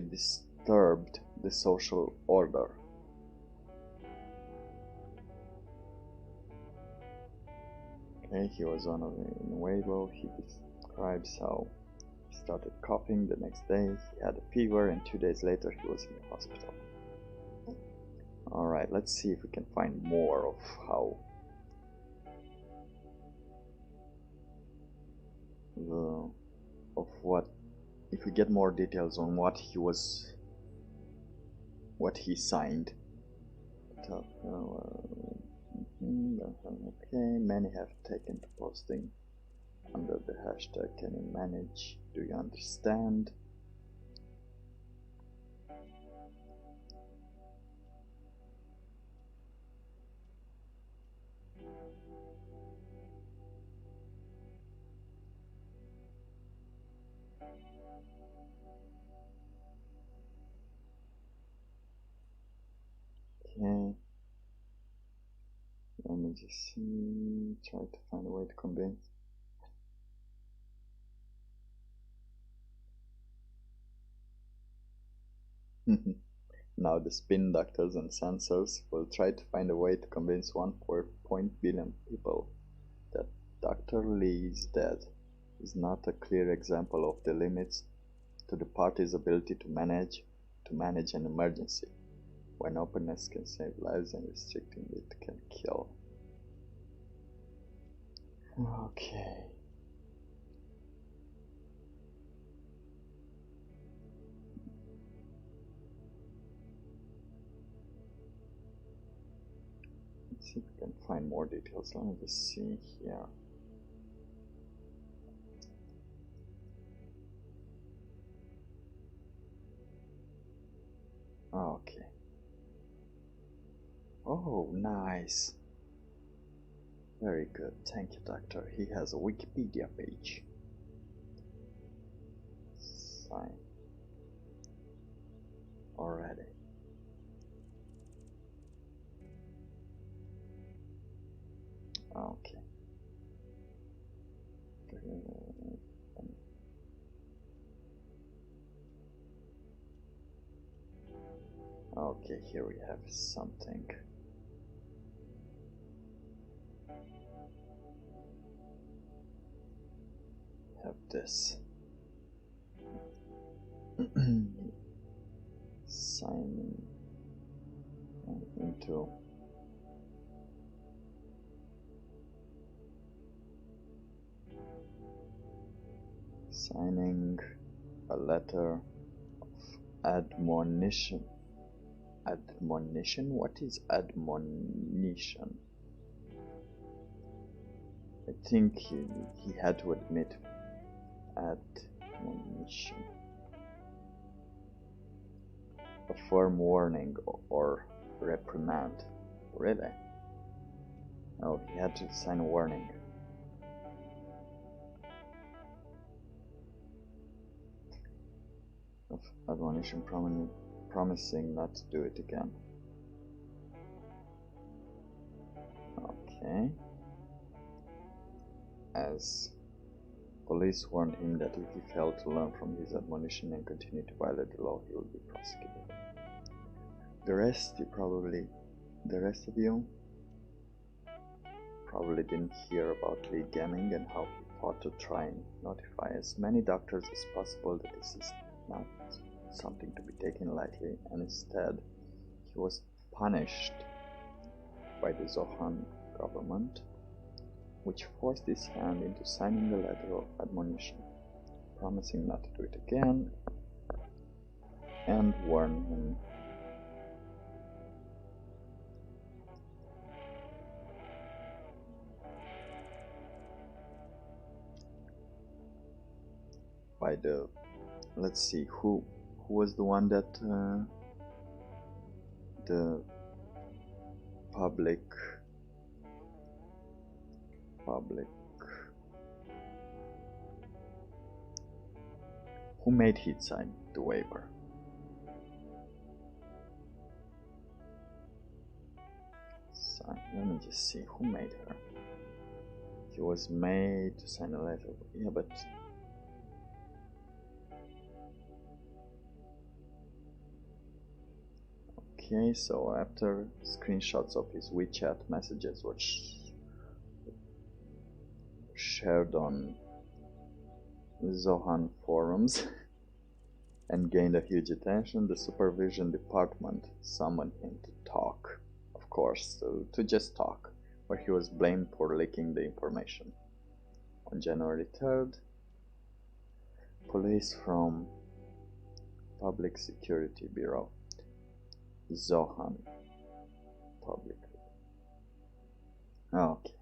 disturbed the social order. Okay, he was on in Weibo. He describes how he started coughing the next day, he had a fever, and 2 days later he was in the hospital. Alright, let's see if we can find more of how if we get more details on what he signed. Okay, many have taken to posting under the hashtag "Can you manage? Do you understand?" Okay. Let me just see, try to find a way to convince. Now the spin doctors and censors will try to find a way to convince 1.4 billion people that Dr. Lee's death is not a clear example of the limits to the party's ability to manage an emergency, when openness can save lives and restricting it can kill. Okay. Let's see if we can find more details. Let me just see here. Okay. Oh, nice. Very good. Thank you, Doctor. He has a Wikipedia page. Sign. Already. Okay. Okay, here we have something. Have this. Signing into signing a letter of admonition. Admonition? What is admonition? I think he had to admit admonition. A firm warning or reprimand. Really? Oh, he had to sign a warning. Of admonition promising not to do it again. Okay. As police warned him that if he failed to learn from his admonition and continued to violate the law, he would be prosecuted. The rest of you probably didn't hear about Lee Gemming and how he fought to try and notify as many doctors as possible that this is not something to be taken lightly, and instead he was punished by the Zohan government, which forced his hand into signing a letter of admonition, promising not to do it again, and warning him by the, let's see, who was the one that the public who made he sign the waiver? Let me just see who made her. He was made to sign a letter. Yeah, but okay, so after screenshots of his WeChat messages were shared on Zohan forums and gained a huge attention, the supervision department summoned him to talk, of course, to just talk, where he was blamed for leaking the information. On January 3rd, police from Public Security Bureau, Zohan Public. Okay,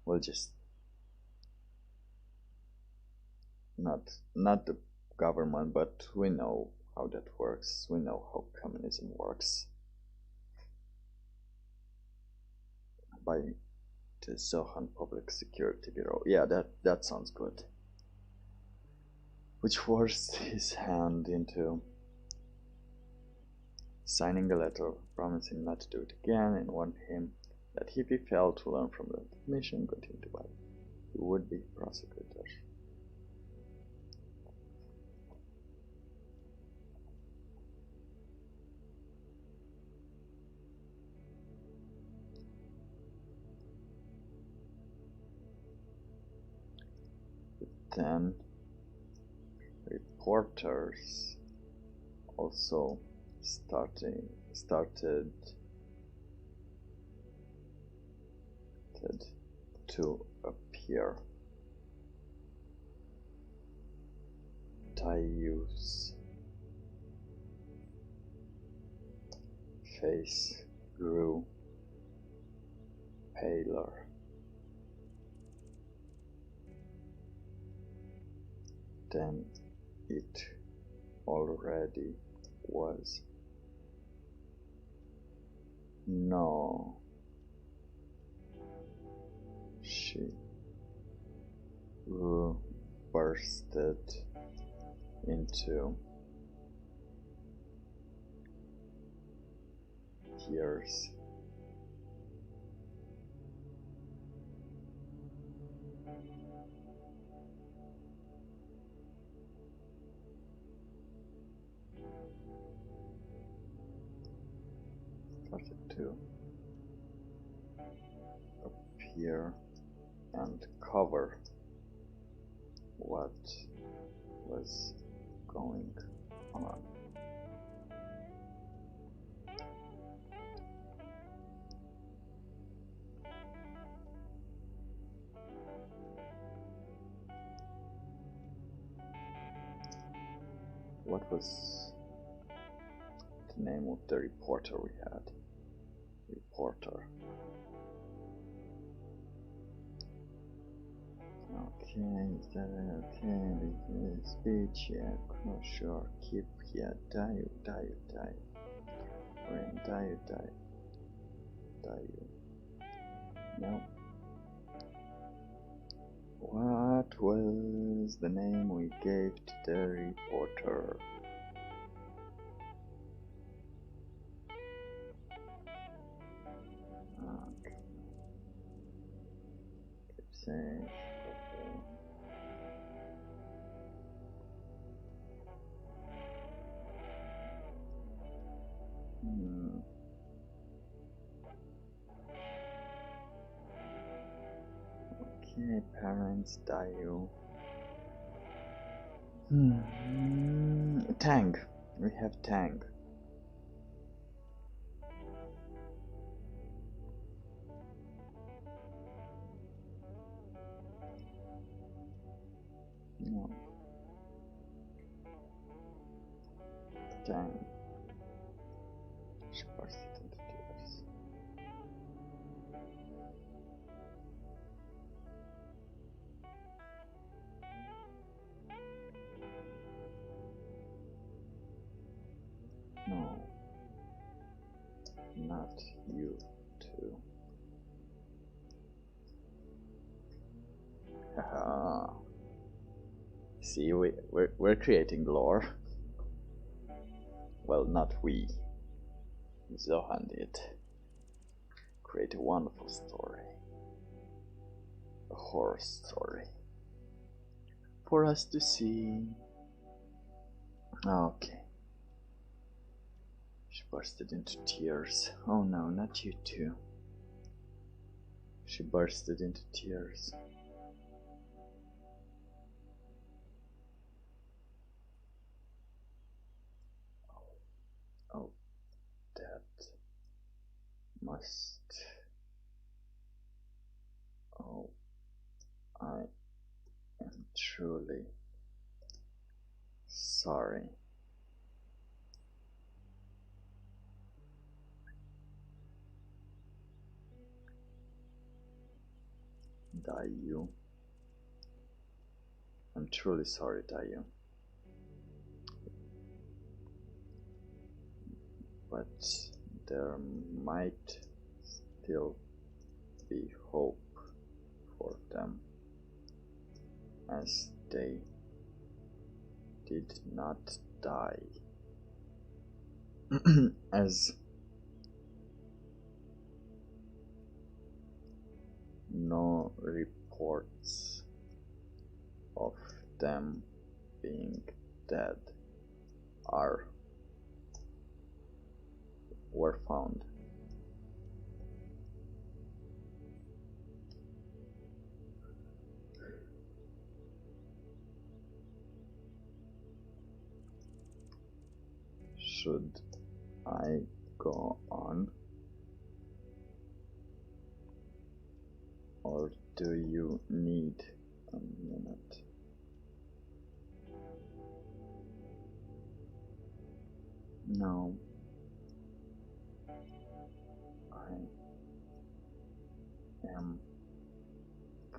we'll just not the government, but we know how that works. We know how communism works. By the Zohan Public Security Bureau. Yeah, that sounds good. Which forced his hand into signing a letter promising not to do it again and warned him that if he failed to learn from the information, continue to violate, he would be prosecuted. Then reporters also started to appear. Taiyu's face grew paler. Than it already was. No, she bursted into tears. started to appear and cover what was going on. What was the name of the reporter we had? Reporter. Okay, is that okay? Speech, yeah, sure. Keep, yeah, die. When die. No. What was the name we gave to the reporter? Okay. Keep saying. Okay, parents die. Tang. We have Tang. No. Tang. She burst it into tears. No. Not you too. Haha. See, we're creating lore. Well, not we. Zohan did. Create a wonderful story. A horror story. For us to see. Okay. She bursted into tears. Oh no, not you too. She bursted into tears. Oh, that must. Oh, I am truly sorry. Dayu. I'm truly sorry, Dayu. But there might still be hope for them, as they did not die. As no reports of them being dead were found. Should I go on, or do you need a minute? No, I am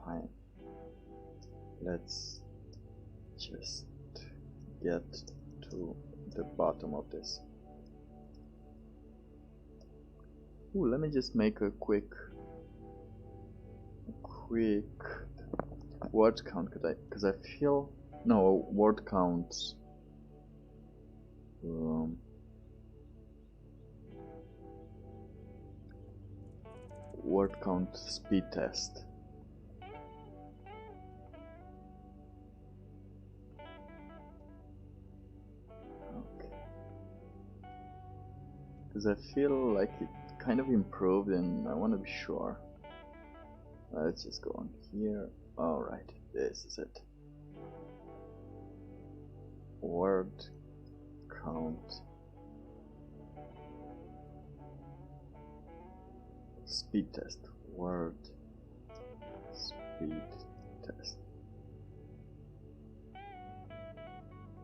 fine. Let's just get to the bottom of this. Ooh, let me just make a quick word count, because I feel no word count. Word count speed test. Okay. Because I feel like it kind of improved, and I want to be sure. Let's just go on here. Alright, this is it. Word count. Speed test. Word speed test.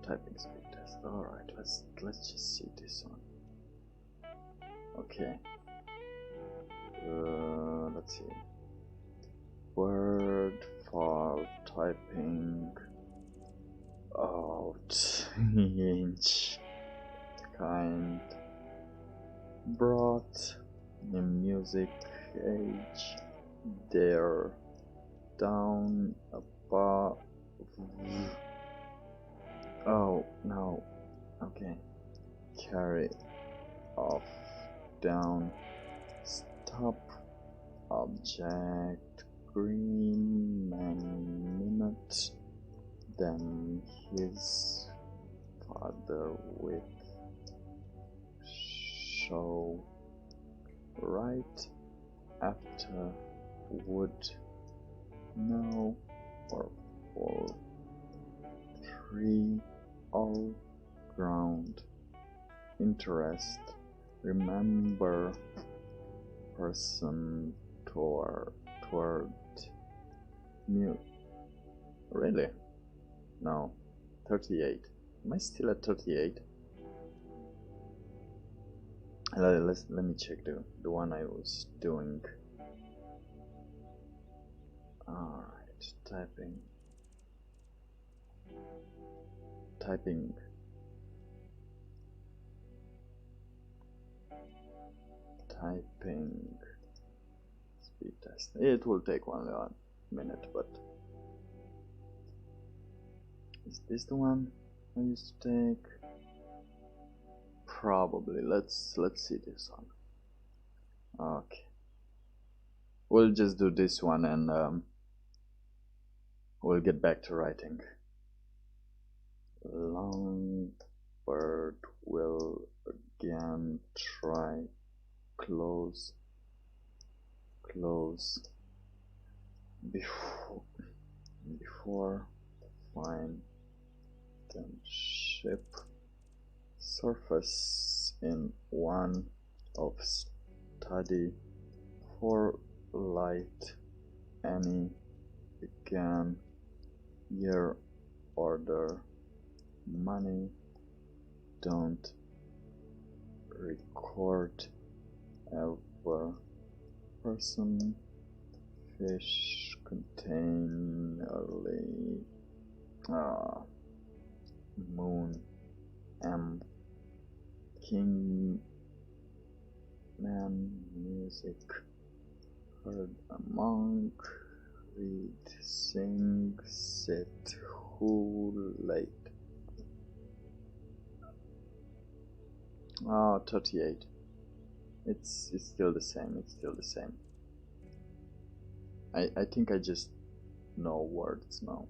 Typing speed test. Alright, let's just see this one. Okay. Let's see. Word file typing out inch kind brought in music age there down above. Oh no. Okay. Carry off down stop object green minute then his father with show right after would no or full 3 all ground interest remember person toward new really no 38 am I still at 38 let me check the one I was doing. Alright, typing speed test. It will take only 1 minute, but is this the one I used to take? Probably. Let's see this one. Okay, we'll just do this one and we'll get back to writing. Longbird will again try close before find then ship surface in one of study for light any began year order money don't record ever person fish contain early moon M king man music heard a monk read sing sit who late 38 it's still the same I think I just know words now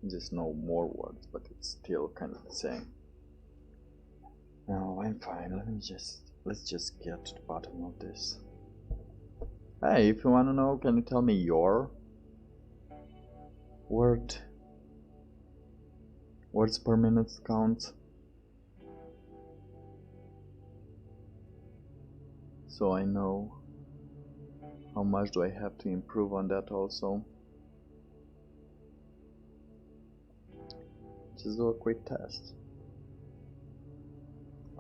just know more words but it's still kind of the same. No, I'm fine. Let's just get to the bottom of this. Hey, if you wanna know, can you tell me your words per minute count? So I know how much do I have to improve on that also. Just do a quick test.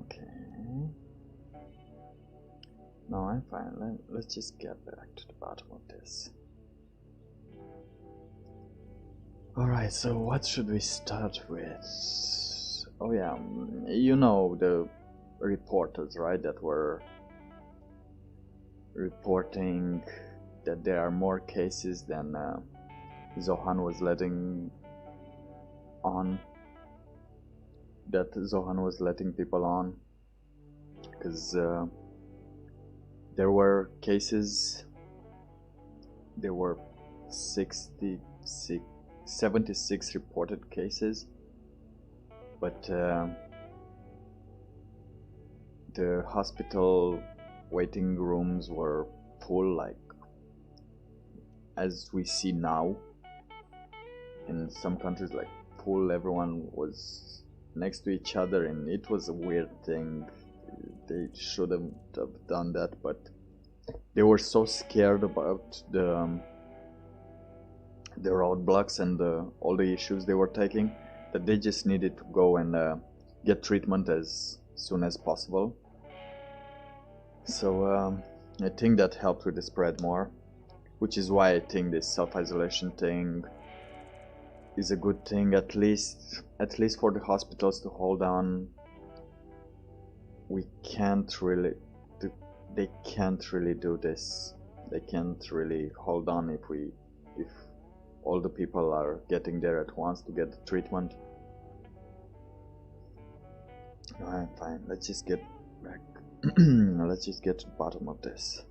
Okay. No, I'm fine. Let's just get back to the bottom of this. Alright, so what should we start with? Oh yeah, you know the reporters, right, that were reporting that there are more cases than Zohan was letting on. That Zohan was letting people on because there were cases, there were 76 reported cases, but the hospital waiting rooms were full, like as we see now in some countries, like full. Everyone was next to each other, and it was a weird thing. They shouldn't have done that, but they were so scared about the roadblocks and all the issues they were taking that they just needed to go and get treatment as soon as possible. So I think that helped with the spread more, which is why I think this self-isolation thing is a good thing, at least for the hospitals to hold on. We can't really they can't really do this. They can't really hold on if all the people are getting there at once to get the treatment. Alright, fine, let's just get back. Let's just get to the bottom of this.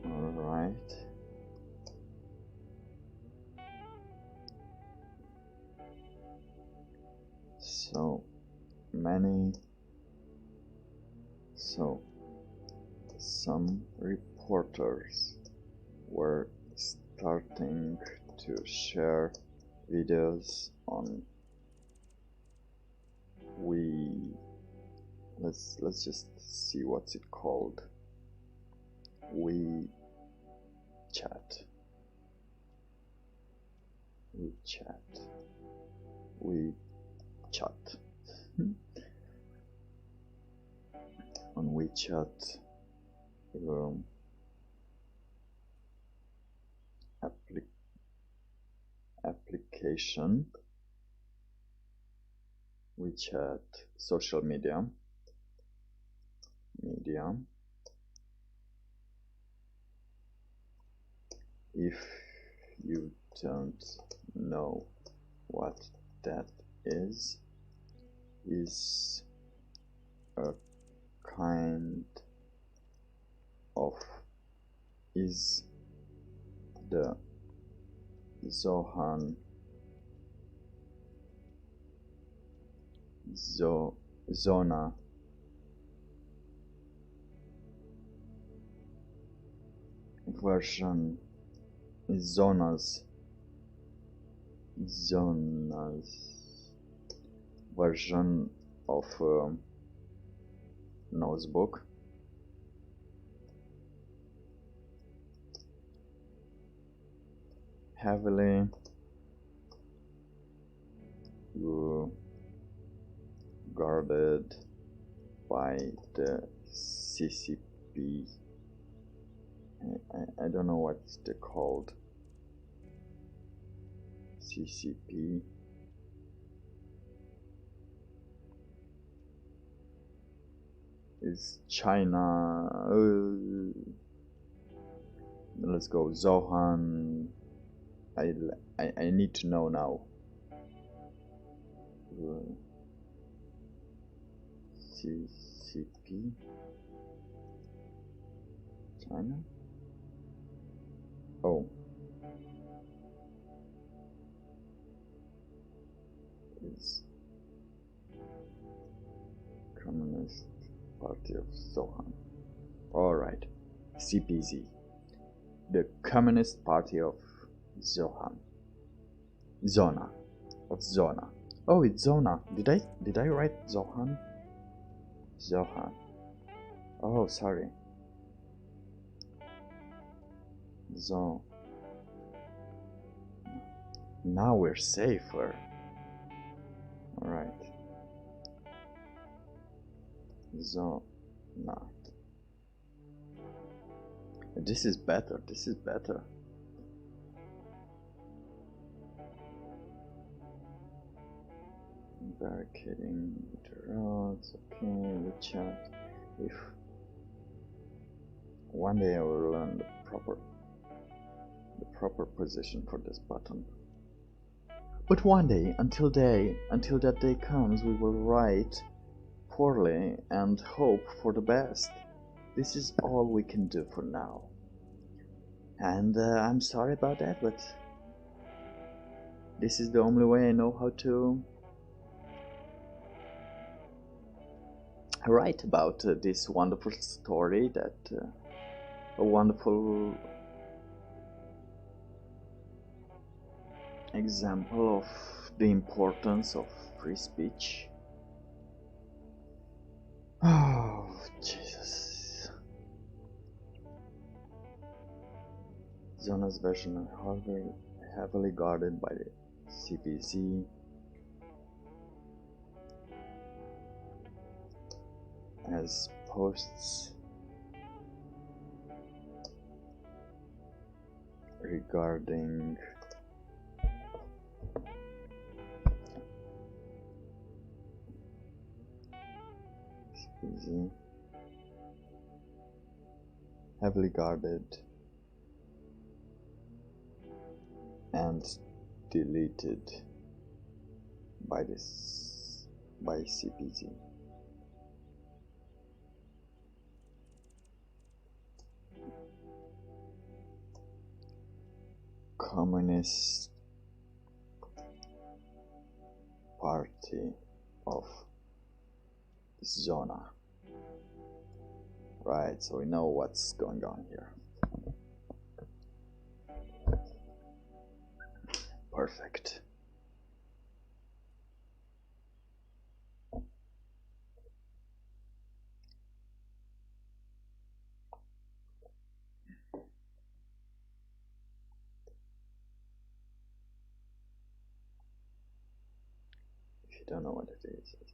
Alright. So some reporters were starting to share videos on let's just see what's it called. WeChat. On WeChat application, WeChat social media. If you don't know what that is a kind of the Zona version, Zona's version of notebook. Heavily guarded by the CCP. I don't know what's they called. CCP. Is China. Let's go. Zohan. I need to know now. CCP. China. Oh. Is Communist Party of Zohan. Alright. CPZ. The Communist Party of Zohan. Zona. Of Zona. Oh, it's Zona. Did I write Zohan? Zohan. Oh, sorry. Now we're safer. Alright. Zona. This is better. Barricading the roads. Okay, WeChat. If one day I will learn the proper position for this button. But one day, until that day comes, we will write poorly and hope for the best. This is all we can do for now. And I'm sorry about that, but this is the only way I know how to write about this wonderful story, that a wonderful example of the importance of free speech. Oh, Jesus. Zona's version, however, heavily guarded by the CPZ, as posts regarding CPZ heavily guarded and deleted by CPZ. Communist Party of Zona. Right, so we know what's going on here. Perfect. If you don't know what it is, I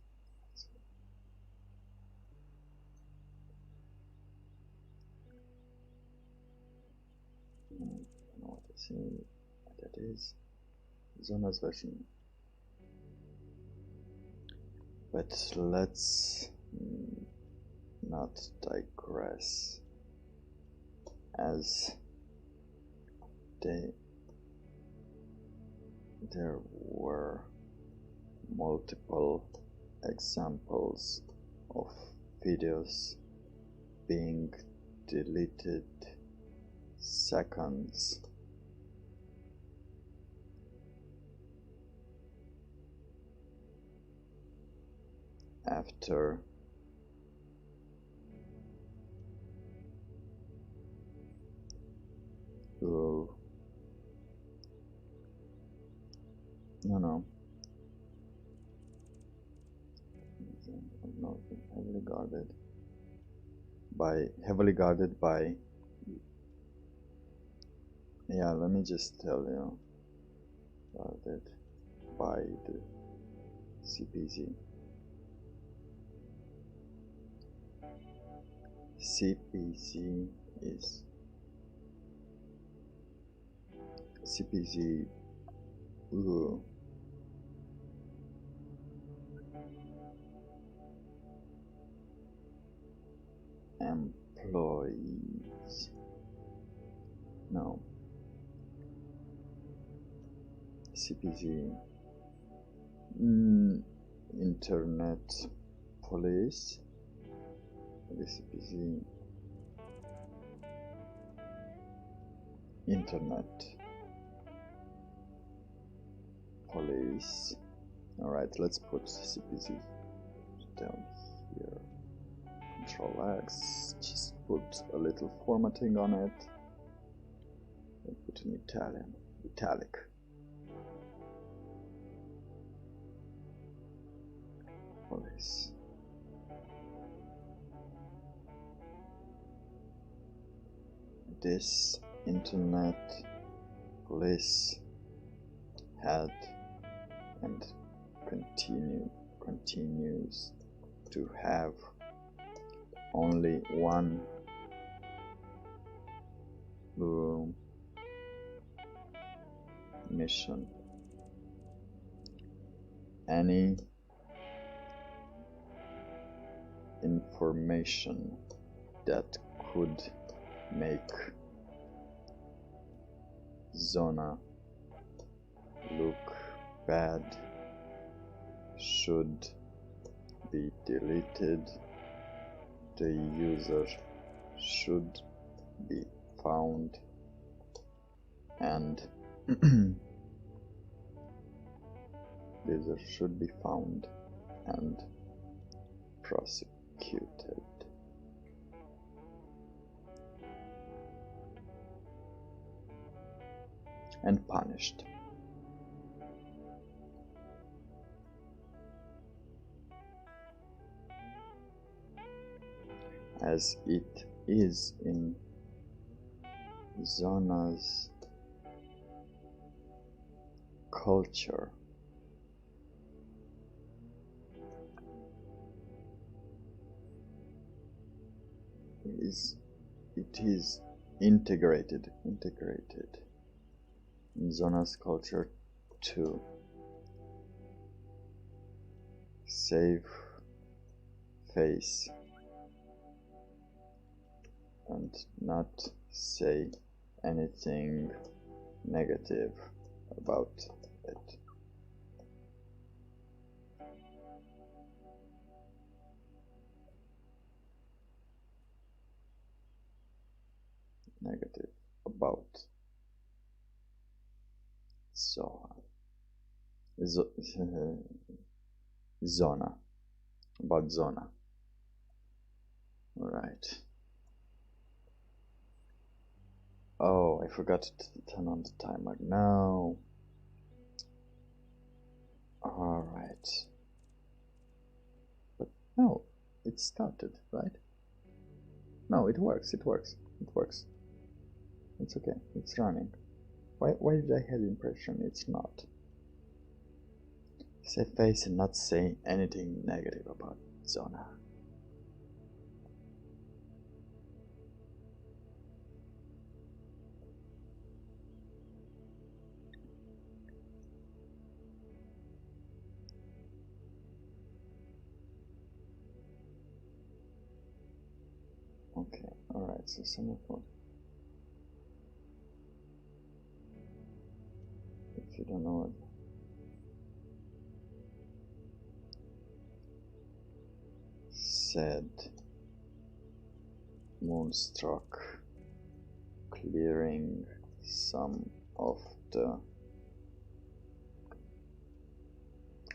don't know what that is. Zona's version. But let's not digress, as there were multiple examples of videos being deleted seconds after no, heavily guarded by yeah, let me just tell you, guarded by the CPZ. CPZ is CPZ employees. No. CPZ Internet Police. The CPZ Internet Police. Alright, let's put CPZ down here. Control X, just put a little formatting on it. And put an italic. Police. This Internet Police had and continues to have only one mission. Any information that could make Zona look bad should be deleted. The user should be found and prosecuted. executed. And punished. As it is in Zona's culture. It is integrated in Zona's culture to save face and not say anything negative about it. Negative about Zona. About Zona. Alright. Oh, I forgot to turn on the timer. No. Alright. But no, it started, right? No, it works. It works. It's okay. It's running. Why did I have the impression it's not? Save face and not say anything negative about Zona. Okay, alright, so some of what. If you don't know it. Said Moonstruck, clearing some of the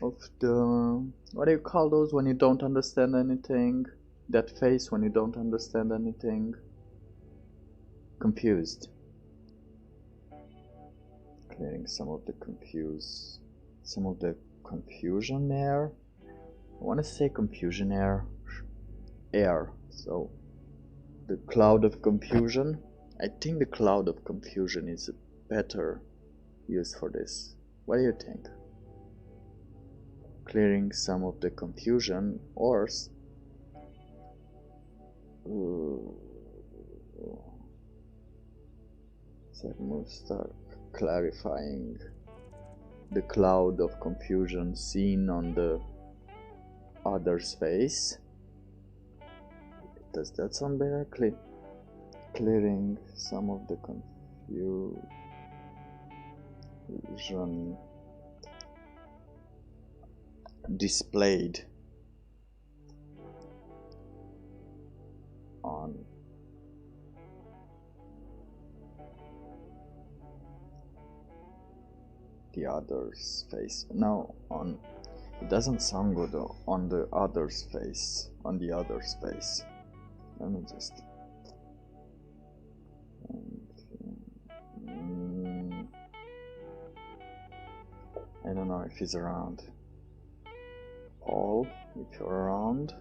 what do you call those when you don't understand anything? That face when you don't understand anything? Confused. Clearing some of the confusion air. I want to say confusion air, so the cloud of confusion. I think the cloud of confusion is a better use for this. What do you think? Clearing some of the confusion, or start clarifying the cloud of confusion seen on the other's face. Does that sound better? Clearing some of the confusion displayed on the other's face. No, on. It doesn't sound good though. On the other's face. On the other's face. Let me just. I don't know if he's around. Paul, if you're around,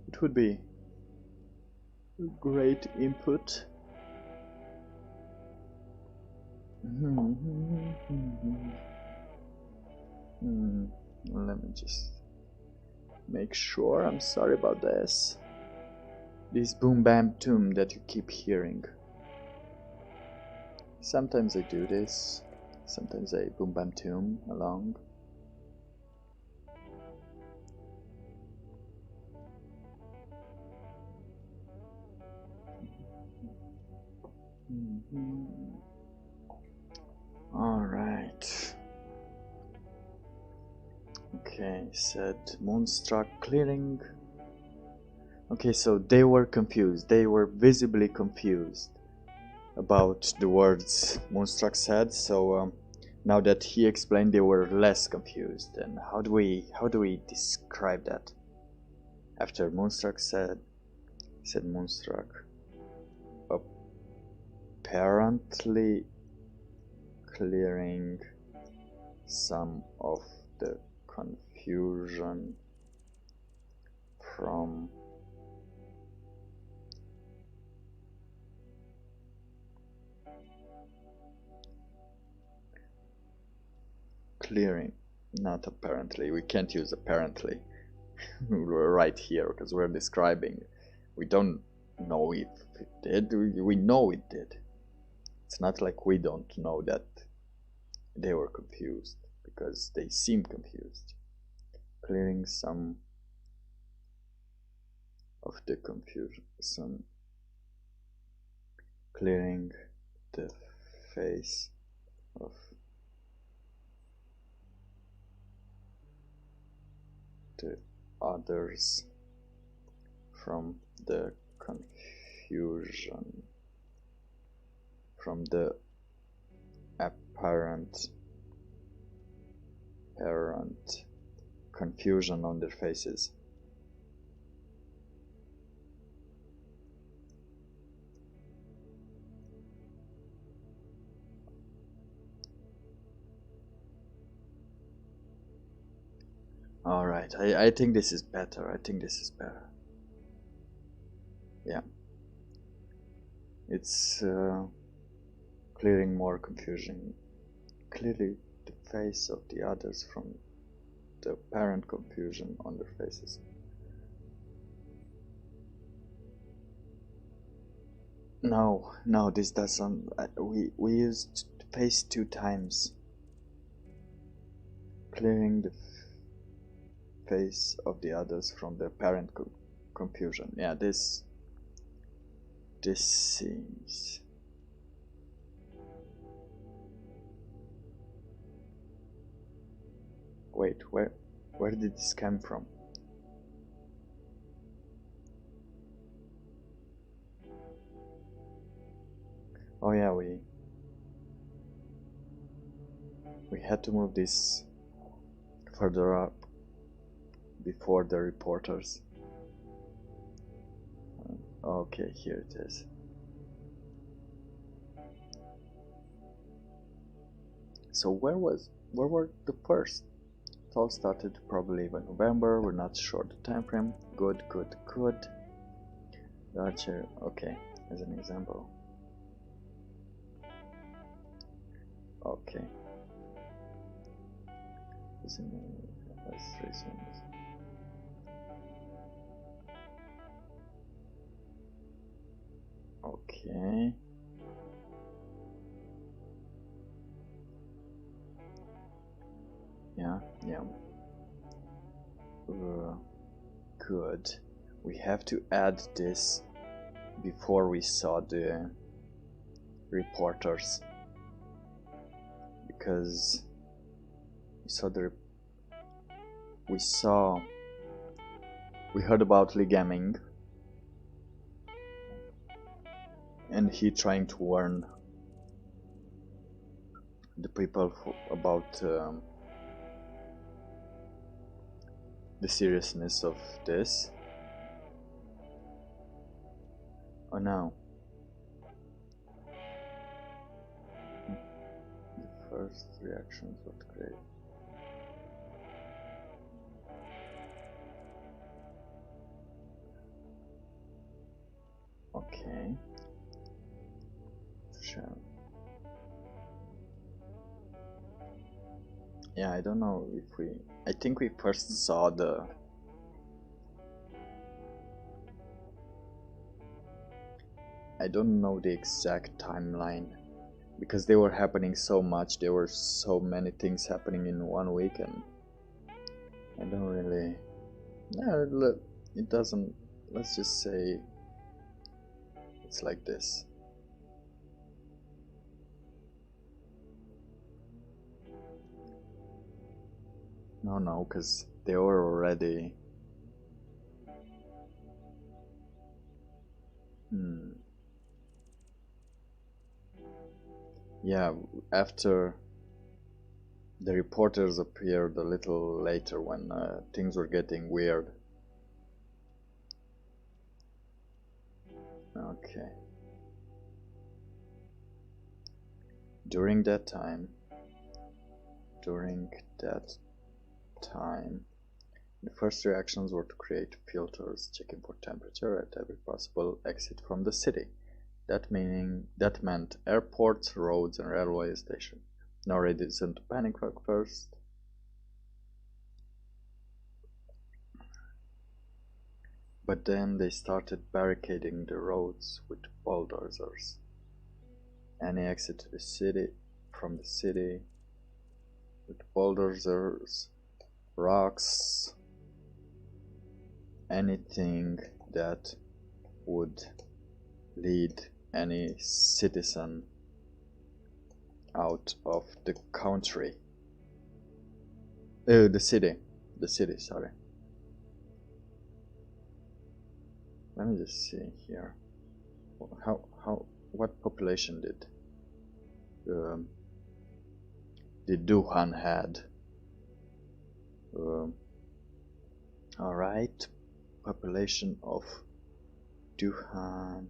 it would be great input. Let me just make sure. I'm sorry about this. This boom bam toom that you keep hearing. Sometimes I do this. Sometimes I boom bam toom along. Alright. Okay, said Moonstruck clearing. Okay, so they were confused. They were visibly confused about the words Moonstruck said. So now that he explained, they were less confused. And how do we describe that? After Moonstruck said Moonstruck, apparently clearing some of the confusion from clearing, not apparently, we can't use apparently right here because we're describing. We don't know if it did, we know it did. It's not like we don't know that they were confused, because they seem confused. Clearing some of the confusion, clearing the face of the others from the confusion, from the apparent confusion on their faces. Alright, I think this is better. Yeah. It's clearing more confusion. Clearly the face of the others from the apparent confusion on their faces. No, this doesn't. We used face 2 times. Clearing the face of the others from the apparent confusion. Yeah, this seems. Wait, where did this come from? Oh yeah, we had to move this further up before the reporters. Okay, here it is. So where were the first? It all started probably in November. We're not sure the time frame. Good. Archer. Okay, as an example. Okay. Okay. Yeah. Good. We have to add this before we saw the reporters, because we heard about Lee Gaming and he trying to warn the people about the seriousness of this. Oh no. The first reactions were great. Okay. Sure. Yeah, I don't know if I think we first saw the I don't know the exact timeline, because they were happening so much. There were so many things happening in 1 week, and I don't really. No, it doesn't. Let's just say it's like this. No, because they were already. Yeah, after the reporters appeared a little later when things were getting weird. Okay. During that time, the first reactions were to create filters checking for temperature at every possible exit from the city. That meant airports, roads, and railway stations. No reason to panic at first. But then they started barricading the roads with bulldozers. Any exit to the city from the city with bulldozers, rocks, anything that would lead any citizen out of the country. The city, sorry. Let me just see here. What population did Duhan had? Alright, population of Duhan.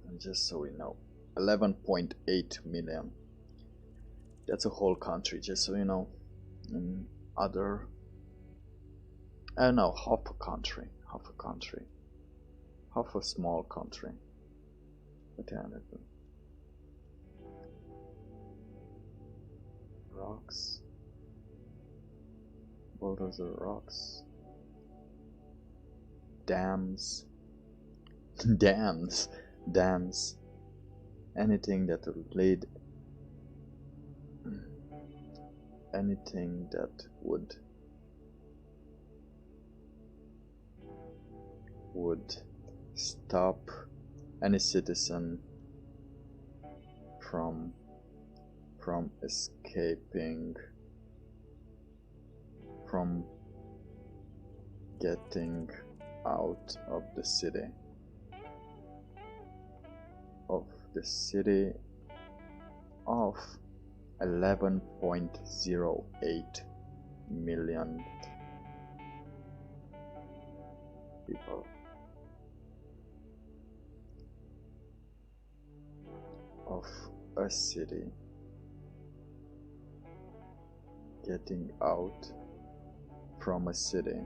And just so we know, 11.8 million. That's a whole country, just so you know. In other, I don't know, half a country, half a small country. But yeah, rocks, bulldozer rocks, dams, dams, anything that would lead, anything that would stop any citizen from escaping, from getting out of the city of 11.08 million people. Of a city getting out from a city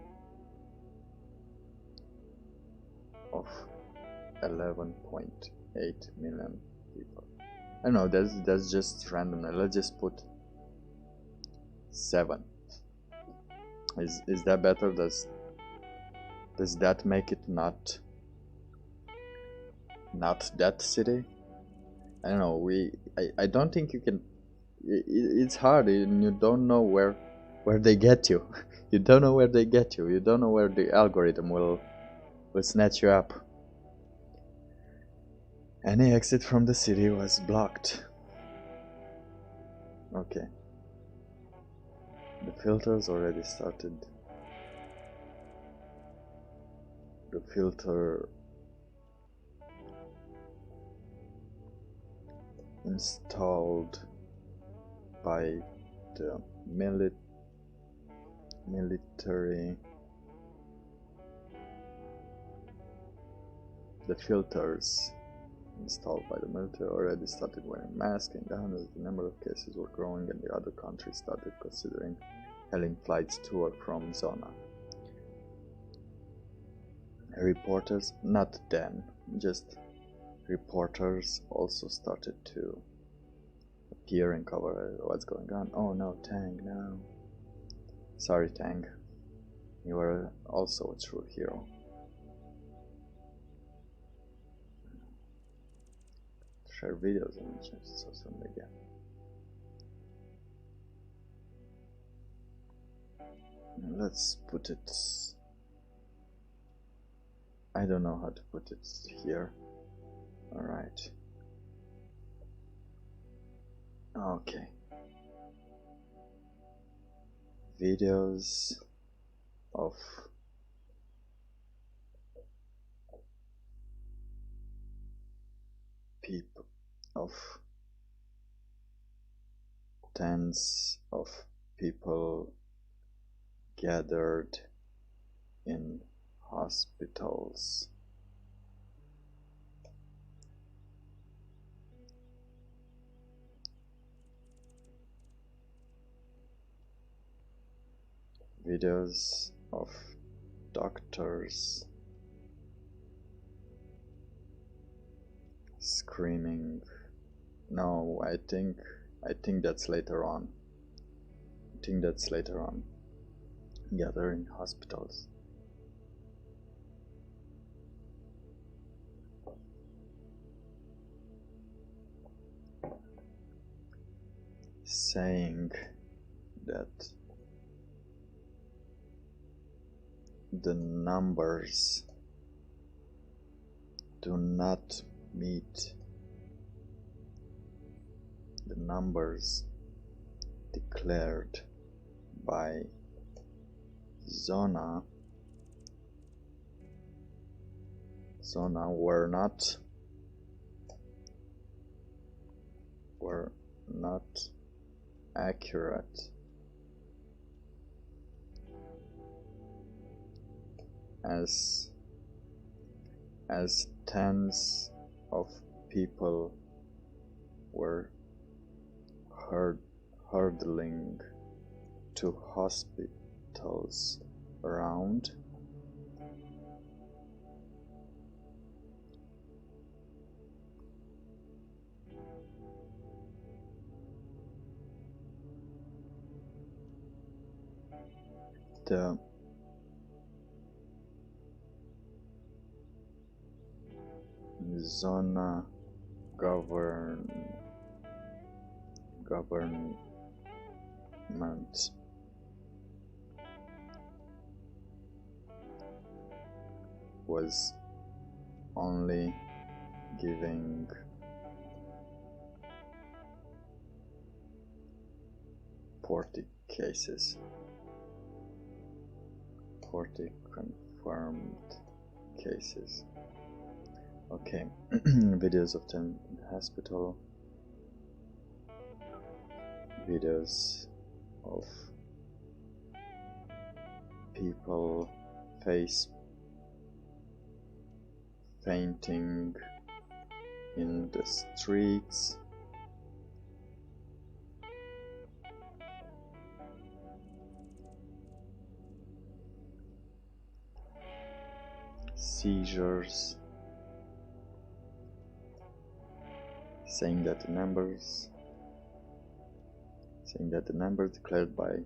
of 11.8 million people. I know that's just random. Let's just put 7. Is that better? Does that make it not that city? I don't know. I don't think you can. It's hard, and you don't know where they get you. You don't know where they get you. You don't know where the algorithm will snatch you up. Any exit from the city was blocked. Okay. The filters already started. The filter installed by the military. The filters installed by the military already started wearing masks in Ghana as the number of cases were growing and the other countries started considering hailing flights to or from Zona. Reporters, not then, just reporters also started to appear and cover what's going on. Oh no, Tang, no. Sorry, Tang. You are also a true hero. Share videos on social media. Let's put it. I don't know how to put it here. Alright. Okay. Videos of people, of tens of people gathered in hospitals. Videos of doctors screaming. No, I think that's later on. Gather in hospitals. Saying that the numbers do not meet the numbers declared by Zona were not accurate, as tens of people were hurtling to hospitals around. The Zona government was only giving 40 cases, 40 confirmed cases. Okay. Videos of them in the hospital, videos of people face fainting in the streets. Seizures, saying that the numbers declared by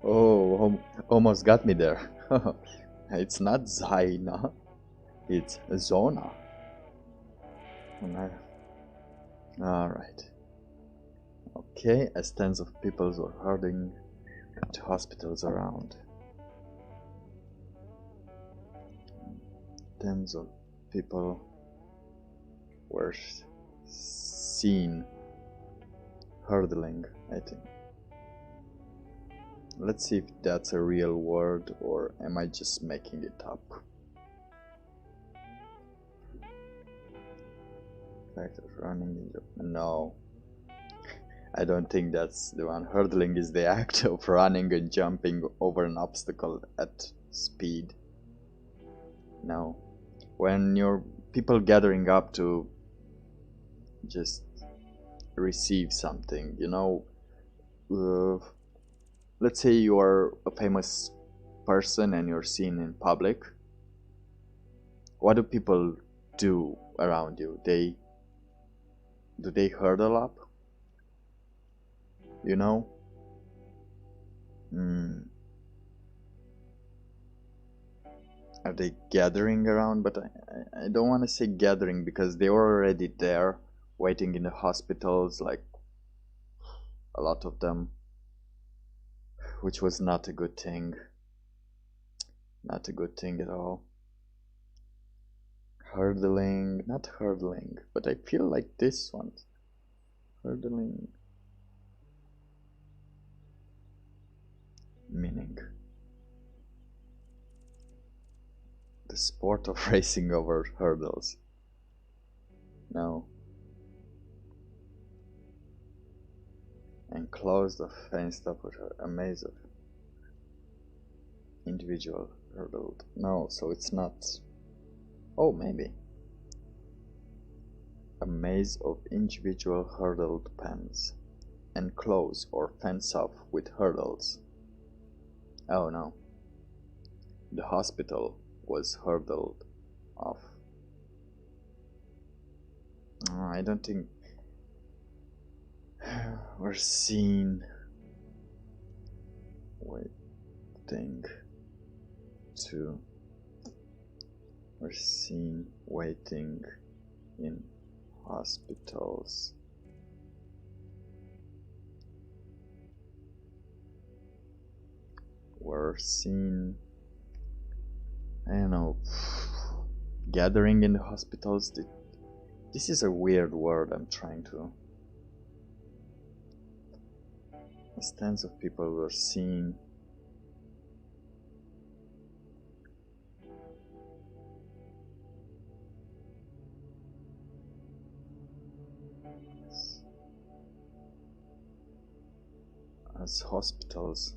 almost got me there. It's not Zaina, it's Zona. Alright. Okay, as tens of people were hurrying to hospitals around. Tens of people were seen hurtling, I think. Let's see if that's a real word or am I just making it up. Fact of running, no. I don't think that's the one. Hurdling is the act of running and jumping over an obstacle at speed. No. When you're people gathering up to just receive something, you know, let's say you are a famous person and you're seen in public. What do people do around you? Do they hurdle up? You know? Are they gathering around? But I don't want to say gathering because they were already there, waiting in the hospitals, like a lot of them, which was not a good thing. Not a good thing at all. Hurdling, not hurdling, but I feel like this one. Hurdling. Meaning the sport of racing over hurdles. No. Enclosed or fenced up with a maze of individual hurdled. No, so it's not. Oh, maybe. A maze of individual hurdled pens. Enclose or fence off with hurdles. Oh no. The hospital was hurdled off. I don't think we're seen waiting to. We're seen waiting in hospitals. We're seen, I don't know, gathering in the hospitals. This is a weird word I'm trying to. As tens of people were seen as hospitals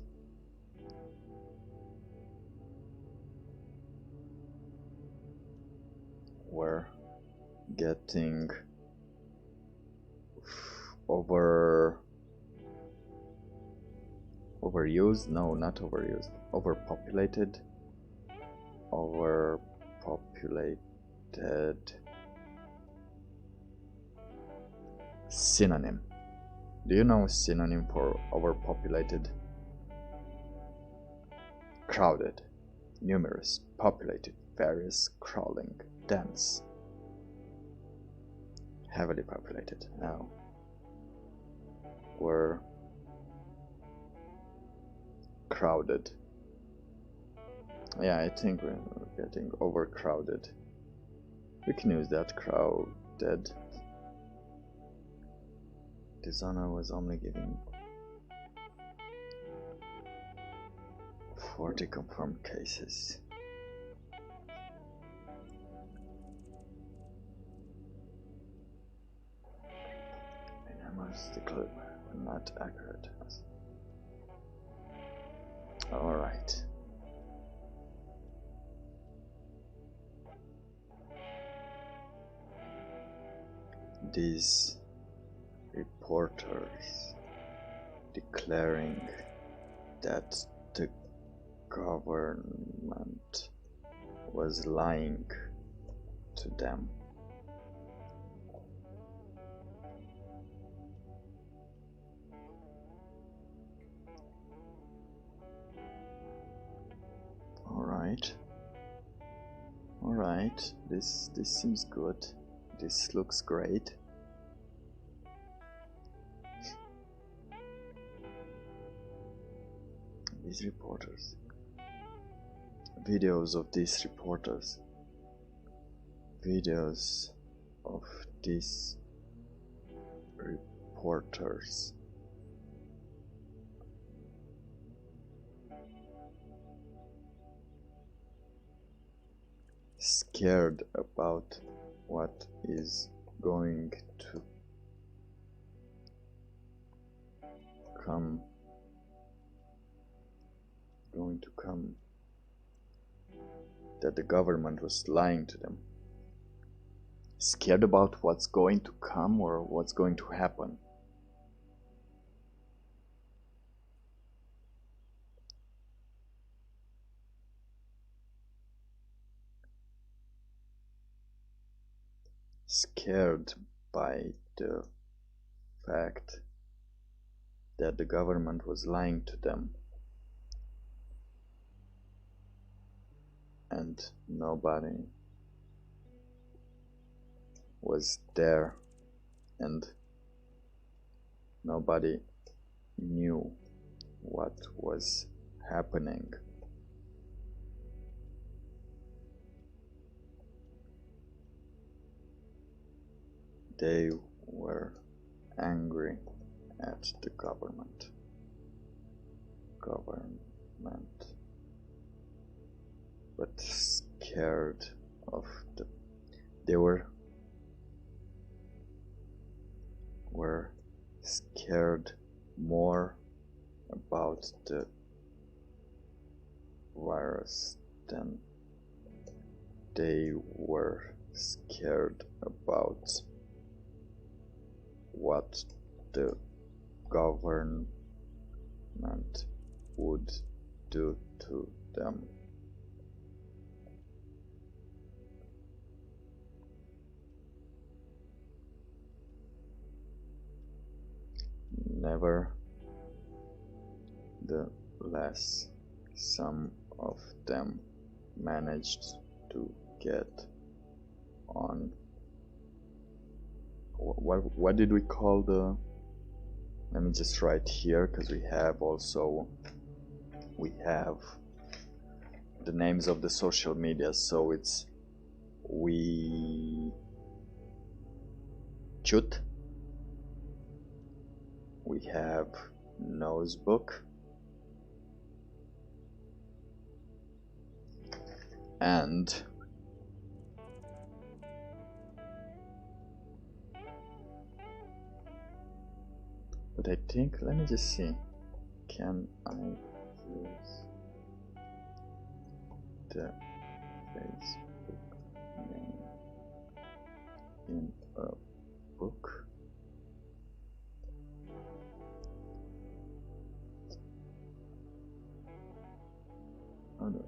were getting overused. No, not overused. Overpopulated. Synonym. Do you know a synonym for overpopulated? Crowded, numerous, populated, various, crawling, dense. Heavily populated. Now, we're crowded. Yeah, I think we're getting overcrowded. We can use that. Crowded. Dishonor was only giving 40 confirmed cases. Numbers declared not accurate. Alright. These reporters declaring that the government was lying to them. Alright, this seems good. This looks great. These reporters. Videos of these reporters. Videos of these reporters. Scared about what is going to come. That the government was lying to them. Scared about what's going to come or what's going to happen. Scared by the fact that the government was lying to them. And nobody was there, and nobody knew what was happening. They were angry at the government. But scared of the. They were scared more about the virus, then they were scared about what the government would do to them. Nevertheless, some of them managed to get on. What did we call the? Let me just write here, because we have the names of the social media. So it's WeChat, we have Nosebook, and but I think, let me just see, can I use the Facebook name in a book? How do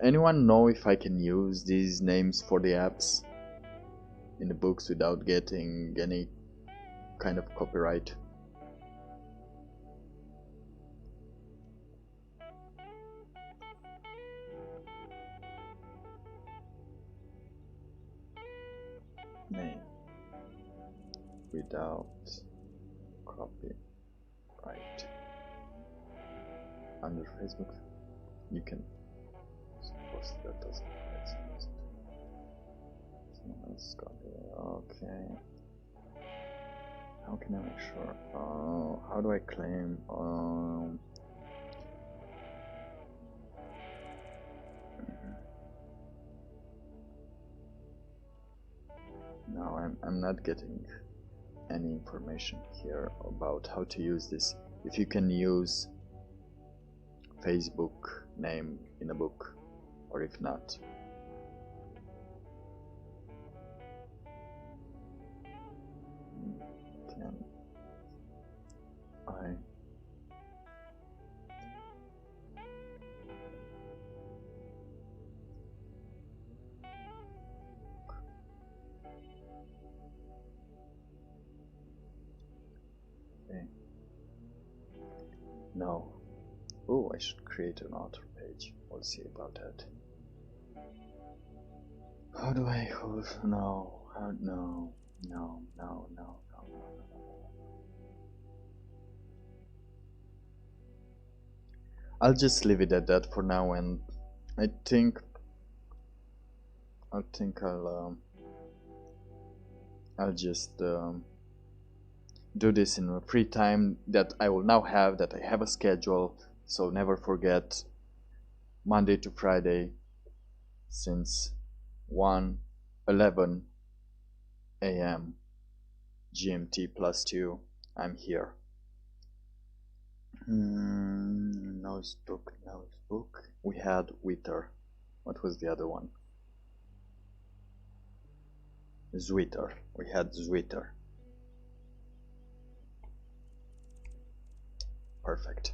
anyone know if I can use these names for the apps in the books without getting any kind of copyright? Name without copyright under Facebook. You can post that doesn't make sense. Someone else got it. Okay. How can I make sure? How do I claim? No, I'm not getting any information here about how to use this. If you can use Facebook name in a book, or if not. Can I no. Oh, I should create an author page. We'll see about that. How do I hold? No. No. I'll just leave it at that for now, and I think I'll just do this in a free time that I will now have, that I have a schedule. So never forget, Monday to Friday since 11 a.m. GMT +2, I'm here. Nosebook. We had Wither. What was the other one? Zwitter. We had Zwitter. Perfect.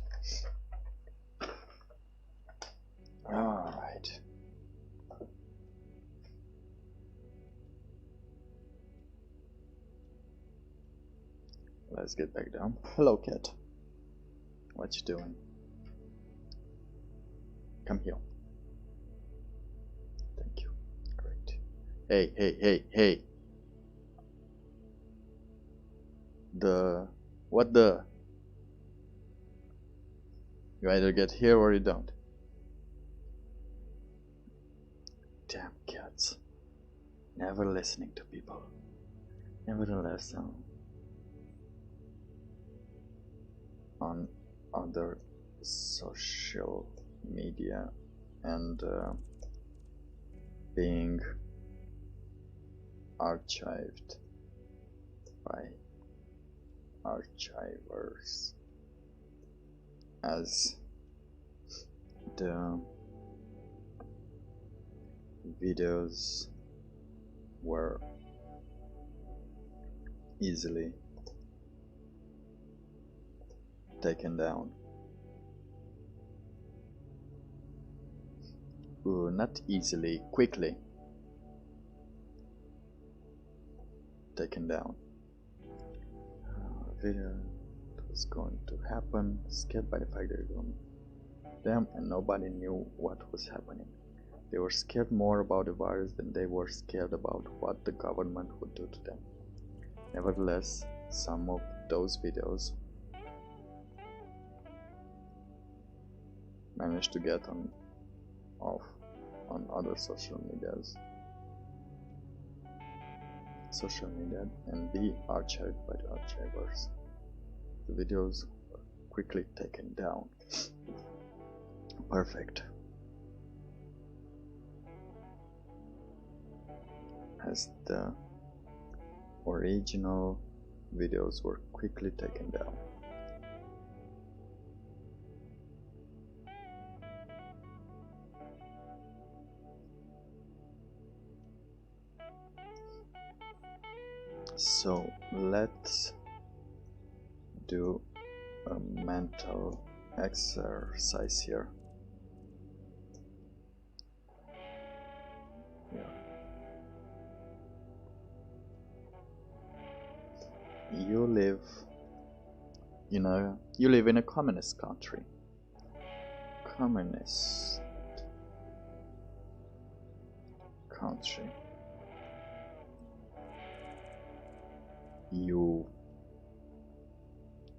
Alright. Let's get back down. Hello, cat. What you doing? Come here. Thank you. Great. Hey. What the? You either get here or you don't. Damn cats. Never listening to people. Nevertheless, on other social media and being archived by archivers as the videos were easily taken down. Not easily, quickly taken down. Video was going to happen, scared by the fact that it was them and nobody knew what was happening. They were scared more about the virus than they were scared about what the government would do to them. Nevertheless, some of those videos managed to get on other social media and be archived by the archivers. The videos were quickly taken down. Perfect. As the original videos were quickly taken down. So let's do a mental exercise here. You live in a communist country. Communist country. You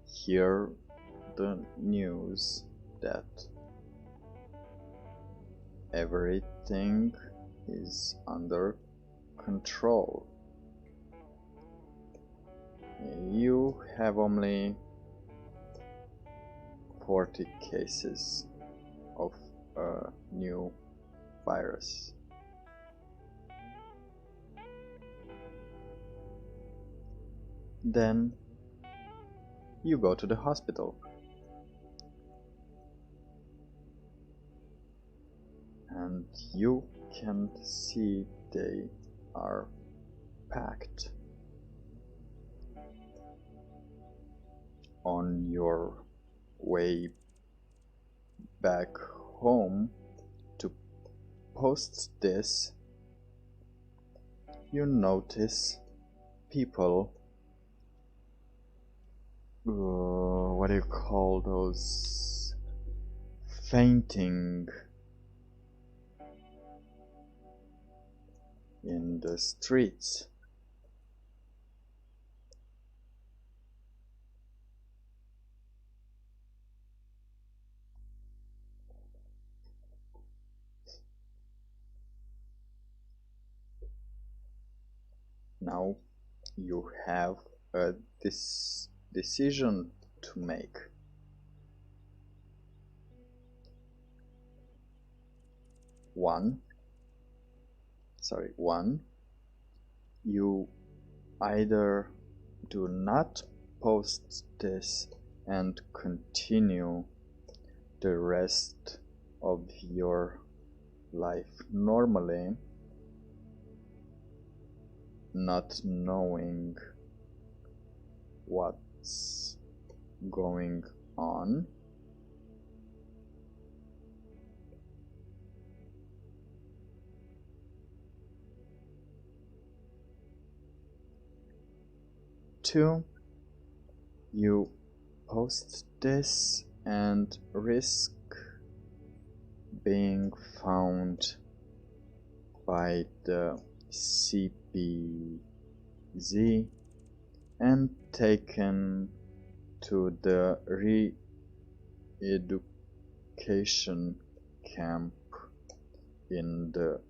hear the news that everything is under control. You have only 40 cases of a new virus. Then you go to the hospital and you can see they are packed. On your way back home to post this, you notice people, what do you call those, fainting in the streets. Now you have a decision to make. One, you either do not post this and continue the rest of your life normally, not knowing what's going on, two, you post this and risk being found by the CPZ and taken to the re-education camp in the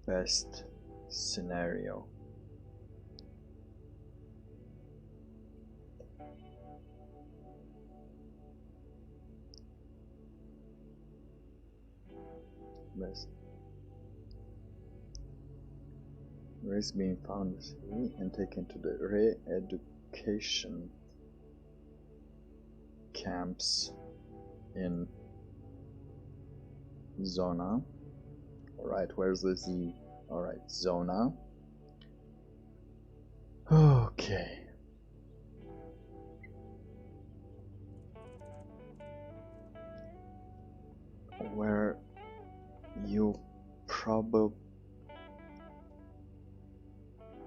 best scenario. Risk being found and taken to the re-education camps in Zona. Alright, where's the Z? Alright, Zona. Okay. Where you probably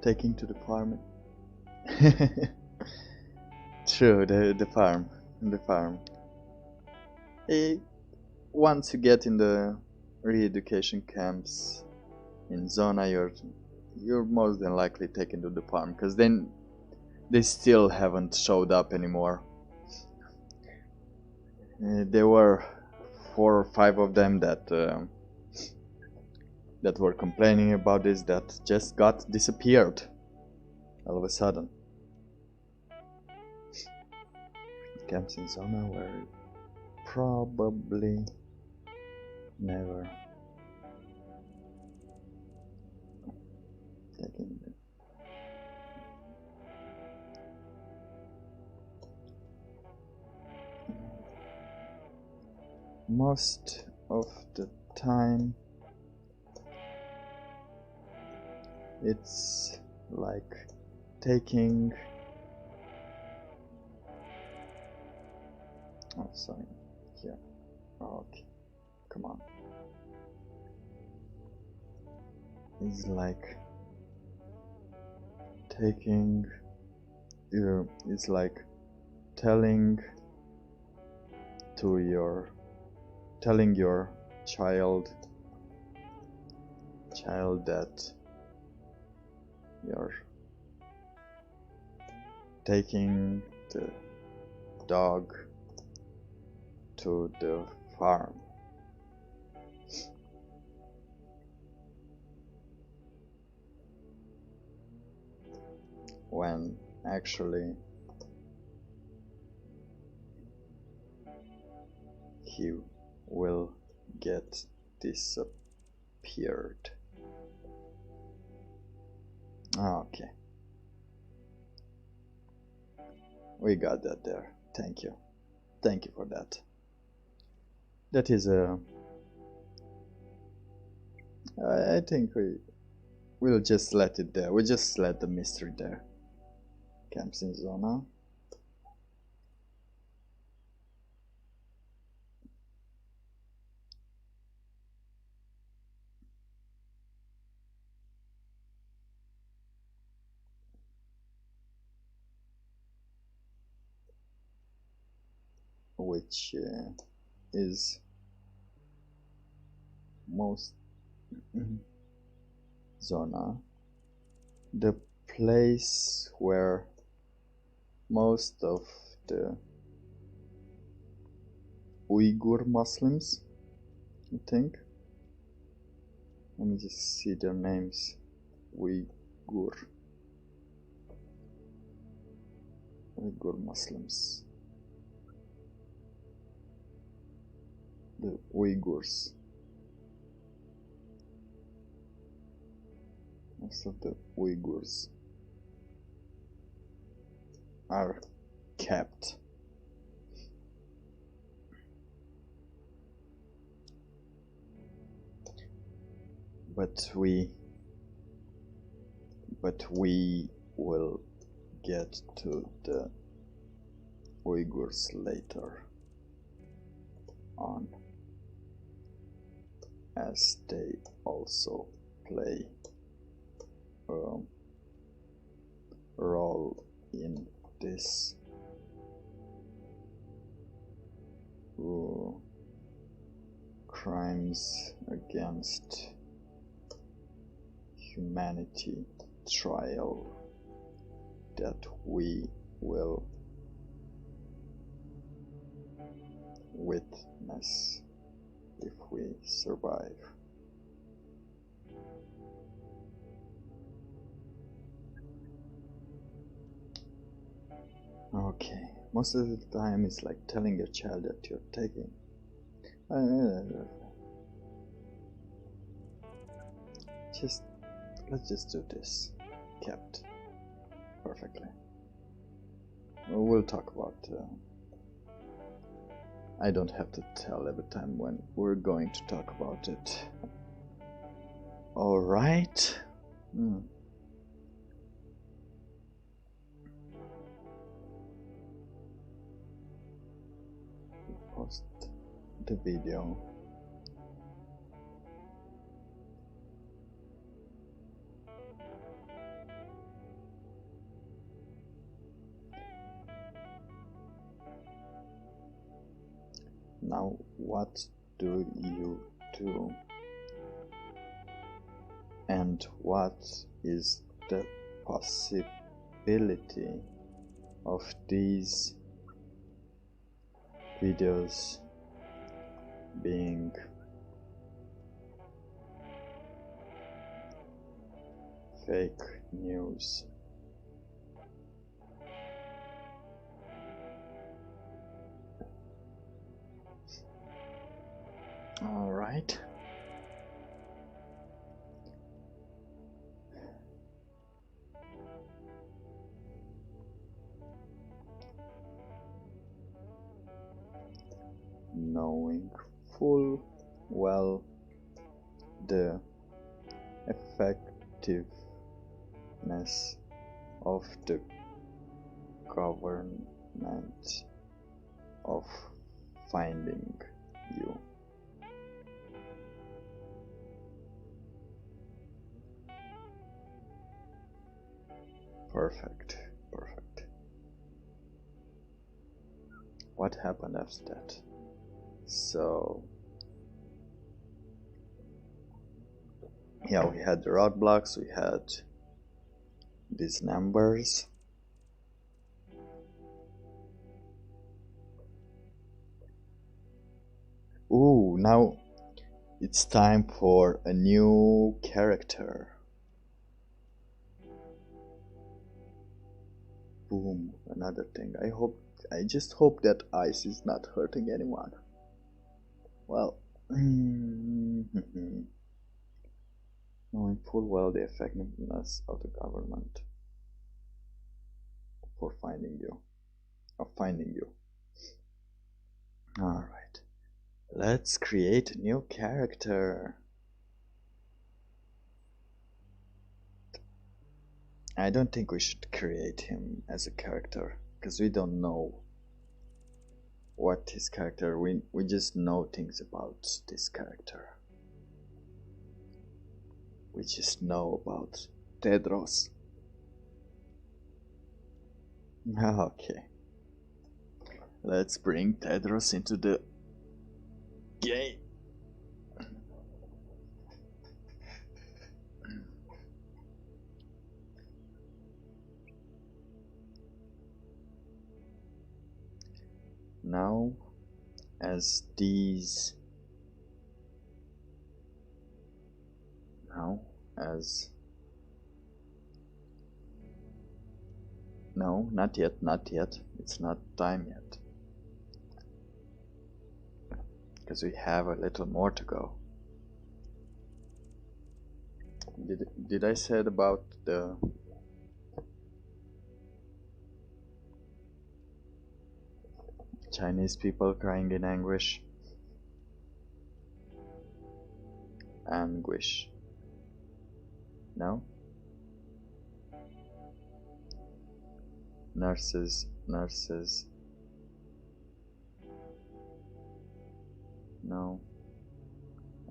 taking to the farm. True, the farm. The farm. Once you get in the re-education camps in Zona, you're more than likely taken to the farm, because then they still haven't showed up anymore. There were 4 or 5 of them that were complaining about this, that just got disappeared all of a sudden. Camps in Zona were probably never taken. Most of the time it's like taking sorry, here. Okay, come on. It's like taking it's like telling your child that you're taking the dog to the farm. When actually he will get disappeared. Okay. We got that there. Thank you. Thank you for that. That is I think we'll just let it there. We'll just let the mystery there. Camps in Zona. Which is most Zona, the place where most of the Uyghur Muslims, I think. Let me just see their names. Uyghur Muslims. The Uyghurs. Most of the Uyghurs are kept. But we will get to the Uyghurs later on, as they also play a role in this crimes against humanity trial that we will witness if we survive. Okay, most of the time it's like telling your child that you're taking. Let's just do this. Kept perfectly. We'll talk about I don't have to tell every time when we're going to talk about it. Alright. Post the video. Now, what do you do? And what is the possibility of these videos being fake news? All right. Knowing full well the effectiveness of the government of finding you. Perfect. What happened after that? So yeah, we had the roadblocks, we had these numbers. Ooh, now it's time for a new character. Boom, another thing. I just hope that ice is not hurting anyone. Well, knowing full well the effectiveness of the government for finding you. Alright. Let's create a new character. I don't think we should create him as a character, because we don't know what his character, we just know things about this character. We just know about Tedros. Okay. Let's bring Tedros into the game. Now, as these, no, not yet, it's not time yet, because we have a little more to go. Did I say about the Chinese people crying in anguish? No? Nurses. No.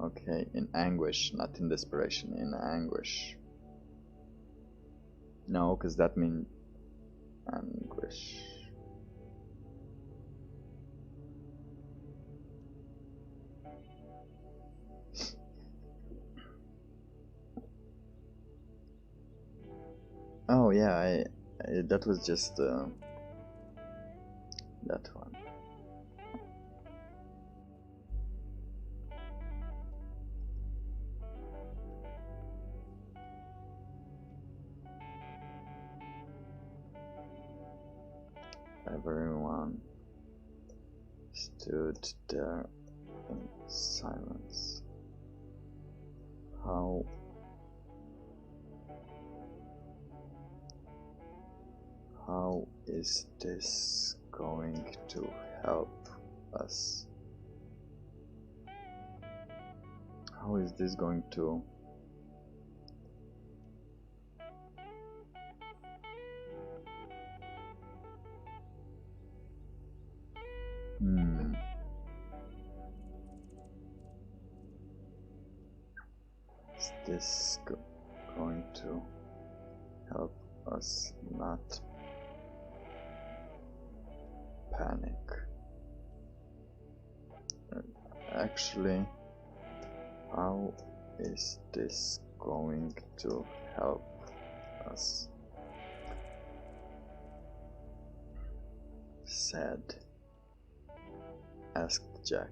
Okay, in anguish, not in desperation, in anguish. No, because that means anguish. Oh yeah, that was just that one. Everyone stood there in silence. How is this going to help us. How is this going to... Is this going to help us not panic? Actually, how is this going to help us? Said, asked Jack.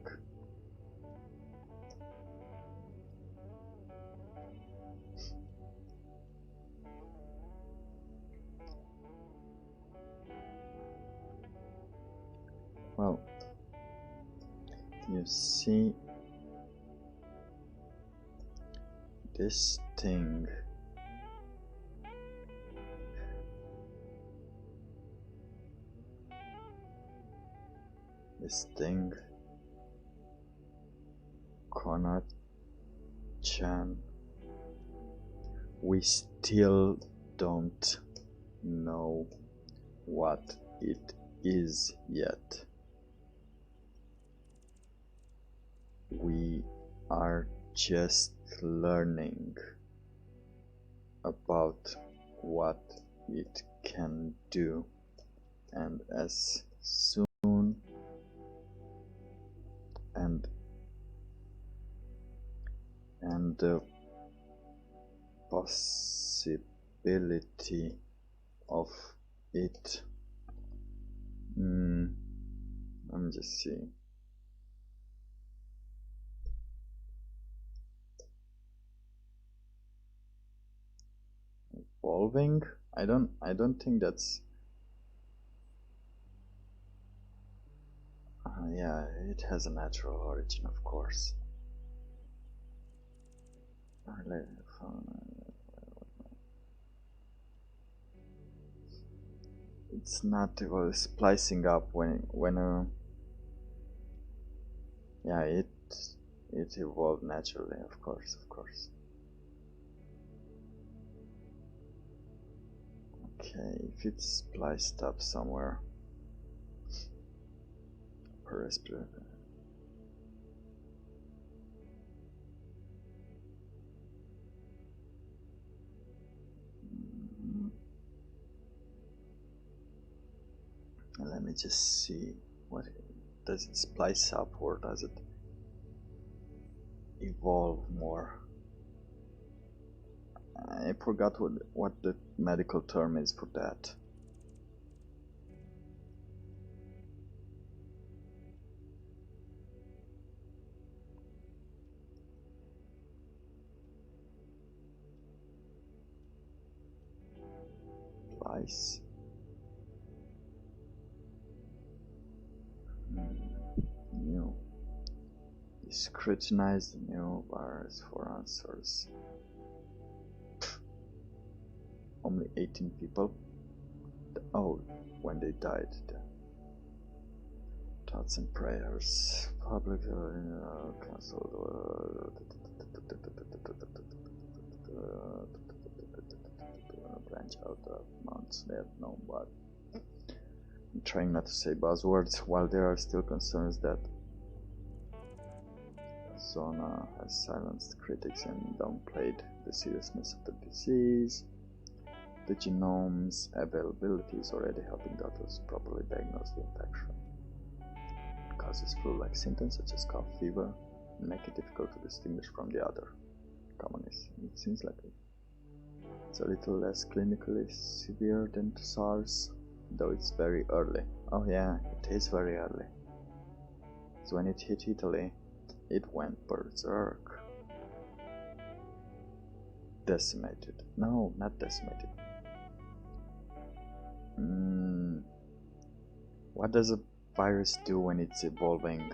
Well, you see, this thing Connor-chan, we still don't know what it is yet. We are just learning about what it can do, and as soon and the possibility of it. Let me just see. Evolving? I don't think that's... yeah, it has a natural origin, of course. It's not splicing up when yeah, it evolved naturally, of course. Okay, if it's spliced up somewhere per respirator. Let me just see. What does it splice up, or does it evolve more? I forgot what the medical term is for that. Splice. New. Scrutinize the new virus for answers. Only 18 people. Oh, when they died. Thoughts and prayers. Public cancelled. Branch out of months. They have known what. I'm trying not to say buzzwords, while there are still concerns that Zona has silenced critics and downplayed the seriousness of the disease. The genome's availability is already helping doctors properly diagnose the infection. It causes flu-like symptoms such as cough, fever, and make it difficult to distinguish from the other commonest. It seems like it's a little less clinically severe than SARS, though it's very early. Oh yeah, it is very early. So when it hit Italy, it went berserk. Decimated. No, not decimated. What does a virus do when it's evolving?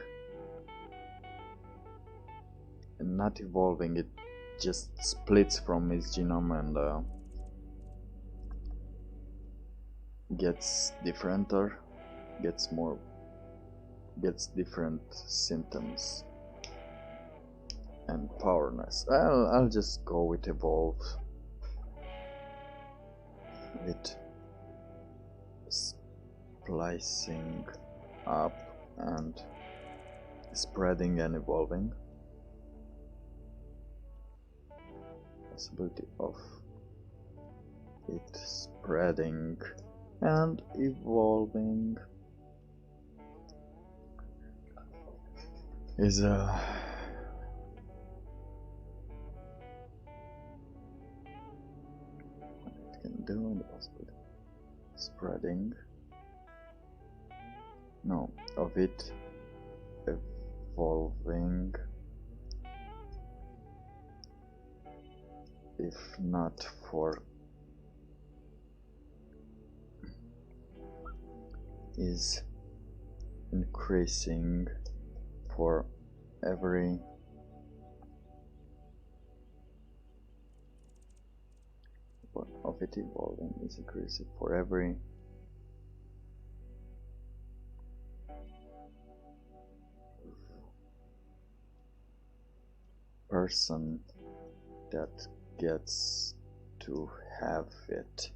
And not evolving, it just splits from its genome and gets different or gets more gets different symptoms and powerness. I'll just go with evolve. With splicing up and spreading and evolving. Possibility of it spreading and evolving is a what it can do, and the possibility of spreading, no, of it evolving, if not for, is increasing for every of it evolving is increasing for every person that gets to have it.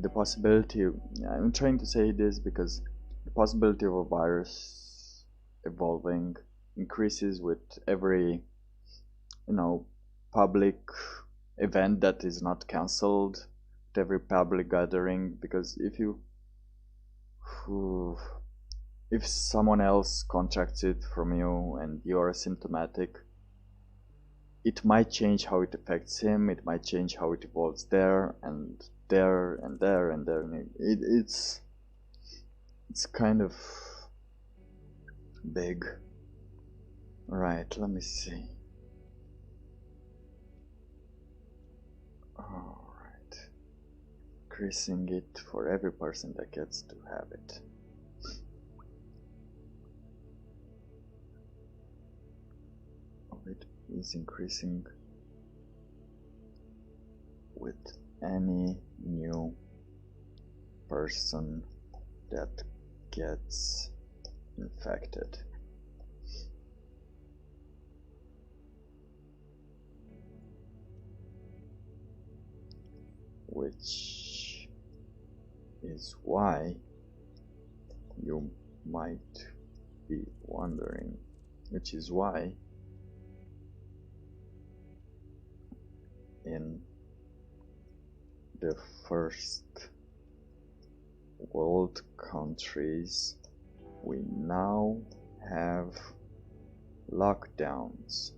The possibility, I'm trying to say this because the possibility of a virus evolving increases with every, public event that is not cancelled, with every public gathering, because if someone else contracts it from you and you're asymptomatic, it might change how it affects him, it might change how it evolves there and there and there and there. It's kind of big. Right, let me see. Alright. Increasing it for every person that gets to have it. It is increasing with any new person that gets infected. Which is why you might be wondering, which is why in the first world countries we now have lockdowns.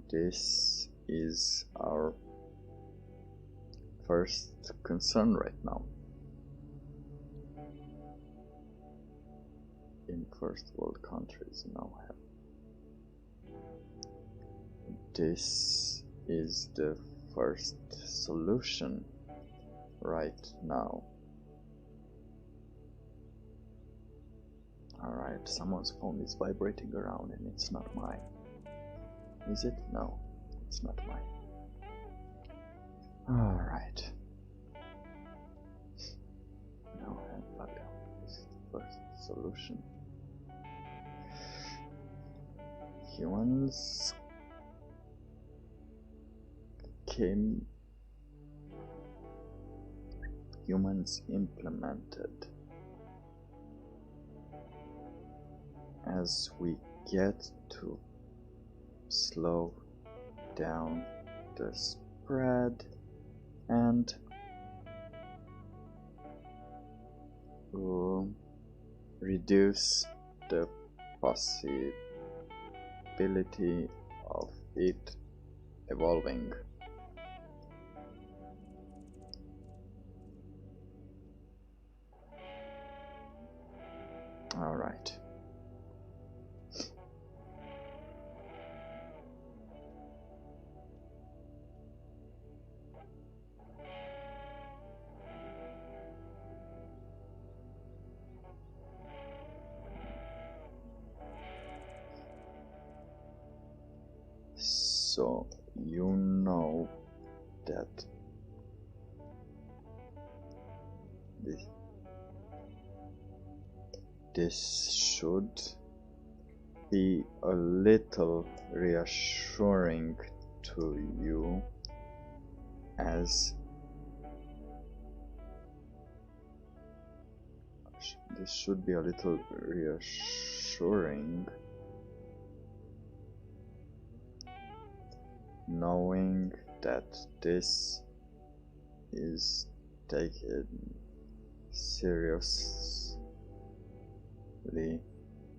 This is our first concern right now. In first world countries now have. This is the first solution right now. Alright, someone's phone is vibrating around and it's not mine. Is it? No, it's not mine. Alright. Now I have lockdown. This is the first solution. Humans implemented as we get to slow down the spread and reduce the possibility of it evolving. All right. So you know that this should be a little reassuring to you, as this should be a little reassuring, knowing that this is taken seriously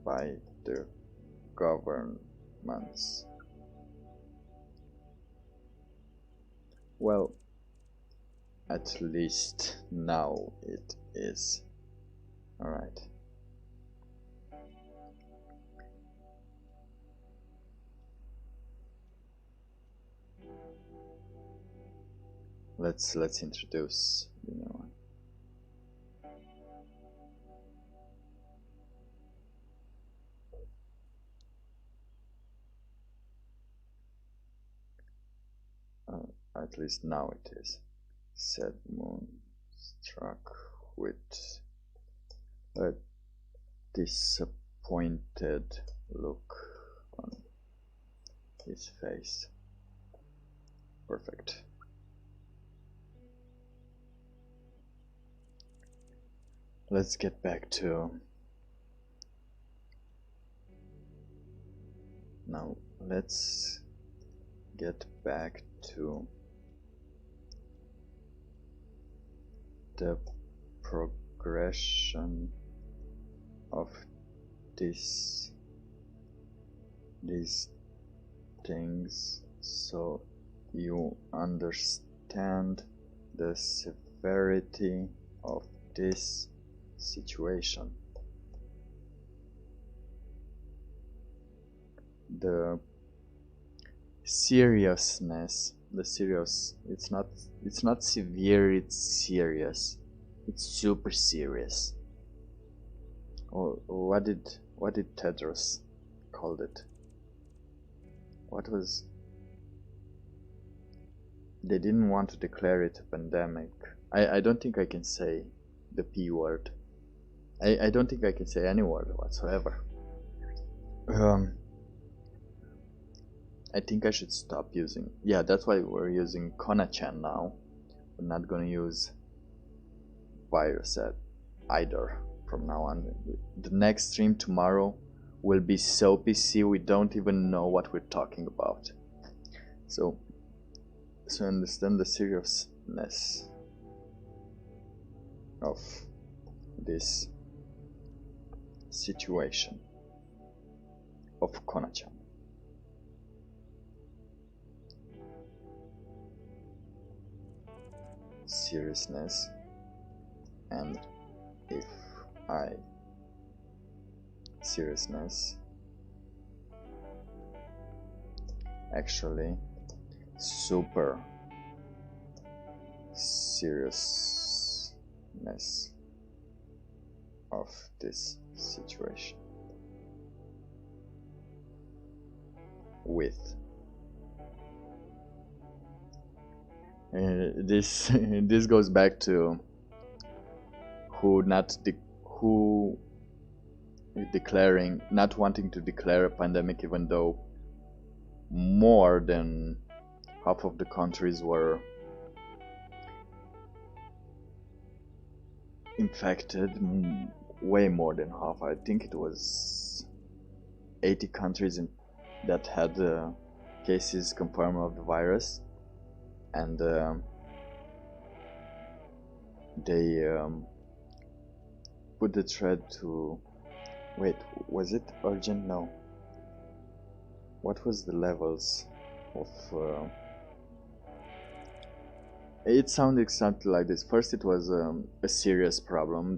by the governments. Well, at least now it is. Alright. Let's introduce the new one. At least now it is. Said Moon struck with a disappointed look on his face. Perfect. Let's get back to now. Let's get back to the progression of these things, so you understand the severity of this situation. The seriousness, it's not severe, it's serious. It's super serious. Or what did Tedros called it? What was... They didn't want to declare it a pandemic. I don't think I can say the P word. I don't think I can say any word whatsoever. I think I should stop using... Yeah, that's why we're using Kona-chan now. We're not gonna use virus either from now on. The next stream tomorrow will be so PC we don't even know what we're talking about. So understand the seriousness of this situation of Kona-chan. Seriousness, and if I seriousness actually super seriousness of this situation with this this goes back to who declaring, not wanting to declare a pandemic, even though more than half of the countries were infected. Way more than half. I think it was 80 countries that had cases confirmed of the virus, and they put the thread to... Wait, was it urgent? No. What was the levels of... It sounded something like this. First it was a serious problem.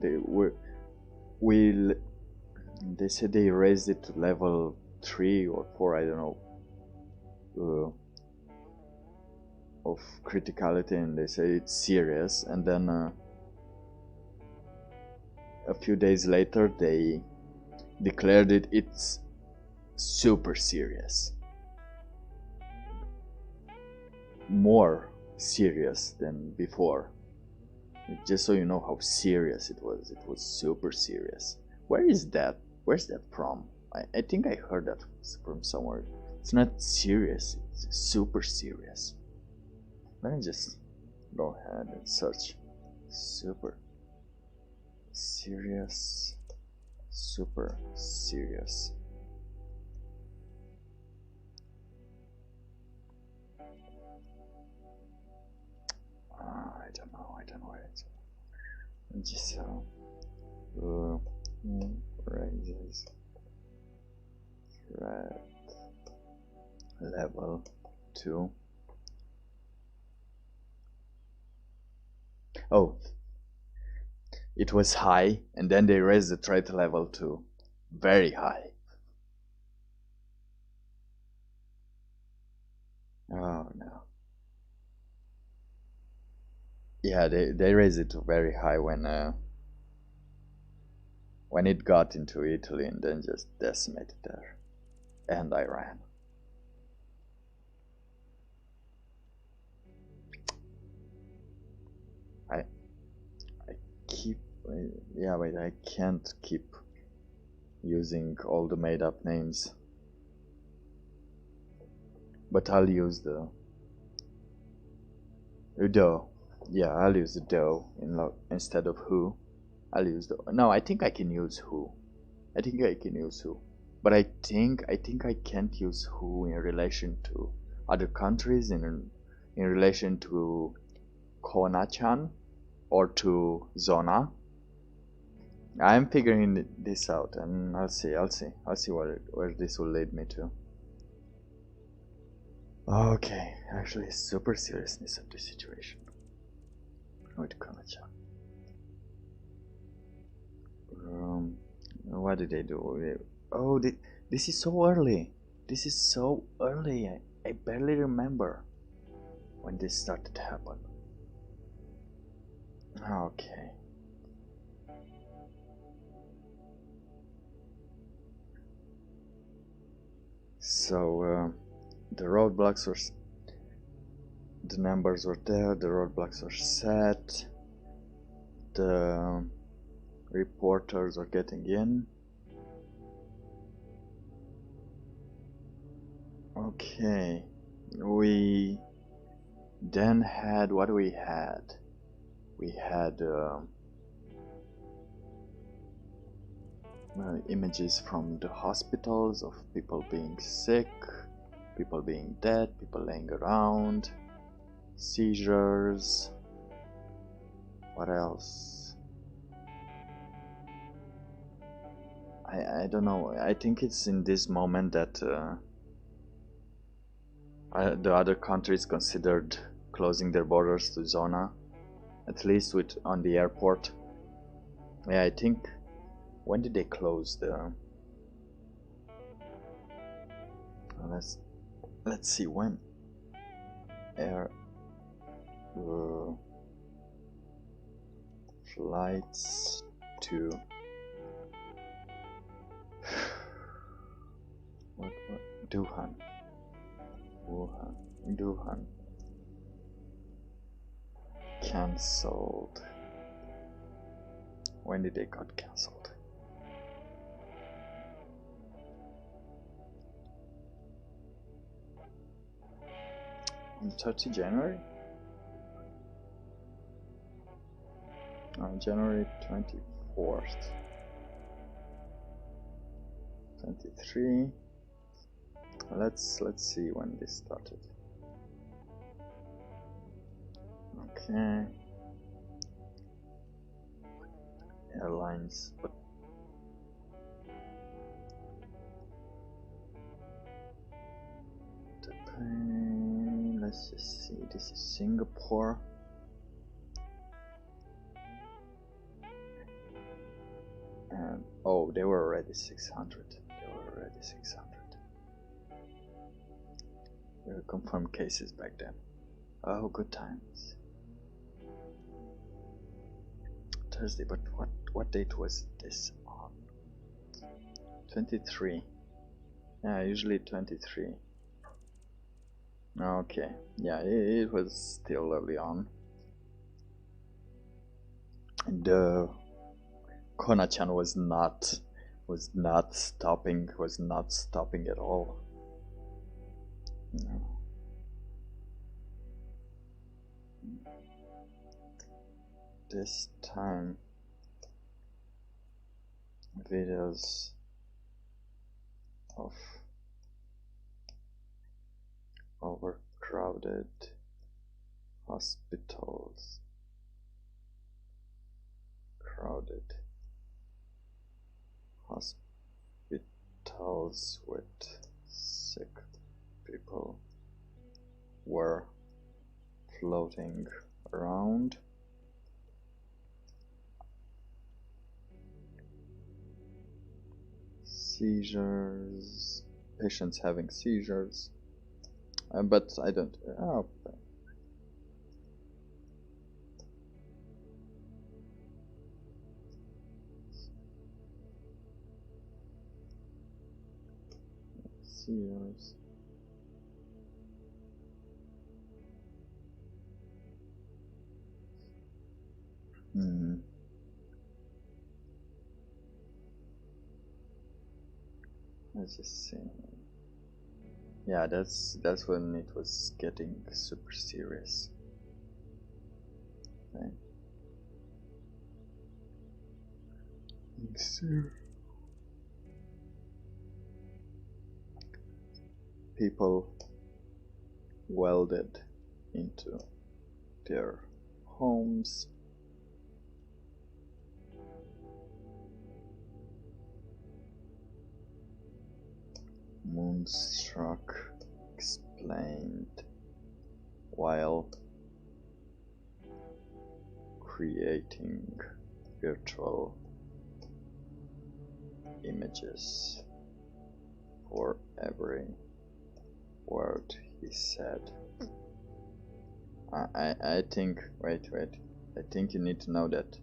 They said they raised it to level 3 or 4, I don't know, of criticality, and they say it's serious, and then a few days later they declared it's super serious, more serious than before. Just so you know how serious it was. It was super serious. Where is that? Where's that from? I think I heard that from somewhere. It's not serious, it's super serious. Let me just go ahead and search. Super serious. Super serious. I don't know. Just raises threat level 2. Oh, it was high, and then they raised the threat level to very high. Oh no. Yeah, they raised it to very high when it got into Italy and then just decimated there. And Iran. I keep yeah, wait, I can't keep using all the made up names. But I'll use the Udo. Yeah, I'll use the do instead of who. I'll use the. No, I think I can use who. I think I can use who. But I think I can't use who in relation to other countries in relation to Kona-chan or to Zona. I'm figuring this out, and I'll see where this will lead me to. Okay, actually, super seriousness of the situation with Kona-chan. What did they do? Oh, this is so early. This is so early. I barely remember when this started to happen. Okay. So the roadblocks were. The numbers were there. The roadblocks were set. The reporters are getting in. Okay. We then had what we had. We had images from the hospitals of people being sick, people being dead, people laying around, seizures. What else? I don't know. I think it's in this moment that the other countries considered closing their borders to Zona, at least on the airport. Yeah, I think. When did they close the? Let's see when. Air flights to. What? Wuhan. Cancelled. When did they got cancelled? On 30 January? On January 24th. 23. Let's see when this started. Okay. Airlines, but let's just see. This is Singapore. And oh, they were already 600. There were confirmed cases back then. Oh, good times. Thursday, but what date was this on? 23. Yeah, usually 23. Okay, yeah, it was still early on. And Kona-chan was not stopping at all. No. This time videos of overcrowded hospitals, crowded hospitals with sick people were floating around. Seizures, patients having seizures, but I don't. Oh, seizures. Let's just see. Yeah, that's when it was getting super serious. Okay. People welded into their homes. Moonstruck explained while creating virtual images for every word he said. I think, wait, I think you need to know that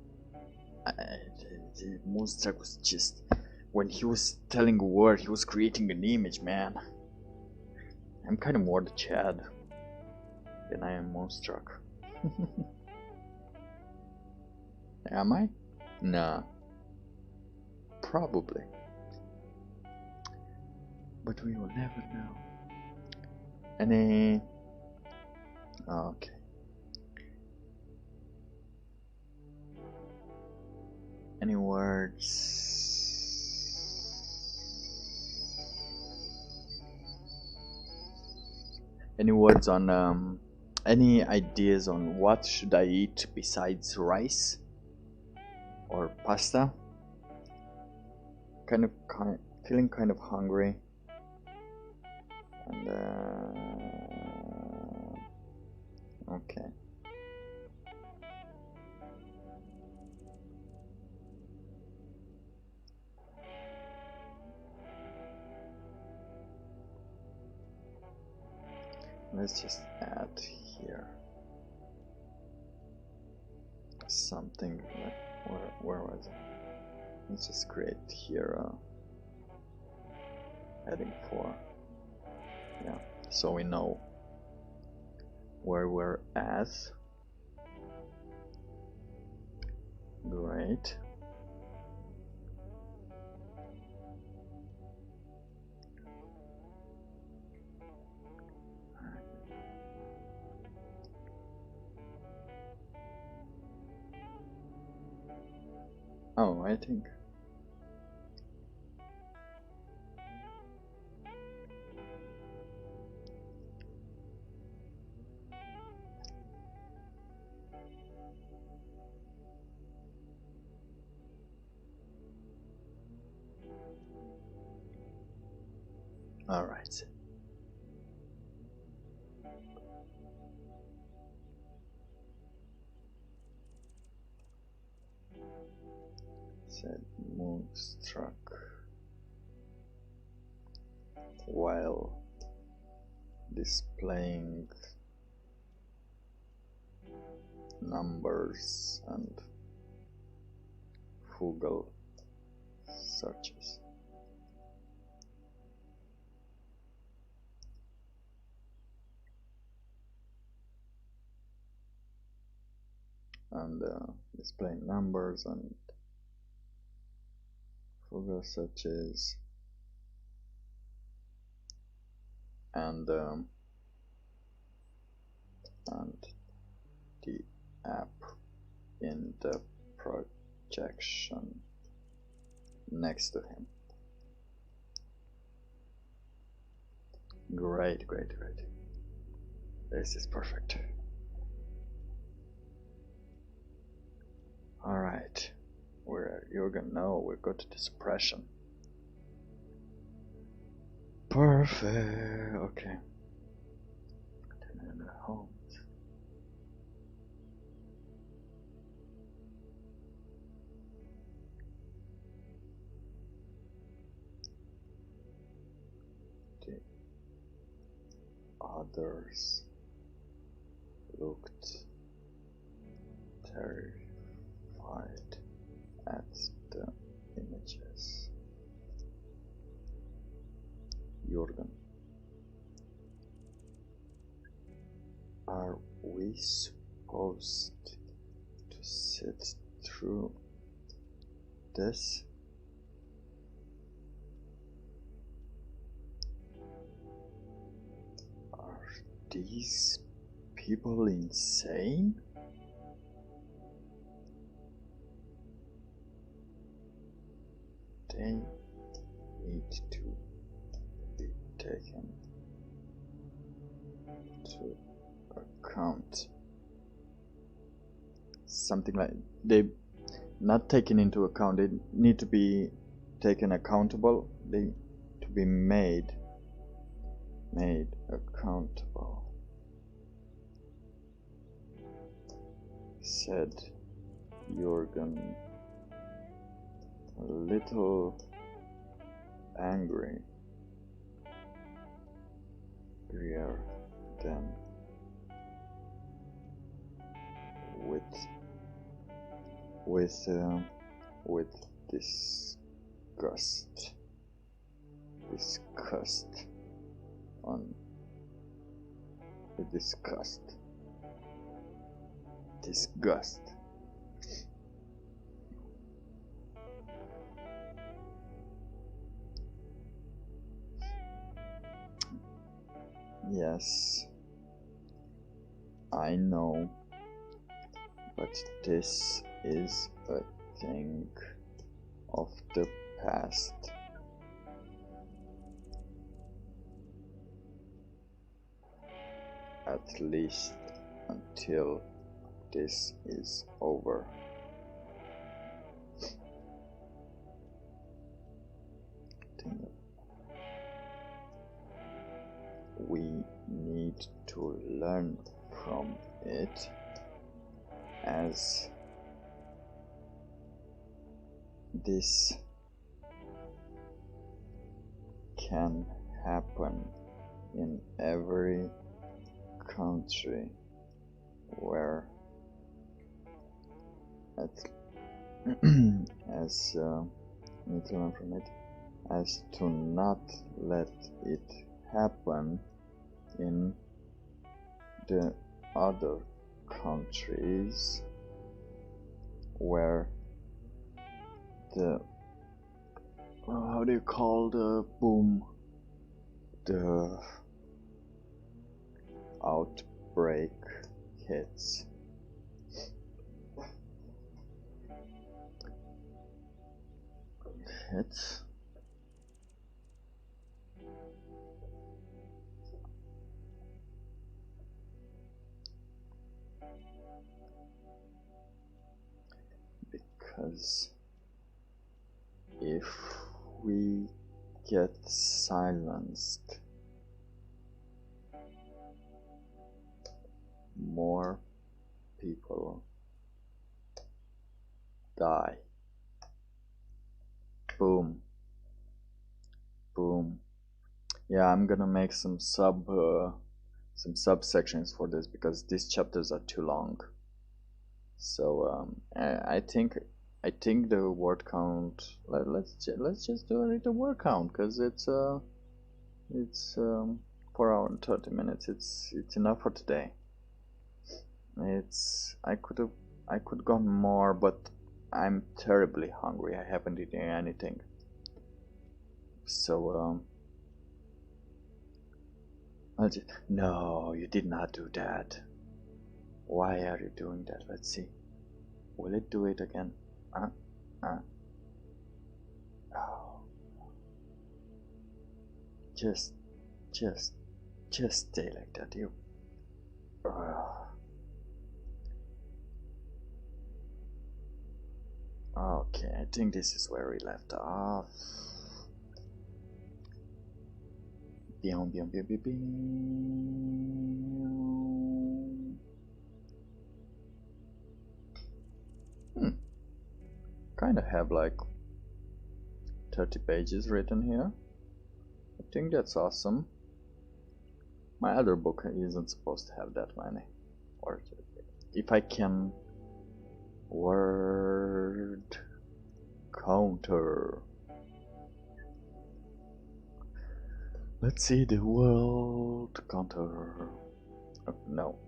Moonstruck was just, when he was telling a word, he was creating an image, man. I'm kind of more the Chad than I am Moonstruck. Am I? Nah. Probably. But we will never know. Any... Okay. Any words? Any words on any ideas on what should I eat besides rice or pasta? Feeling kind of hungry, and okay. Let's just add here something like, where was it? Let's just create here heading 4. Yeah, so we know where we're at. Great. Oh, I think. All right. Said Moonstruck while displaying numbers and Google searches. and display numbers and Google searches and the app in the projection next to him. Great. This is perfect. Alright, you're gonna know we go to the suppression. Perfect. Okay. Turn homes. The others looked terrified at the images. Jürgen, are we supposed to sit through this? Are these people insane? They need to be taken to account. Something like they not taken into account, they need to be taken accountable, they to be made accountable, said Jürgen, a little angrier than with disgust on the disgust. Yes, I know, but this is a thing of the past. At least until this is over. We need to learn from it, as this can happen in every country where as need to learn from it, as to not let it happen in the other countries where the how do you call the boom, the outbreak hits. Because if we get silenced, more people die. Boom. Yeah, I'm gonna make some subsections for this because these chapters are too long. So I think the word count. Let's just do a little word count because it's 4 hours and 30 minutes. It's enough for today. I could have I could go more, but I'm terribly hungry. I haven't eaten anything. So, no, you did not do that. Why are you doing that? Let's see. Will it do it again? Oh. Just stay like that, you. Okay, I think this is where we left off. Bium, bium, bium, bium, bium. Kinda have like 30 pages written here. I think that's awesome. My other book isn't supposed to have that many. Or if I can word counter. Let's see the world counter. Oh, no.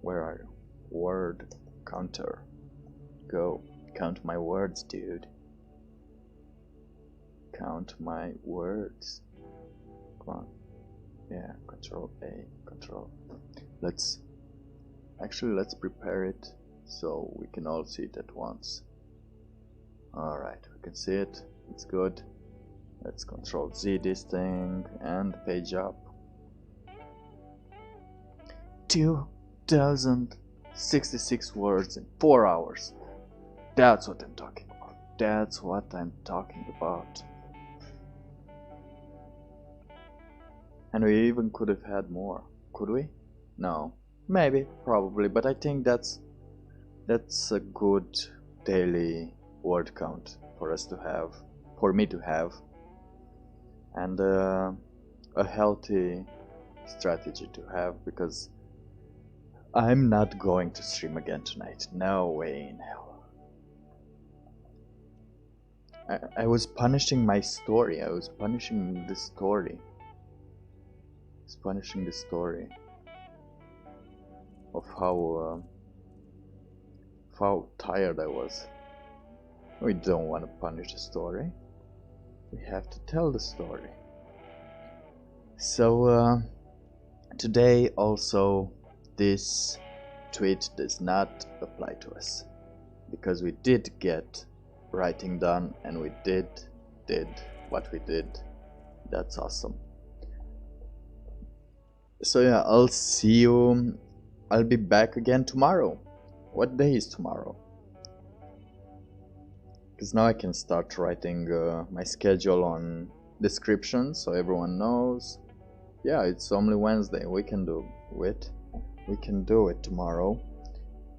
Where are you? Word counter. Go. Count my words, dude. Count my words. Come on. Yeah, Control A, Control. Let's prepare it so we can all see it at once. Alright, we can see it. It's good. Let's Control Z this thing and page up. 2066 words in 4 hours. That's what I'm talking about. That's what I'm talking about. And we even could have had more. Could we? No. Maybe, probably, but I think that's a good daily word count for us to have, for me to have, and a healthy strategy to have, because I'm not going to stream again tonight. No way in hell. I was punishing my story. I was punishing the story. Of how tired I was. We don't want to punish the story. We have to tell the story. So today also this tweet does not apply to us, because we did get writing done and we did what we did. That's awesome. So yeah, I'll see you. I'll be back again tomorrow. What day is tomorrow? Because now I can start writing my schedule on description so everyone knows. Yeah, it's only Wednesday. We can do it. We can do it tomorrow.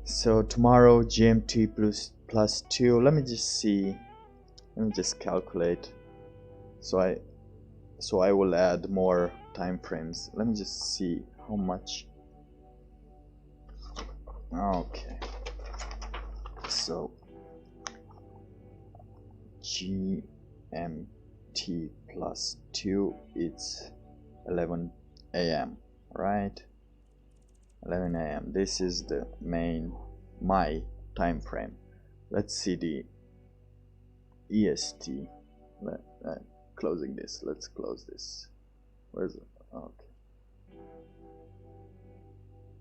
So tomorrow GMT plus 2. Let me just see. Let me just calculate. So I will add more time frames. Let me just see how much. Okay. So GMT plus 2, it's 11 AM, right? 11 AM. This is the my time frame. Let's see the EST. Closing this. Let's close this. Where's it? Okay.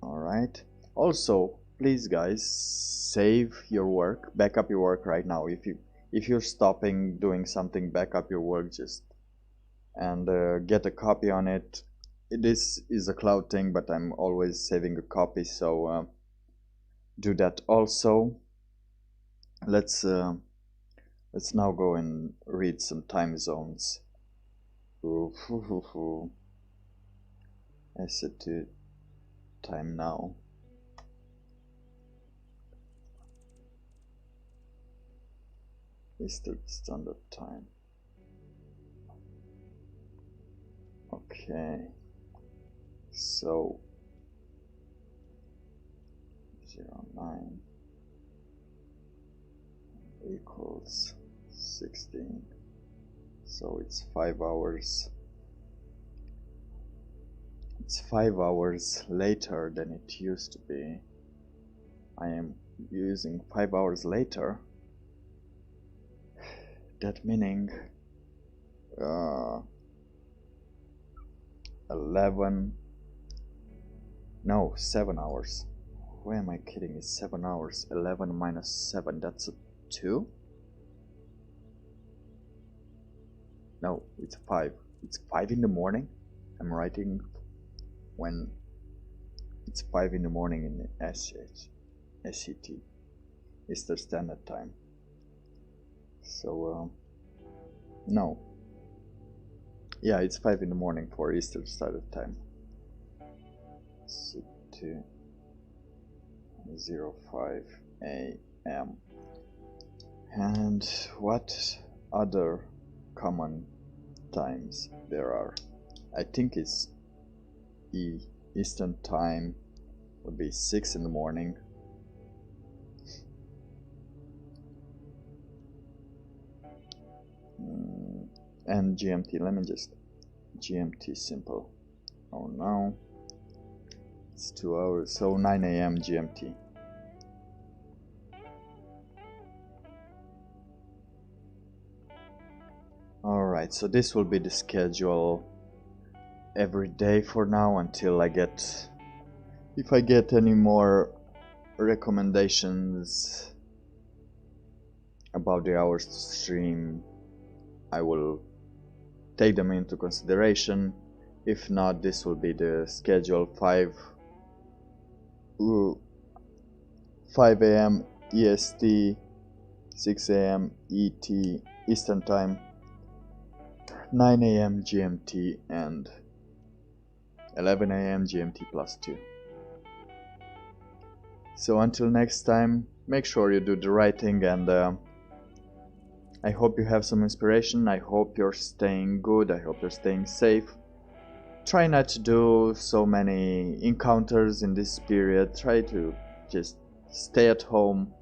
Alright. Also, please guys, save your work, back up your work right now. If you're stopping doing something, back up your work just and get a copy on it. This is a cloud thing, but I'm always saving a copy, so do that also. Let's now go and read some time zones. I set to time now. Eastern Standard Time. Okay. So 09 equals 16. So it's 5 hours. It's 5 hours later than it used to be. I am using 5 hours later. That meaning 11, no, 7 hours. Why am I kidding? It's 7 hours. 11 minus 7, that's a 2? No, it's 5. It's 5 in the morning. I'm writing when it's 5 in the morning in the SET, Eastern Standard Time. So, no. Yeah, it's 5 in the morning for Eastern Standard Time. 02:05 a.m. And what other common times there are? I think it's Eastern Time would be 6 in the morning. And GMT, let me just GMT simple. Oh no, it's 2 hours, so 9 a.m. GMT. Alright, so this will be the schedule every day for now until I get, if I get any more recommendations about the hours to stream, I will take them into consideration. If not, this will be the schedule. 5 a.m. EST, 6 a.m. ET Eastern Time, 9 a.m. GMT, and 11 a.m. GMT plus 2. So until next time, make sure you do the right thing, and I hope you have some inspiration. I hope you're staying good. I hope you're staying safe. Try not to do so many encounters in this period. Try to just stay at home.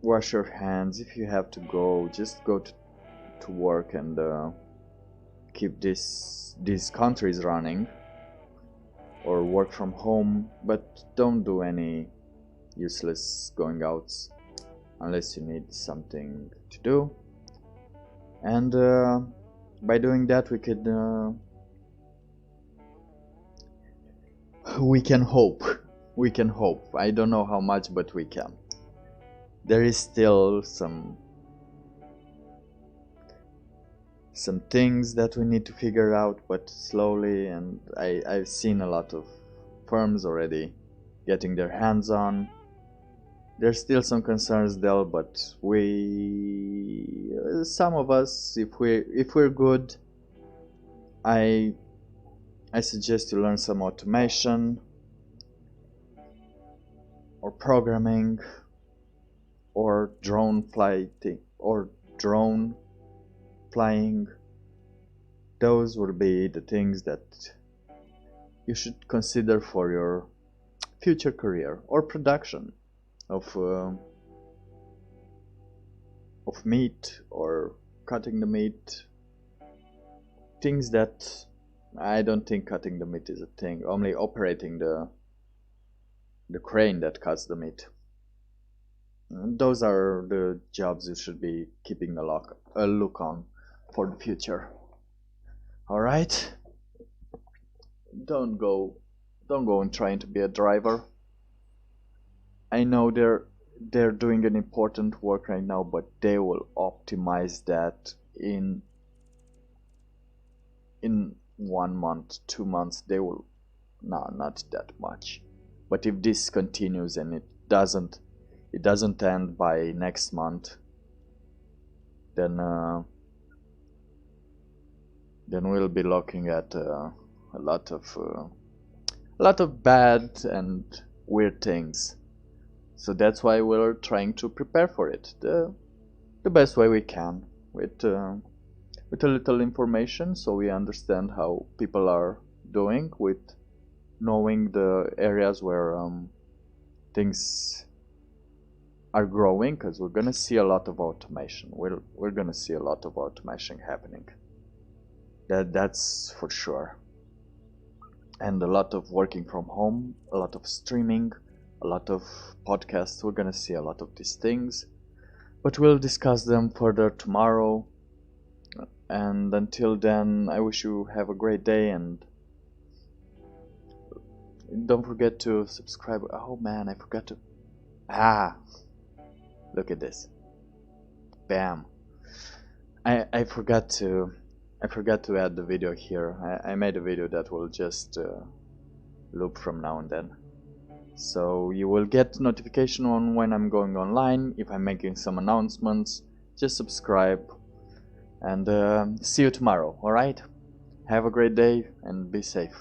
Wash your hands. If you have to go, just go to work and keep these countries running, or work from home, but don't do any useless going outs unless you need something to do. And by doing that, we can hope. We can hope. I don't know how much, but we can. There is still some things that we need to figure out, but slowly, and I've seen a lot of firms already getting their hands on. There's still some concerns though, but some of us, if we're good, I suggest you learn some automation or programming or drone flying. Those will be the things that you should consider for your future career or production of meat, or cutting the meat. Things that I don't think cutting the meat is a thing, only operating the crane that cuts the meat. Those are the jobs you should be keeping a look on for the future. Alright? Don't go and trying to be a driver. I know they're doing an important work right now, but they will optimize that in 1 month, 2 months. They will, no, not that much. But if this continues and it doesn't end by next month, then we'll be looking at a lot of bad and weird things. So that's why we're trying to prepare for it the best way we can, with a little information, so we understand how people are doing, with knowing the areas where things are growing, because we're gonna see a lot of automation. We're gonna see a lot of automation happening. That's for sure. And a lot of working from home, a lot of streaming, a lot of podcasts. We're gonna see a lot of these things, but we'll discuss them further tomorrow. And until then, I wish you have a great day, and don't forget to subscribe. Oh man, I forgot to. Look at this. Bam. I forgot to add the video here. I made a video that will just loop from now and then. So you will get notification on when I'm going online, if I'm making some announcements. Just subscribe, and see you tomorrow, alright? Have a great day and be safe.